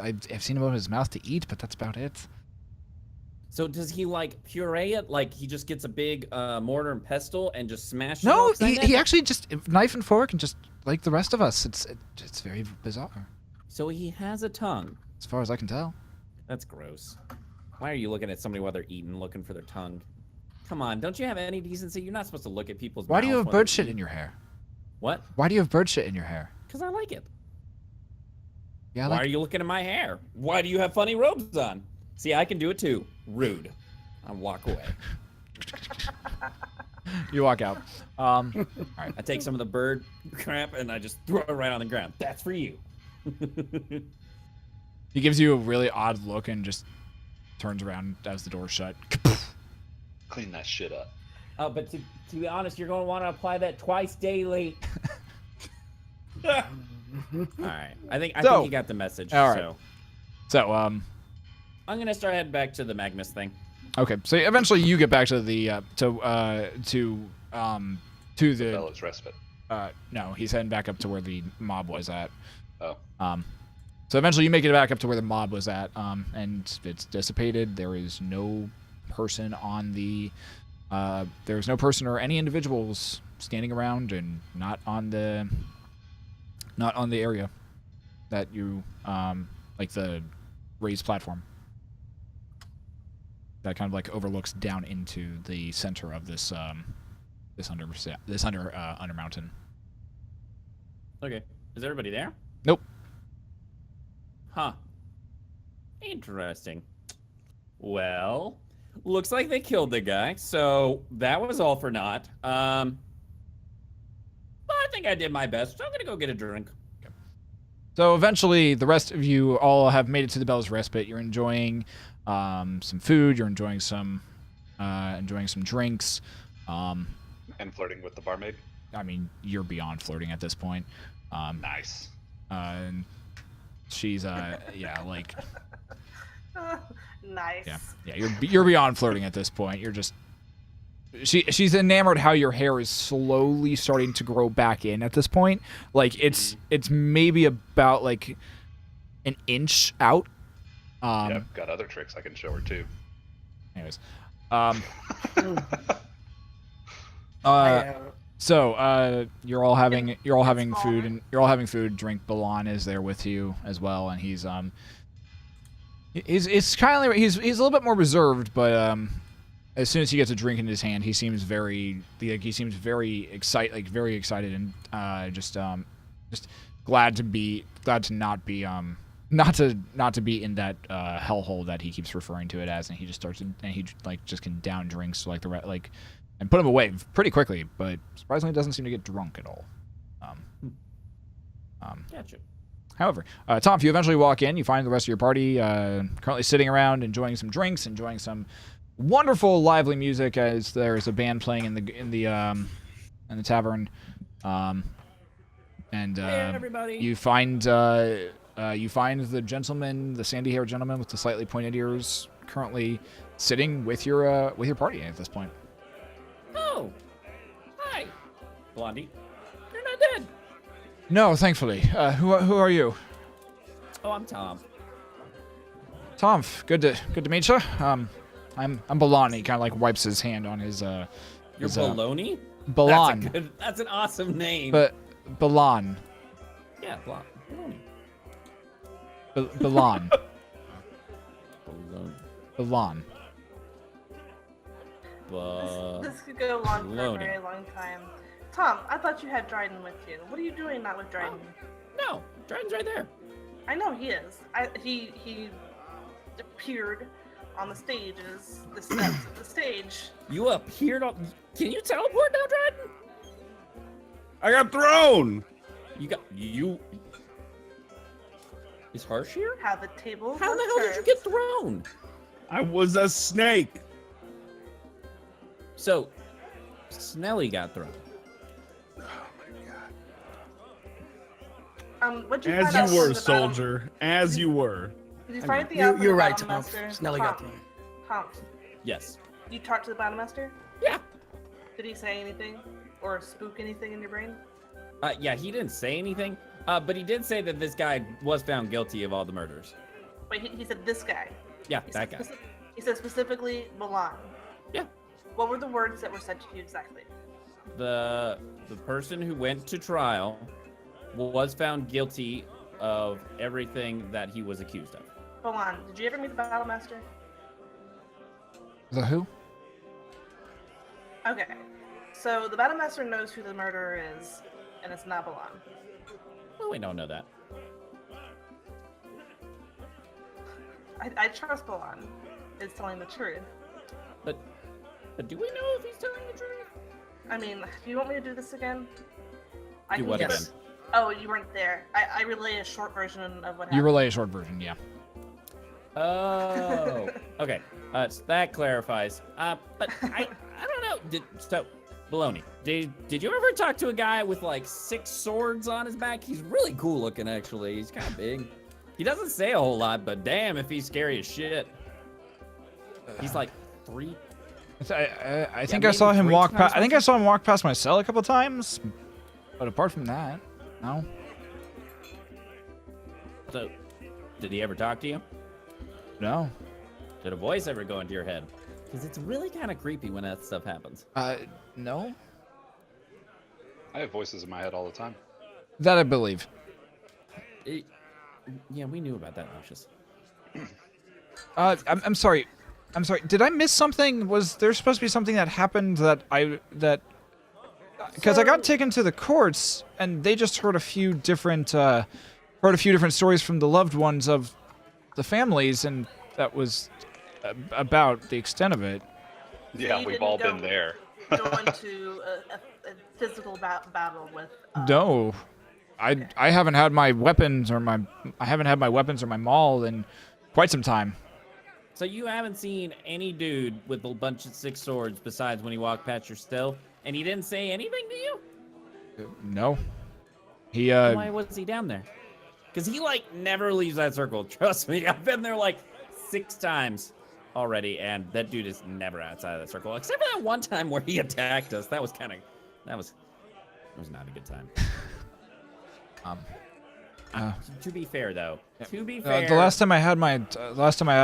I've seen him open his mouth to eat, but that's about it. So does he like puree it? Like he just gets a big mortar and pestle and just smashes it? No, he actually just knife and fork and just like the rest of us. It's very bizarre. So he has a tongue. As far as I can tell. That's gross. Why are you looking at somebody while they're eating, looking for their tongue? Come on, don't you have any decency? You're not supposed to look at people's. Why do you mouths have while bird they're shit eating. in your hair? What? Why do you have bird shit in your hair? Because I like it. Yeah. Why are you looking at my hair? Why do you have funny robes on? See, I can do it too. Rude. I walk away. You walk out. All right. I take some of the bird crap and I just throw it right on the ground. That's for you. He gives you a really odd look and just turns around as the door's shut. Clean that shit up. But to be honest, you're going to want to apply that twice daily. All right. I think you got the message. All right. So, I'm going to start heading back to the Magnus thing. Okay. So eventually you get back to the to the Bella's respite. No, he's heading back up to where the mob was at. Oh. So eventually you make it back up to where the mob was at, and it's dissipated. There is no person on the there's no person or any individuals standing around, and not on the area that you like the raised platform that kind of like overlooks down into the center of this under mountain. Okay. Is everybody there? Nope. Huh. Interesting. Well, looks like they killed the guy, so that was all for naught. Well, I think I did my best, so I'm gonna go get a drink. So eventually, the rest of you all have made it to the Bell's Respite. You're enjoying some food. You're enjoying some drinks. And flirting with the barmaid. I mean, you're beyond flirting at this point. Nice. And she's like Nice. yeah. You're beyond flirting at this point. You're just she's enamored how your hair is slowly starting to grow back in at this point. Like it's maybe about like an inch out. Yeah, got other tricks I can show her too. Anyways, so you're all having food, and you're all having food. Drink. Balan is there with you as well, and he's kind of he's a little bit more reserved, but as soon as he gets a drink in his hand, he seems very excited and just glad to not be in that hellhole that he keeps referring to it as, and he just just can down drinks like and put him away pretty quickly, but surprisingly doesn't seem to get drunk at all. Gotcha. However, Tom, if you eventually walk in, you find the rest of your party currently sitting around, enjoying some drinks, enjoying some wonderful, lively music as there is a band playing in the tavern. And Hey, everybody. you find the gentleman, the sandy-haired gentleman with the slightly pointed ears, currently sitting with your party at this point. Oh, hi, Blondie. You're not dead. No, thankfully. Who are you? Oh, I'm Tom. Tom, good to meet you. I'm Balan. He kind of like wipes his hand on his You're his, Baloney? Balan. That's an awesome name. But Balan. Yeah, Baloney. Balan. Baloney. Balan. This could go on for a Baloney. very long time. Tom, I thought you had Dryden with you. What are you doing not with Dryden? No, Dryden's right there. I know he is. He appeared on the stage as the steps of the stage. You appeared on. Can you teleport now, Dryden? I got thrown. You. Is Harsh here? How the tables How were the hell did you turned. get thrown? I was a snake. So, Snelly got thrown. What'd you As find out you were, from the battle- soldier. As you were. Did you find the You're right, Tom. Battlemaster? Snelly got thrown. Tom, Yes. you talked to the Battlemaster? Yeah. Did he say anything? Or spook anything in your brain? Yeah, he didn't say anything, but he did say that this guy was found guilty of all the murders. Wait, he said this guy. Yeah, He that said guy. He said specifically Milan. Yeah. What were the words that were said to you exactly? The person who went to trial was found guilty of everything that he was accused of. Milan, did you ever meet the Battlemaster? The who? Okay. So the Battlemaster knows who the murderer is, and it's not Milan. Well, we don't know that. I trust Milan is telling the truth. But do we know if he's telling the truth? I mean, do you want me to do this again? I Do can what give again? it- Oh, you weren't there. I relay a short version of what happened. You relay a short version, yeah. Oh, okay. So that clarifies. But I don't know. So, Baloney, did you ever talk to a guy with like 6 swords on his back? He's really cool looking, actually. He's kind of big. He doesn't say a whole lot, but damn, if he's scary as shit. He's like 3. I think maybe I saw him 3 walk times past. I think I saw him walk past my cell a couple times. But apart from that, no. So, did he ever talk to you? No. Did a voice ever go into your head? Because it's really kind of creepy when that stuff happens. No. I have voices in my head all the time. That I believe. Yeah, we knew about that, Lucius. I'm sorry. I'm sorry. Did I miss something? Was there supposed to be something that happened because I got taken to the courts and they just heard a few different stories from the loved ones of the families, and that was about the extent of it. Yeah, you we've didn't all go- been there. Go into a physical battle with. No, I haven't had my weapons or my maul in quite some time. So you haven't seen any dude with a bunch of 6 swords besides when he walked past your still, and he didn't say anything to you? No. He Why was he down there? Because he like never leaves that circle. Trust me, I've been there like 6 times already, and that dude is never outside of that circle. Except for that one time where he attacked us. That was not a good time. To be fair, though, the last time I had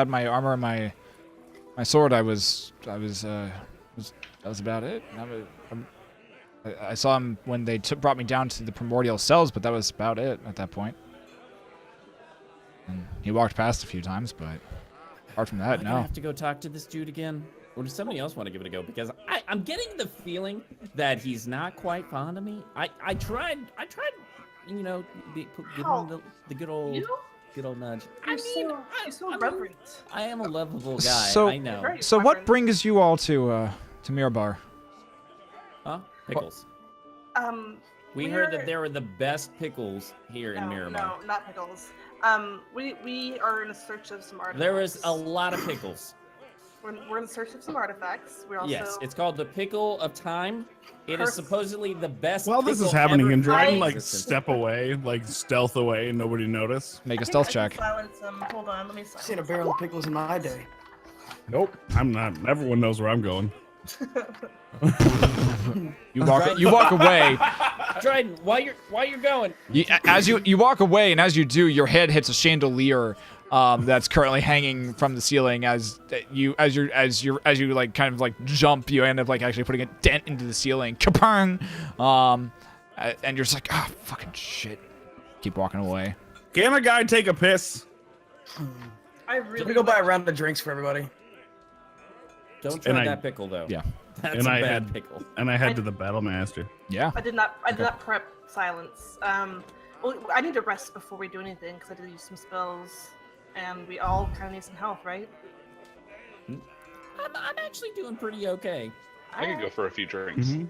my armor and my sword, that was about it. I saw him when they brought me down to the primordial cells, but that was about it at that point. And he walked past a few times, but apart from that, I no. have to go talk to this dude again, or does somebody else want to give it a go? Because I'm getting the feeling that he's not quite fond of me. I tried, you know, give him the good old nudge. You're so reverent. I am a lovable guy. So- I know. Right. So what Reverend. brings you all to Mirabar? Huh? Pickles. We heard that there were the best pickles here in Miramar. No, not pickles. We are in a search of some artifacts. There was a lot of pickles. We're in search of some artifacts. We're also... Yes, it's called the Pickle of Time. It is supposedly the best. While this is pickle happening, ever can Dryden in like existence. step away, like stealth away, and nobody notice? Make a I think stealth I check. can silence him. Hold on, let me silence Seen a barrel of pickles in my day. Nope, I'm not. Everyone knows where I'm going. You walk away. Dryden, while you're going, As you walk away, and as you do, your head hits a chandelier that's currently hanging from the ceiling. As you like kind of like jump, you end up like actually putting a dent into the ceiling. Kapang! And you're just like, ah, fucking shit. Keep walking away. Can a guy take a piss? I Let really me go buy a round of drinks for everybody. don't try that pickle though. Yeah. That's And a I bad had- pickle. And I head to the battle master. Yeah. I did not prep silence. Well, I need to rest before we do anything because I did use some spells, and we all kind of need some health, right? I'm actually doing pretty okay. I could go for a few drinks. Mhm.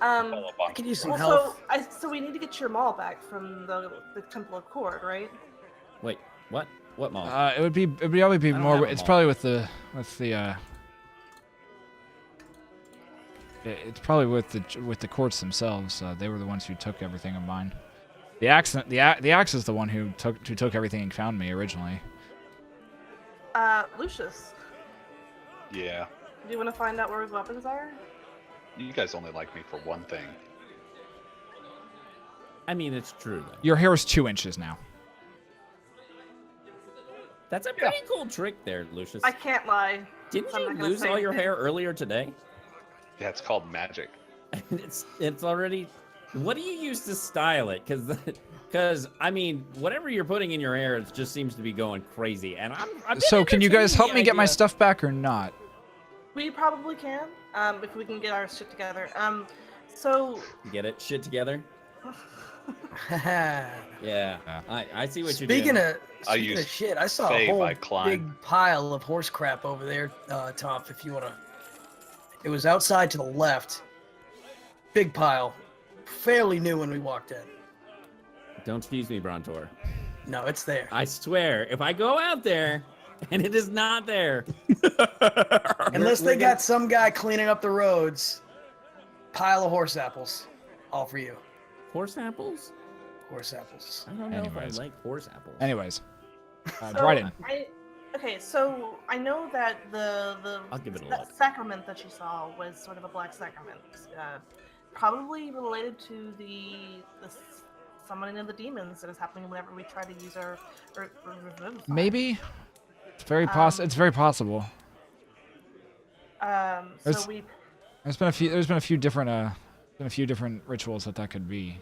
I could use some well, health. so we need to get your maul back from the Temple of Cord, right? Wait, what? What mall? It would probably be I don't more. have a It's mall. probably with the. It's probably with the courts themselves. They were the ones who took everything of mine. The axe is the one who took everything and found me originally. Lucius, Yeah. do you want to find out where his weapons are? You guys only like me for one thing. I mean, it's true though. Your hair is 2 inches now. That's a pretty cool trick there, Lucius. I can't lie. Didn't I'm you not gonna lose say all your anything. hair earlier today? Yeah, it's called magic. it's already. What do you use to style it? Because I mean, whatever you're putting in your hair, it just seems to be going crazy. And I'm So can you guys help entertaining me get my the idea- stuff back or not? We probably can, if we can get our shit together. So Get it shit together? Yeah, Yeah. I see what you're Speaking doing. of use shit, I saw Faye a whole by Klein. big pile of horse crap over there, Tom. If you wanna, it was outside to the left. Big pile, fairly new when we walked in. Don't tease me, Brontor. No, it's there. I swear, if I go out there and it is not there, Unless we're they got some guy cleaning up the roads. Pile of horse apples, all for you. horse apples? Horse apples. I don't know Anyways. if I like horse apples. Anyways, So, Dryden. Okay, so I know that the I'll give it a that look. sacrament that you saw was sort of a black sacrament, probably related to the summoning of the demons that is happening whenever we try to use our revivify. Maybe. It's very It's very possible. So There's- we There's been a few different rituals that could be.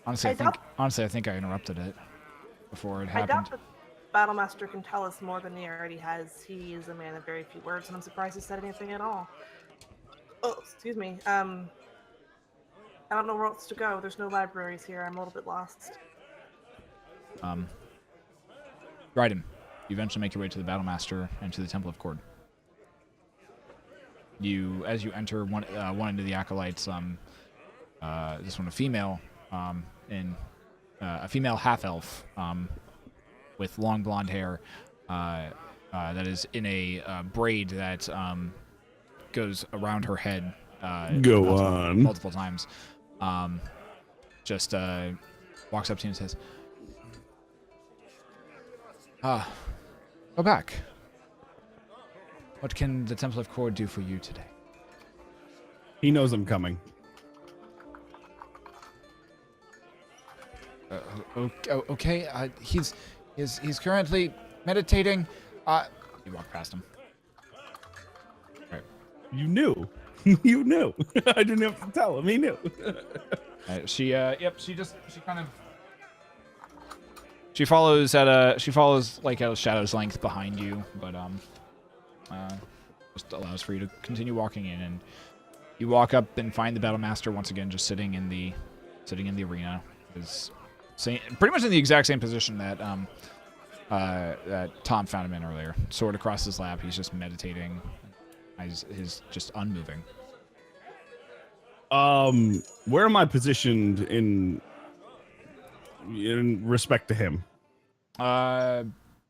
Honestly, I think I interrupted it before it I happened. doubt that Battlemaster can tell us more than he already has. He is a man of very few words, and I'm surprised he said anything at all. Oh, excuse me. I don't know where else to go. There's no libraries here. I'm a little bit lost. Dryden, you eventually make your way to the Battlemaster and to the Temple of Cord. As you enter one end of the acolytes, this one a female, a female half elf, with long blonde hair, that is in a braid that goes around her head. Go on. Multiple times. Just walks up to you and says, go back. What can the Temple of Cord do for you today? He knows I'm coming. Okay. He's currently meditating. You walk past him. You knew. You knew. I didn't have to tell him. He knew. She follows like at a shadow's length behind you, but just allows for you to continue walking in, and you walk up and find the Battlemaster once again just sitting in the arena, pretty much in the exact same position that that Tom found him in earlier. Sword across his lap. He's just meditating. He's just unmoving. Where am I positioned in respect to him?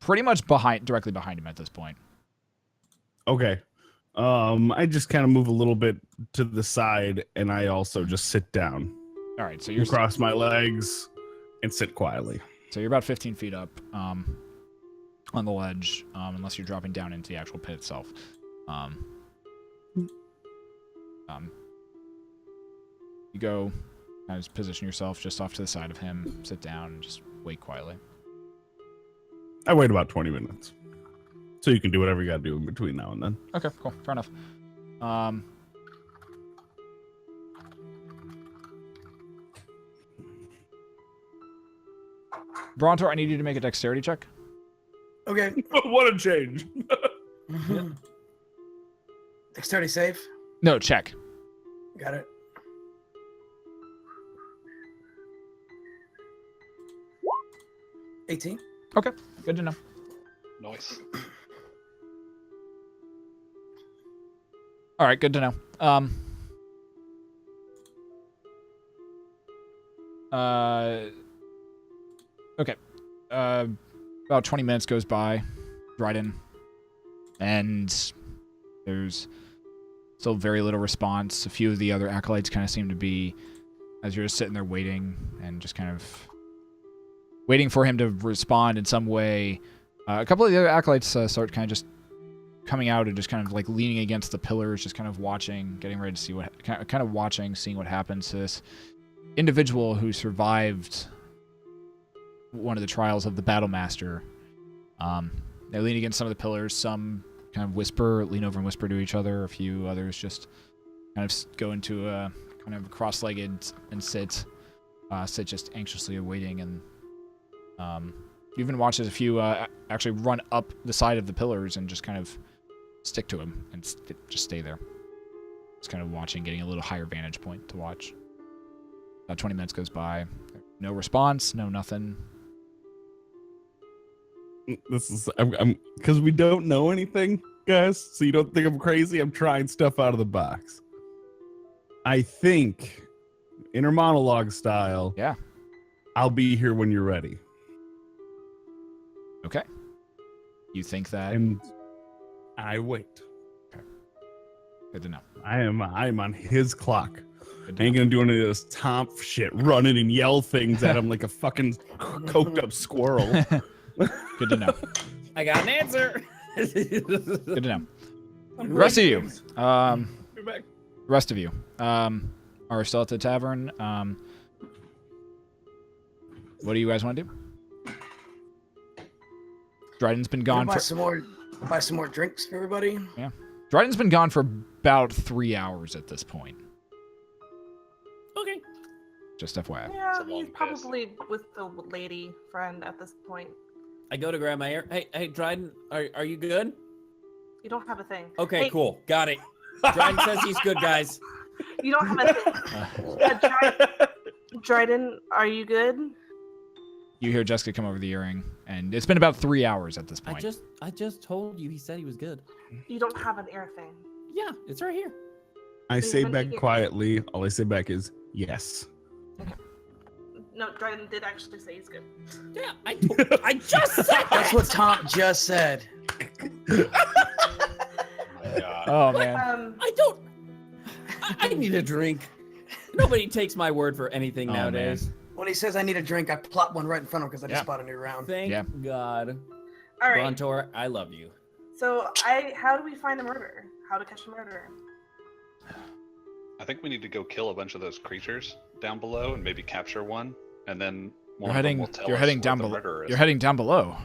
Pretty much directly behind him at this point. Okay. I just kind of move a little bit to the side, and I also just sit down. All right, so you're cross my legs and sit quietly. So you're about 15 feet up on the ledge, unless you're dropping down into the actual pit itself. You go, kind of position yourself just off to the side of him, sit down, and just wait quietly. I wait about 20 minutes. So you can do whatever you gotta do in between now and then. Okay, cool. Fair enough. Brontor, I need you to make a dexterity check. Okay. What a change. Dexterity save. No, check. Got it. $18. Okay, good to know. Nice. All right, good to know. Okay. About 20 minutes goes by, Dryden, and there's still very little response. A few of the other acolytes kind of seem to be, as you're just sitting there waiting and just kind of waiting for him to respond in some way. A couple of the other acolytes start kind of just coming out and just kind of like leaning against the pillars, just kind of watching, getting ready to see what, kind of watching, seeing what happens to this individual who survived one of the trials of the Battle Master. They lean against some of the pillars, some kind of lean over and whisper to each other. A few others just kind of go into a kind of cross-legged and sit just anxiously awaiting. And you even watch as a few actually run up the side of the pillars and just kind of stick to him and just stay there. Just kind of watching, getting a little higher vantage point to watch. About 20 minutes goes by. No response, no nothing. This is I'm because we don't know anything, guys, so you don't think I'm crazy. I'm trying stuff out of the box. I think inner monologue style. Yeah. I'll be here when you're ready. Okay. You think that? And I wait. Okay. Good to know. I am on his clock. Good I ain't gonna do any of this Tomp shit, running and yell things at him like a fucking coked up squirrel. Good to know. I got an answer. Good to know. Rest of you, are still at the tavern. What do you guys want to do? Dryden's been gone buy for some more drinks for everybody. Yeah. Dryden's been gone for about 3 hours at this point. Okay. Just FYI. Yeah, It's a long he's probably with the lady friend at this point. I go to grab my air. Hey, Dryden, are you good? You don't have a thing. Okay, Hey, cool. Got it. Dryden says he's good, guys. You don't have a thing. Dryden, are you good? You hear Jessica come over the earring, and it's been about 3 hours at this point. I just told you he said he was good. You don't have an air thing. Yeah, it's right here. I say Even back if you- quietly. All I say back is yes. No, Dryden did actually say he's good. Yeah, I just said that. That's what Tom just said. Oh my God. Oh man. I need a drink. Nobody takes my word for anything Oh, nowadays. When he says I need a drink, I plop one right in front of him because I just Yeah. bought a new round. Thank Yeah. God. All right. Brontor, I love you. So how do we find a murderer? How to catch a murderer? I think we need to go kill a bunch of those creatures down below and maybe capture one, and then one You're of them heading. will tell You're us heading where down the below. murderer is. You're heading down below.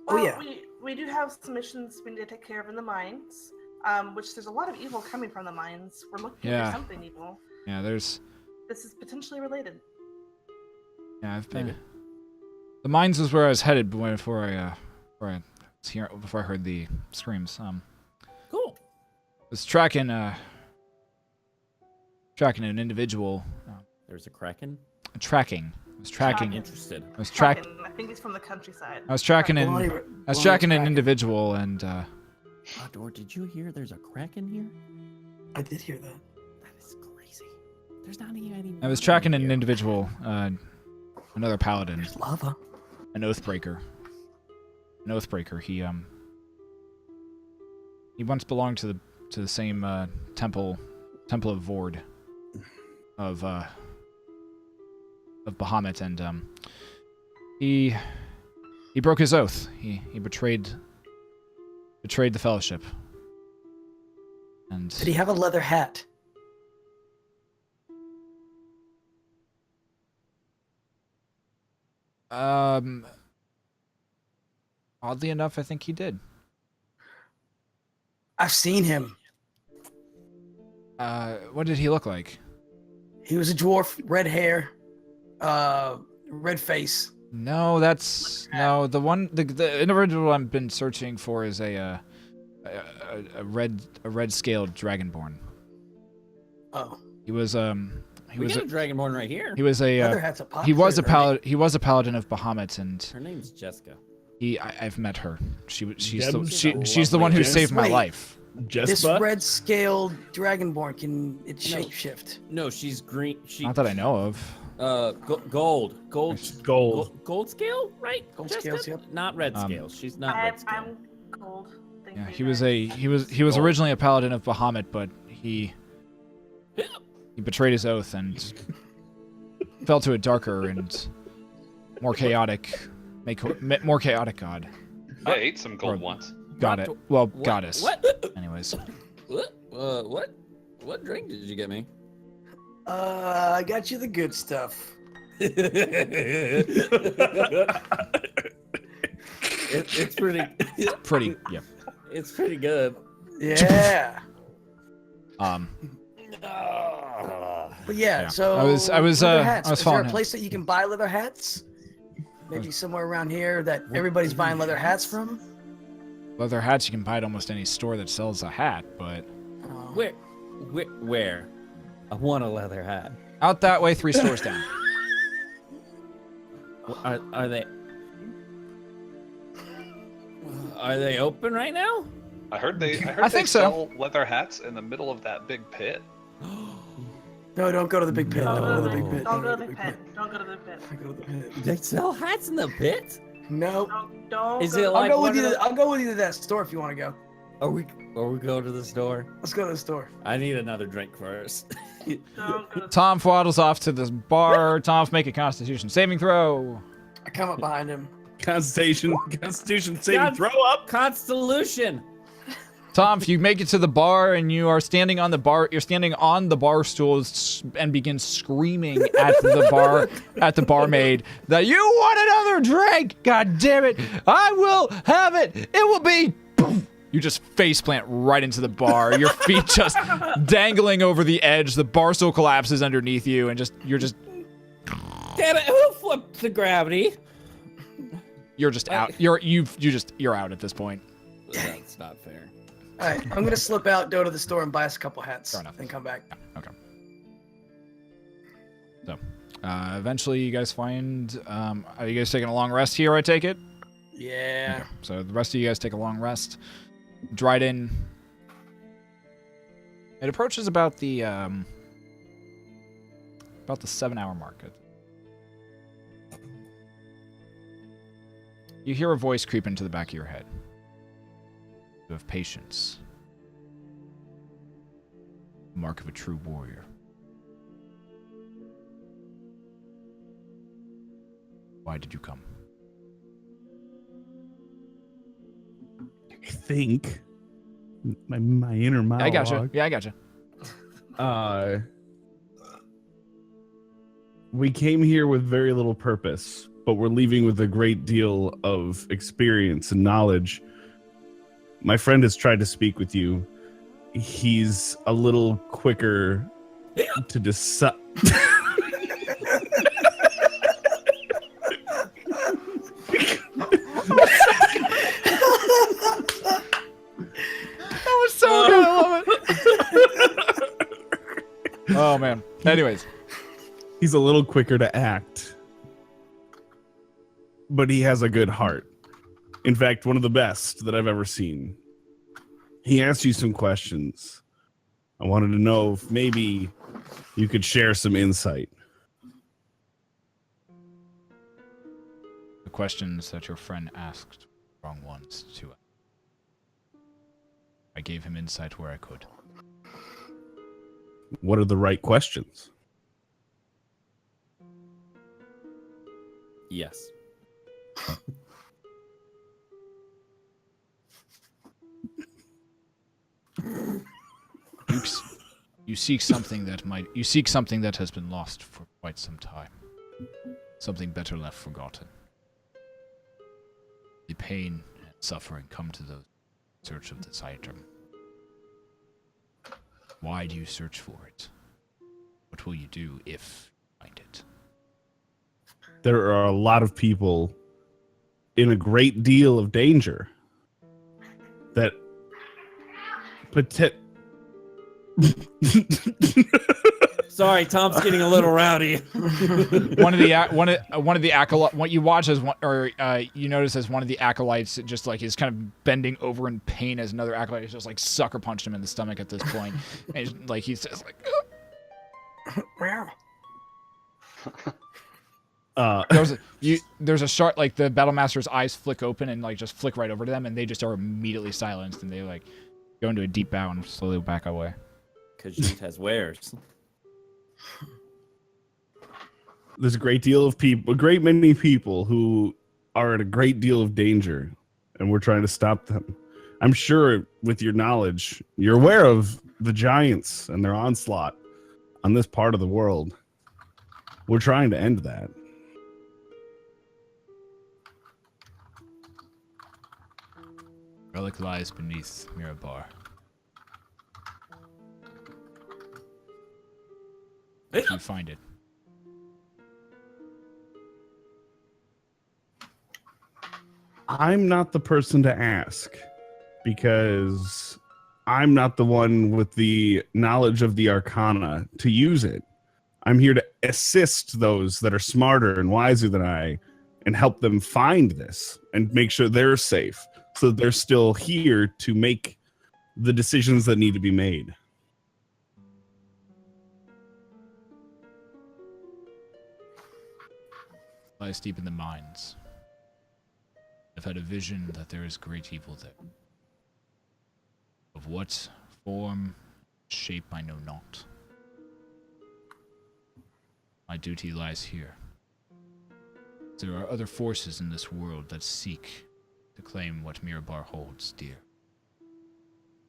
Oh, Well, yeah. We do have some missions we need to take care of in the mines, which there's a lot of evil coming from the mines. We're looking Yeah. for something evil. Yeah. There's. This is potentially related. Yeah. I've been. Maybe. The mines is where I was headed before I heard the screams. Cool. Was tracking an individual. There's a kraken. Tracking. I was tracking. I'm interested. I was track. Kraken. I think he's from the countryside. I was tracking an. Bloody- I was bloody tracking an Kraken. individual, and Brontor, did you hear there's a kraken here? I did hear that. That is crazy. There's not even any. I was tracking an individual, another paladin, There's lava. an oathbreaker. An oathbreaker. He once belonged to the same temple of Vord of Bahamut, and he broke his oath. He betrayed the fellowship. And Did he have a leather hat? Oddly enough, I think he did. I've seen him. What did he look like? He was a dwarf, red hair, red face. No, the individual I've been searching for is a red scaled dragonborn. Oh. He was We got a dragonborn right here. he was a Leather hat's a he was a popular he was a paladin of Bahamut, and Her name's Jessica. I've met her. She's She's the one who lovely saved my Wait. life. This Jespa? red scaled dragonborn can No. shapeshift. No, she's green. She Not that I know of. gold Gold. scale, right? Gold Jessica? scales, yep. Not red scales. She's not red scale. I'm cold. Thank Yeah, you he was guys. he was originally a paladin of Bahamut, but he betrayed his oath and fell to a darker and more chaotic god. I ate some gold once. Got it. Well, goddess. What? Anyways, What drink did you get me? I got you the good stuff. It's pretty. pretty. Yeah. It's pretty good. Yeah. Um. But yeah, Yeah. so I was leather hats. I was Is there following a him. place that you can buy leather hats? Maybe somewhere around here that everybody's buying leather hats from? Leather hats you can buy at almost any store that sells a hat, but Oh. Where? I want a leather hat. out that way 3 stores down. Are they? Are they open right now? I heard they think so. sell leather hats in the middle of that big pit. No, don't go to the big pit. Don't Don't go go to to the big pit. Don't go to the big pit. Don't go to the pit. Don't go to the pit. They sell hats in the pit. No. Don't. Is go it to- like- I'll go one with of you. the- I'll go with you to that store if you want to go. Are we go to the store? Let's go to the store. I need another drink first. Don't go to Tom waddles off to the bar. Tom's make a Constitution saving throw. I come up behind him. Constitution saving God. throw up. Constellation. Tom, if you make it to the bar and you are standing on the bar, you're standing on the bar stools and begin screaming at the barmaid that you want another drink. God damn it! I will have it. It will be. You just faceplant right into the bar. Your feet just dangling over the edge. The bar stool collapses underneath you, and you're just Damn it! Who flipped the gravity? out. You're out at this point. That's not fair. All right, I'm gonna slip out, go to the store, and buy us a couple hats, Fair enough. then come back. Okay. So, eventually you guys find, are you guys taking a long rest here, I take it? Yeah. Okay. So the rest of you guys take a long rest. Dryden. It approaches about the 7-hour mark. You hear a voice creep into the back of your head. You have patience. Mark of a true warrior. Why did you come? I think my inner monologue. I gotcha. Yeah, I gotcha. We came here with very little purpose, but we're leaving with a great deal of experience and knowledge. My friend has tried to speak with you. He's a little quicker to decide. That was so good. I love it. Oh, man. Anyways. He's a little quicker to act, but he has a good heart. In fact, one of the best that I've ever seen. He asked you some questions. I wanted to know if maybe you could share some insight. The questions that your friend asked were wrong ones to us. I gave him insight where I could. What are the right questions? Yes. You seek something that has been lost for quite some time. Something better left forgotten. The pain and suffering come to those in search of this item. Why do you search for it? What will you do if you find it? There are a lot of people in a great deal of danger that Sorry, Tom's getting a little rowdy. one of the acolytes. What you watch as one, or you notice as one of the acolytes just like is kind of bending over in pain as another acolyte is just like sucker punched him in the stomach at this point, and like he says like. There's a shot like the battle master's eyes flick open and like just flick right over to them, and they just are immediately silenced, and they like go into a deep bow and slowly back away. Khajiit has wares. There's a great deal of people, a great many people who are in a great deal of danger, and we're trying to stop them. I'm sure with your knowledge, you're aware of the giants and their onslaught on this part of the world. We're trying to end that. Relic lies beneath Mirabar. If you find it. I'm not the person to ask because I'm not the one with the knowledge of the Arcana to use it. I'm here to assist those that are smarter and wiser than I and help them find this and make sure they're safe so that they're still here to make the decisions that need to be made. Lies deep in the mines. I've had a vision that there is great evil there. Of what form, shape, I know not. My duty lies here. There are other forces in this world that seek to claim what Mirabar holds dear.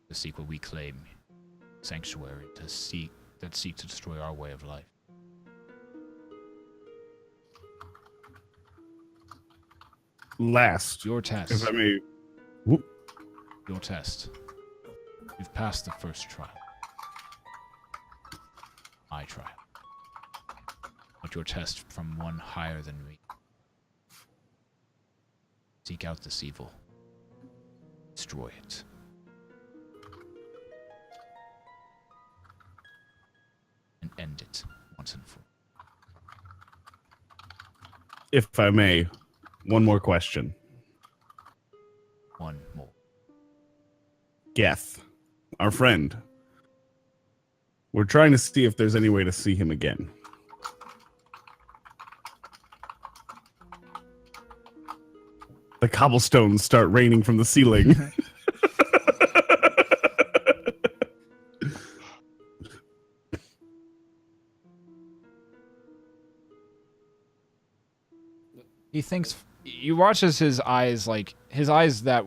To seek what we claim, sanctuary, that seek to destroy our way of life. Last, Your test. if I may. Whoop. Your test. You've passed the first trial. My trial. But your test from one higher than me. Seek out this evil. Destroy it. And end it once and for all. If I may, one more question. One more. Geth, our friend. We're trying to see if there's any way to see him again. The cobblestones start raining from the ceiling. He thinks you watch as his eyes that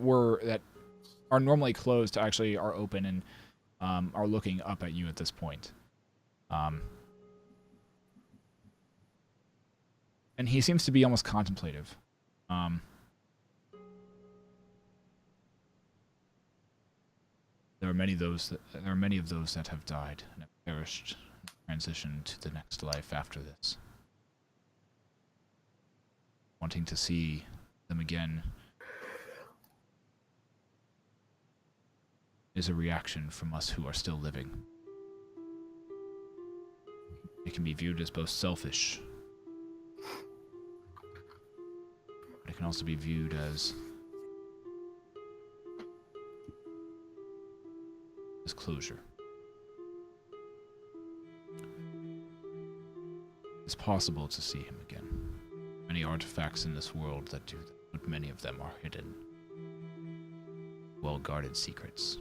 are normally closed actually are open and are looking up at you at this point. And he seems to be almost contemplative. There are many of those that have died and have perished and transitioned to the next life after this. Wanting to see them again is a reaction from us who are still living. It can be viewed as both selfish, but it can also be viewed as closure. possible to see him again. Many artifacts in this world that do that, but many of them are hidden. Well-guarded secrets.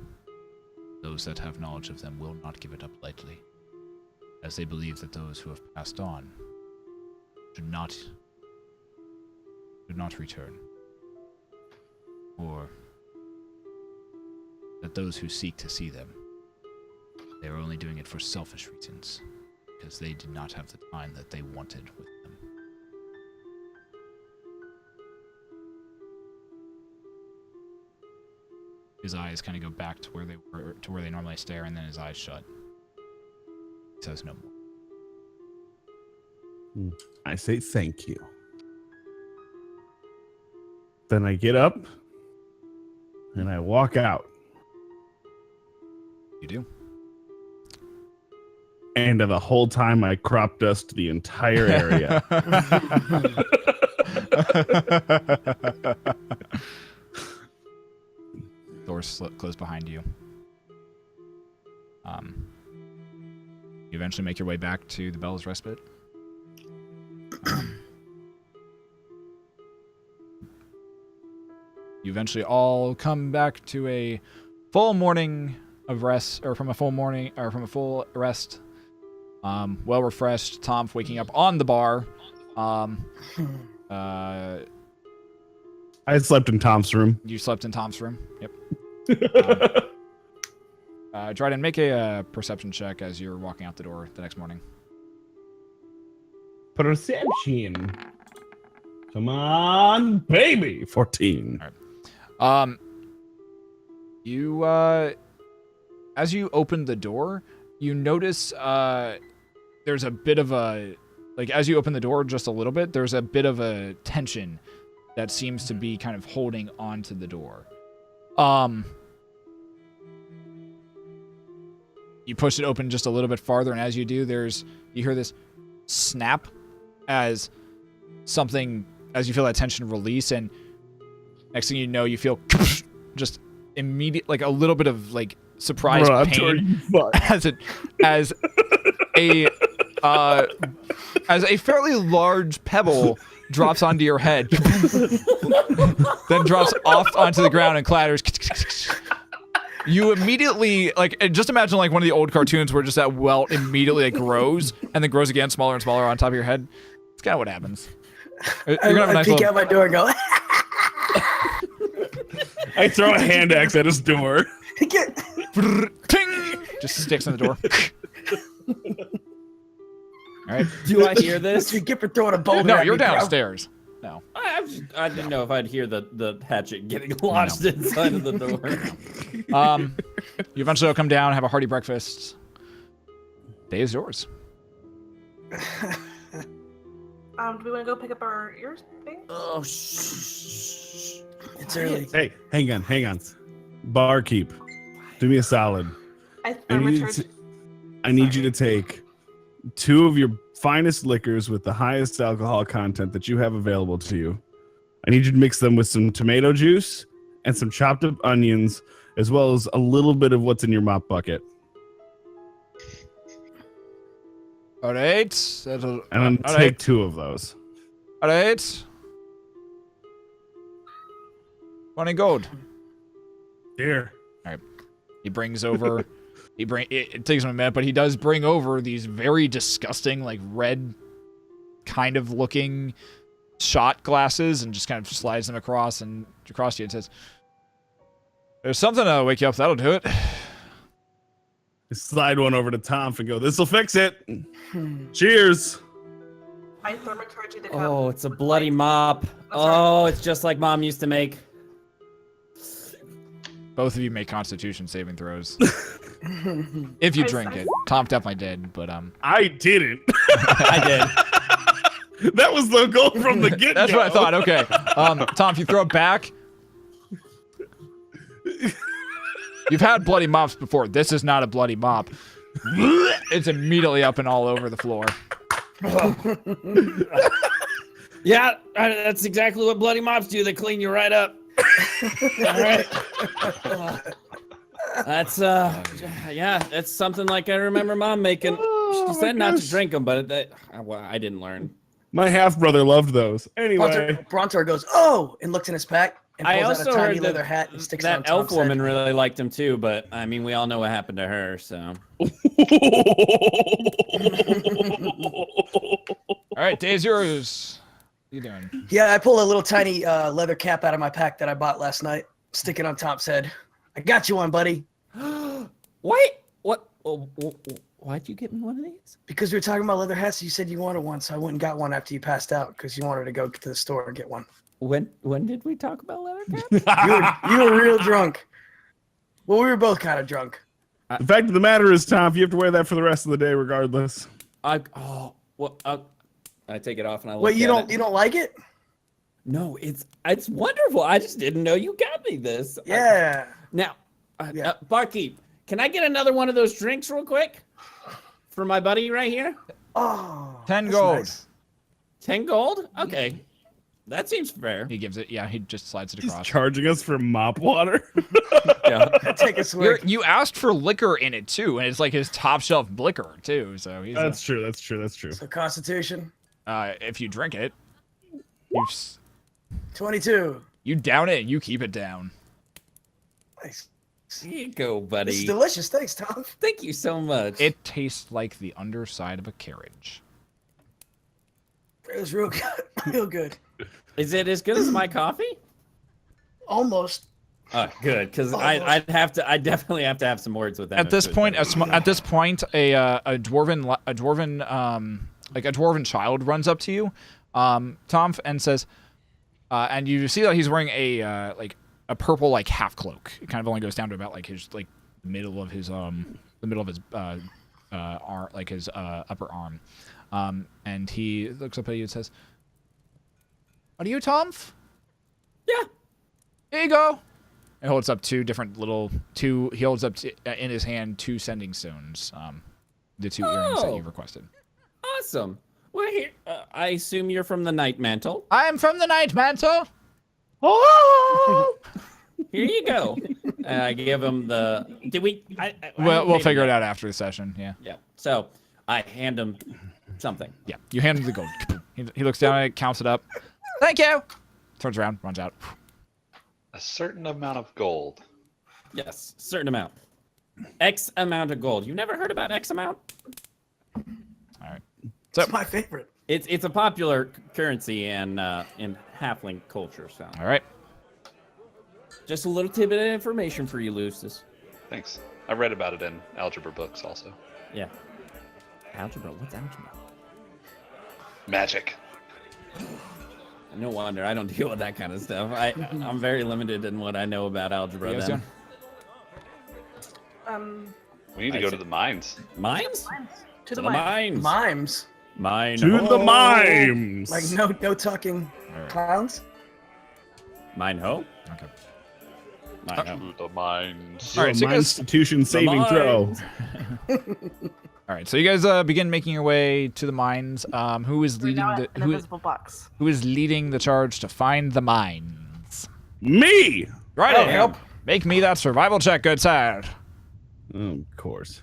Those that have knowledge of them will not give it up lightly, as they believe that those who have passed on should not return, or that those who seek to see them, they are only doing it for selfish reasons, because they did not have the time that they wanted with them. His eyes kind of go back to where they normally stare, and then his eyes shut. He says no more. I say thank you. Then I get up and I walk out. You do? And the whole time I crop dust the entire area. Doors close behind you. You eventually make your way back to the Bell's Respite. You eventually all come back to a full morning of rest, or from a full rest. Well refreshed. Tom waking up on the bar. I slept in Tom's room. You slept in Tom's room. Yep. Dryden, make a perception check as you're walking out the door the next morning. Perception. Come on, baby. 14. All right. You as you open the door, you notice there's a bit of a, like, as you open the door just a little bit, there's a bit of a tension that seems to be kind of holding onto the door. You push it open just a little bit farther, and as you do, you hear this snap as something, as you feel that tension release, and next thing you know, you feel just immediate, like a little bit of like surprise pain as a fairly large pebble drops onto your head, then drops off onto the ground and clatters. You immediately, like, just imagine like one of the old cartoons where just that welt immediately like grows and then grows again, smaller and smaller on top of your head. It's kind of what happens. You're gonna have a nice peek out my door and go. I throw a hand axe at his door. Ting! Just sticks in the door. All right. Do I hear this? You get for throwing a boulder. No, at you're me, bro. downstairs. No. I didn't know if I'd hear the hatchet getting lodged inside of the door. You eventually will come down, have a hearty breakfast. Day is yours. Do we want to go pick up our ears thing? Oh, shh. It's early. Hey, hang on. Barkeep, do me a solid. I need you to take 2 of your finest liquors with the highest alcohol content that you have available to you. I need you to mix them with some tomato juice and some chopped up onions, as well as a little bit of what's in your mop bucket. All right. And then take 2 of those. All right. 20 gold. Here. All right. He brings over. It takes him a minute, but he does bring over these very disgusting, like red, kind of looking shot glasses, and just kind of slides them across to you and says, "There's something to wake you up. That'll do it." Slide one over to Tom and go, "This'll fix it." Cheers. I thaumaturgy the cup. Oh, it's a bloody mop. Oh, it's just like Mom used to make. Both of you make Constitution saving throws. If you drink it. Tom definitely did, but I didn't. I did. That was the goal from the get-go. That's what I thought. Okay. Tom, if you throw it back. You've had bloody mops before. This is not a bloody mop. It's immediately up and all over the floor. Yeah, that's exactly what bloody mops do. They clean you right up. All right. That's yeah, that's something like I remember Mom making. She said not to drink them, but I didn't learn. My half brother loved those. Anyway, Brontor goes, "Oh," and looks in his pack and I pulls out also a tiny heard leather hat and sticks it on that elf Tom's woman head. really liked him too, but I mean, we all know what happened to her, so. All right, day's yours. What you doing? Yeah, I pull a little tiny leather cap out of my pack that I bought last night. Stick it on Tom's head. I got you one, buddy. What? Why'd you get me one of these? Because we were talking about leather hats. You said you wanted one, so I went and got one after you passed out because you wanted to go to the store and get one. When did we talk about leather caps? You were real drunk. Well, we were both kind of drunk. the fact of the matter is, Tom, you have to wear that for the rest of the day, regardless. I take it off and I look Wait, you at it. don't like it? No, it's wonderful. I just didn't know you got me this. Yeah. Now, Yeah. barkeep, can I get another one of those drinks real quick for my buddy right here? Oh. 10 that's gold. nice. 10 gold? Okay, that seems fair. He gives it. Yeah, he just slides it He's across. charging us for mop water. Yeah. Take a swig. You asked for liquor in it too, and it's like his top shelf liquor too. So he's That's true. That's true. That's true. So Constitution, if you drink it, s- 22. you down it and you keep it down. Nice. Here you go, This is buddy. delicious. Thanks, Tom. Thank you so much. It tastes like the underside of a carriage. It was real good. Real good. Is it as good as my coffee? Almost. Good, because I definitely have to have some words with them. At this point, a dwarven child runs up to you, Tom, and says, and you see that he's wearing a purple half cloak. It kind of only goes down to about his the middle of his arm, his upper arm. And he looks up at you and says, "Are you Tom?" Yeah. Here you go. He holds up two different he holds up in his hand two sending stones, the two earrings that you requested. Awesome. Well, here, I assume you're from the NightMantle. I am from the NightMantle. Oh! Here you go. I give him the. Did we? We'll figure it out after the session. Yeah. Yeah. So I hand him something. Yeah. You hand him the gold. He looks down at it, counts it up. Thank you. Turns around, runs out. A certain amount of gold. Yes, certain amount. X amount of gold. You never heard about X amount? All right. So, It's my favorite. It's a popular currency in halfling culture. So all right. just a little tidbit of information for you, Lucis. Thanks. I read about it in algebra books also. Yeah. Algebra. What's algebra? Magic. No wonder I don't deal with that kind of stuff. I'm very limited in what I know about algebra. You guys Then doing? We need to go to the mines. mines? To the The mine. mines. Mimes. Mine. To the ho. mimes. Like no talking clowns. Mine ho. Okay. Mine ho. To the mines. All right, so you guys- Constitution saving throw. mines. All right. So you guys begin making your way to the mines. Who is We're leading now the at an invisible box. who is leading the charge to find the mines? Me. Right. Oh, help. Make me that survival check, good sir. Of course.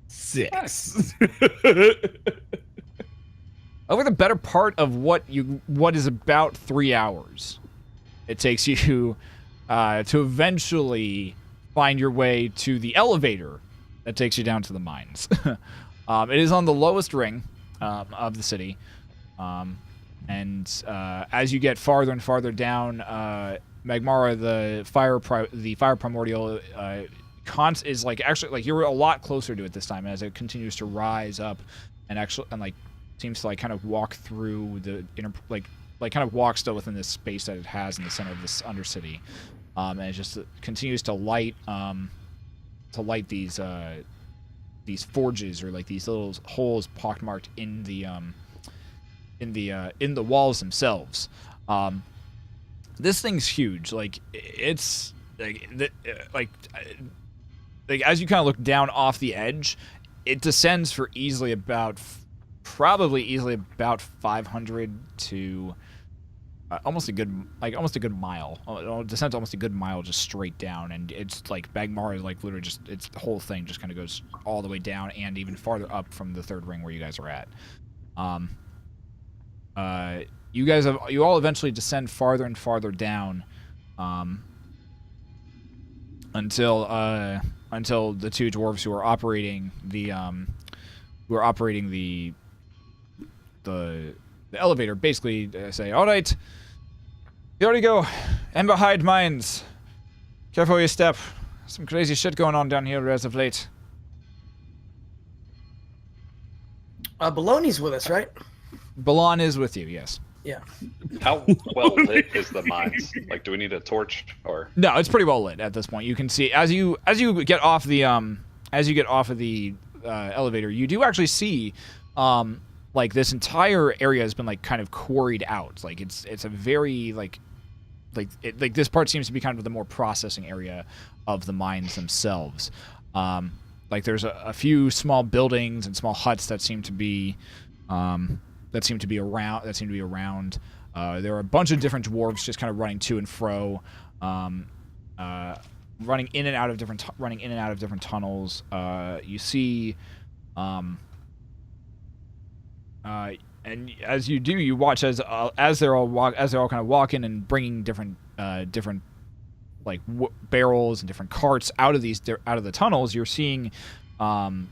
6. Over the better part of what is about 3 hours, it takes you to eventually find your way to the elevator that takes you down to the mines. It is on the lowest ring of the city, and as you get farther and farther down, Magmara, the fire primordial, is actually you're a lot closer to it this time as it continues to rise up, and seems to kind of walk through the inner kind of walk still within this space that it has in the center of this undercity, and it just continues to light these forges or these little holes pockmarked in the walls themselves. This thing's huge. It's as you kind of look down off the edge, it descends for probably easily about 500 to almost a good mile. Descends almost a good mile just straight down, and it's like Bagmar is like literally just the whole thing just kind of goes all the way down and even farther up from the third ring where you guys are at. You all eventually descend farther and farther down, until the two dwarves who are operating the elevator basically say, "All right, here we go. Emberhide Mines. Careful where you step. Some crazy shit going on down here as of late." Baloney's with us, right? Balon is with you, yes. Yeah. How well lit is the mines? Like, do we need a torch or? No, it's pretty well lit at this point. You can see as you get off the elevator, you do actually see like this entire area has been like kind of quarried out. Like it's a very like this part seems to be kind of the more processing area of the mines themselves. Like there's a few small buildings and small huts that seem to be around. There are a bunch of different dwarves just kind of running to and fro, running in and out of different tunnels. You see, and as you do, you watch as they're all kind of walking and bringing different like barrels and different carts out of the tunnels. You're seeing some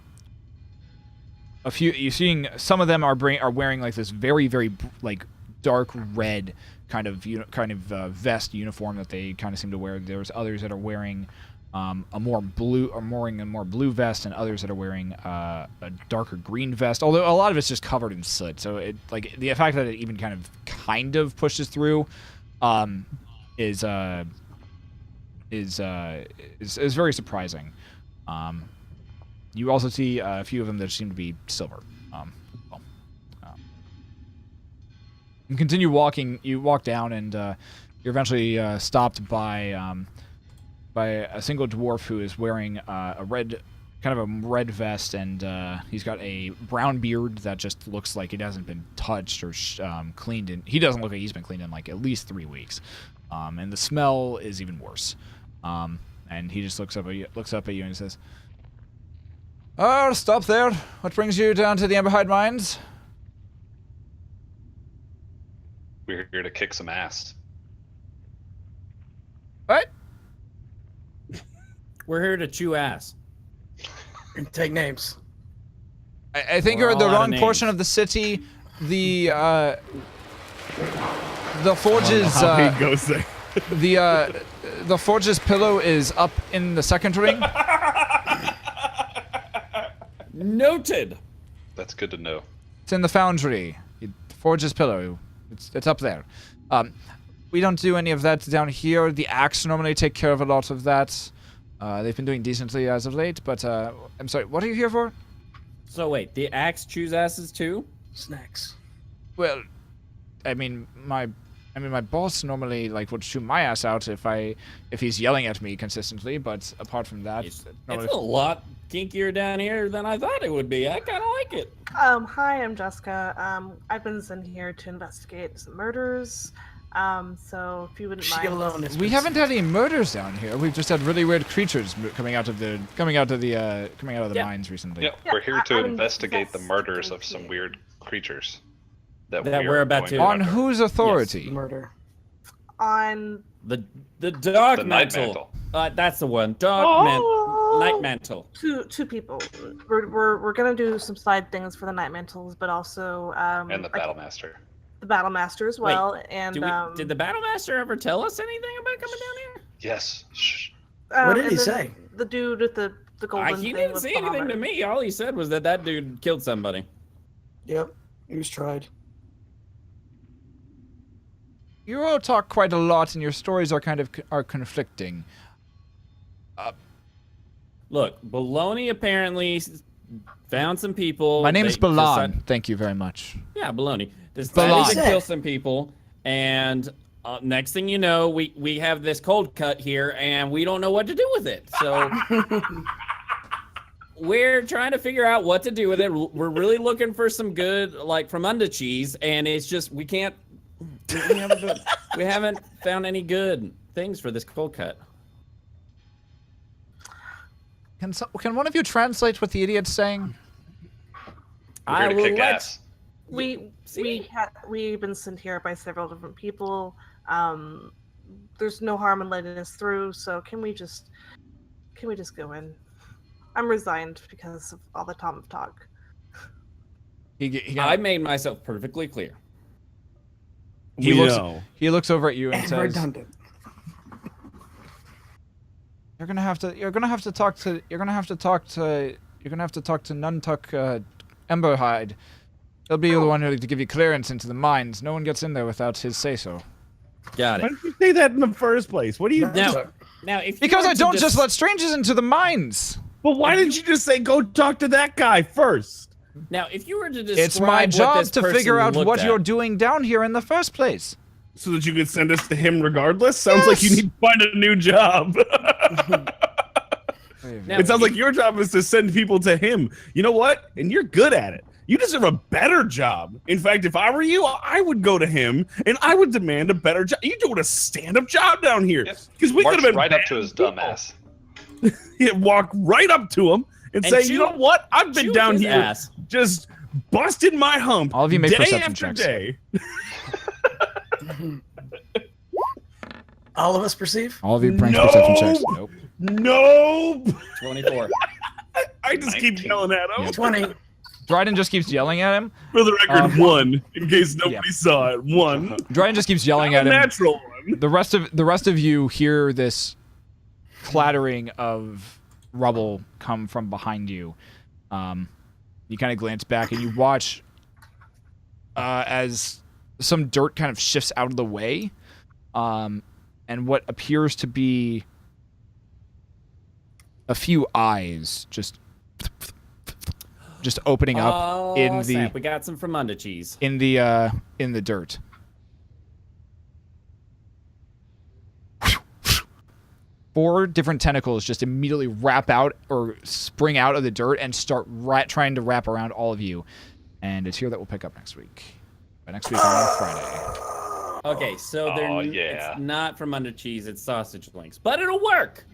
of them are wearing like this very, very like dark red kind of vest uniform that they kind of seem to wear. There's others that are wearing a more blue vest, and others that are wearing a darker green vest. Although a lot of it's just covered in soot, so it like the fact that it even kind of pushes through is very surprising. You also see a few of them that seem to be silver. You continue walking. You walk down, and you're eventually stopped by a single dwarf who is wearing a red vest, and he's got a brown beard that just looks like it hasn't been touched or cleaned in. He doesn't look like he's been cleaned in like at least 3 weeks, and the smell is even worse. And he just looks up at you and says, "Oh, stop there. What brings you down to the Emberhide Mines?" We're here to kick some ass. What? We're here to chew ass. And take names. I think We're you're in the all out of wrong names. portion of the city. The forge's How he goes there. the forge's pillow is up in the second ring. Noted. That's good to know. It's in the foundry. The forge's pillow. It's up there. We don't do any of that down here. The Axe normally take care of a lot of that. They've been doing decently as of late, but I'm sorry, what are you here for? So wait, the axe chews asses too? Snacks. Well, I mean my boss normally like would chew my ass out if he's yelling at me consistently, but apart from that, It's normally- a lot kinkier down here than I thought it would be. I kind of like it. Hi, I'm Jessica. I've been sent here to investigate some murders. So if you wouldn't She mind. get alone. we haven't had any murders down here. We've just had really weird creatures coming out of the Yeah. mines recently. Yep, Yeah, we're here to I'm investigate the murders of investigating. some weird creatures that That we we're are about going to- On after. whose authority? Murder. On The dog The mantle. NightMantle. That's the one. Oh! Night mantle. two people. We're gonna do some side things for the NightMantles, but also And the like Battlemaster. the Battlemaster as well. And Did the Battlemaster ever tell us anything about coming down here? Yes. Shh. What did and he then say? The dude with the golden He thing didn't with say anything to Bahamut. me. All he said was that dude killed somebody. Yep. He was tried. You all talk quite a lot, and your stories are conflicting. Look, Baloney apparently found some people. My name's They Balan. Thank you very much. Yeah, Baloney. Decided Balan. to kill some people, and next thing you know, we have this cold cut here, and we don't know what to do with it. So we're trying to figure out what to do with it. We're really looking for some good, like, from under cheese, and it's just we can't. We haven't found any good things for this cold cut. Can one of you translate what the idiot's saying? We're here to kick ass. We've been sent here by several different people. There's no harm in letting us through, so can we just go in? I'm resigned because of all the talk. I made myself perfectly clear. He looks over at you and says, Redundant. You're gonna have to talk to Nuntuck Emberhide. He'll be the one to give you clearance into the mines. No one gets in there without his say-so. Got Why it. did you say that in the first place? What do you? Now, if Because you I were to don't just let strangers into the mines. But why didn't you just say go talk to that guy first? Now, if you were to describe It's my what job this to person figure out looked what at- you're doing down here in the first place. So that you could send us to him regardless? Sounds like you Yes. need to find a new job. Now, It sounds like your job is to send people to him. You know what? And you're good at it. You deserve a better job. In fact, if I were you, I would go to him and I would demand a better job. You're doing a stand-up job down here. Because we could have been right up to bad his people. dumbass. Yeah, walk right up to him and say, chew- you know what? I've been chew down his here ass. just busting my hump All of you make day perception after checks. day. All of us perceive? All of you bring No! perception checks. Nope. No! 24. I just keep 19. yelling at him. Yeah. 20. Dryden just keeps yelling at him. For the record, 1, in case nobody Yeah. saw it. 1. Dryden just keeps yelling Not at a him. natural one. The rest of you hear this clattering of rubble come from behind you. You kind of glance back and you watch as some dirt kind of shifts out of the way, and what appears to be a few eyes just opening up Oh, in the snap. We got some Fremunda cheese. in the dirt. Four different tentacles just immediately wrap out or spring out of the dirt and start trying to wrap around all of you. And it's here that we'll pick up next week. By next week on Friday. Okay, so Oh, yeah. it's not Fremunda cheese, it's sausage links. But it'll work!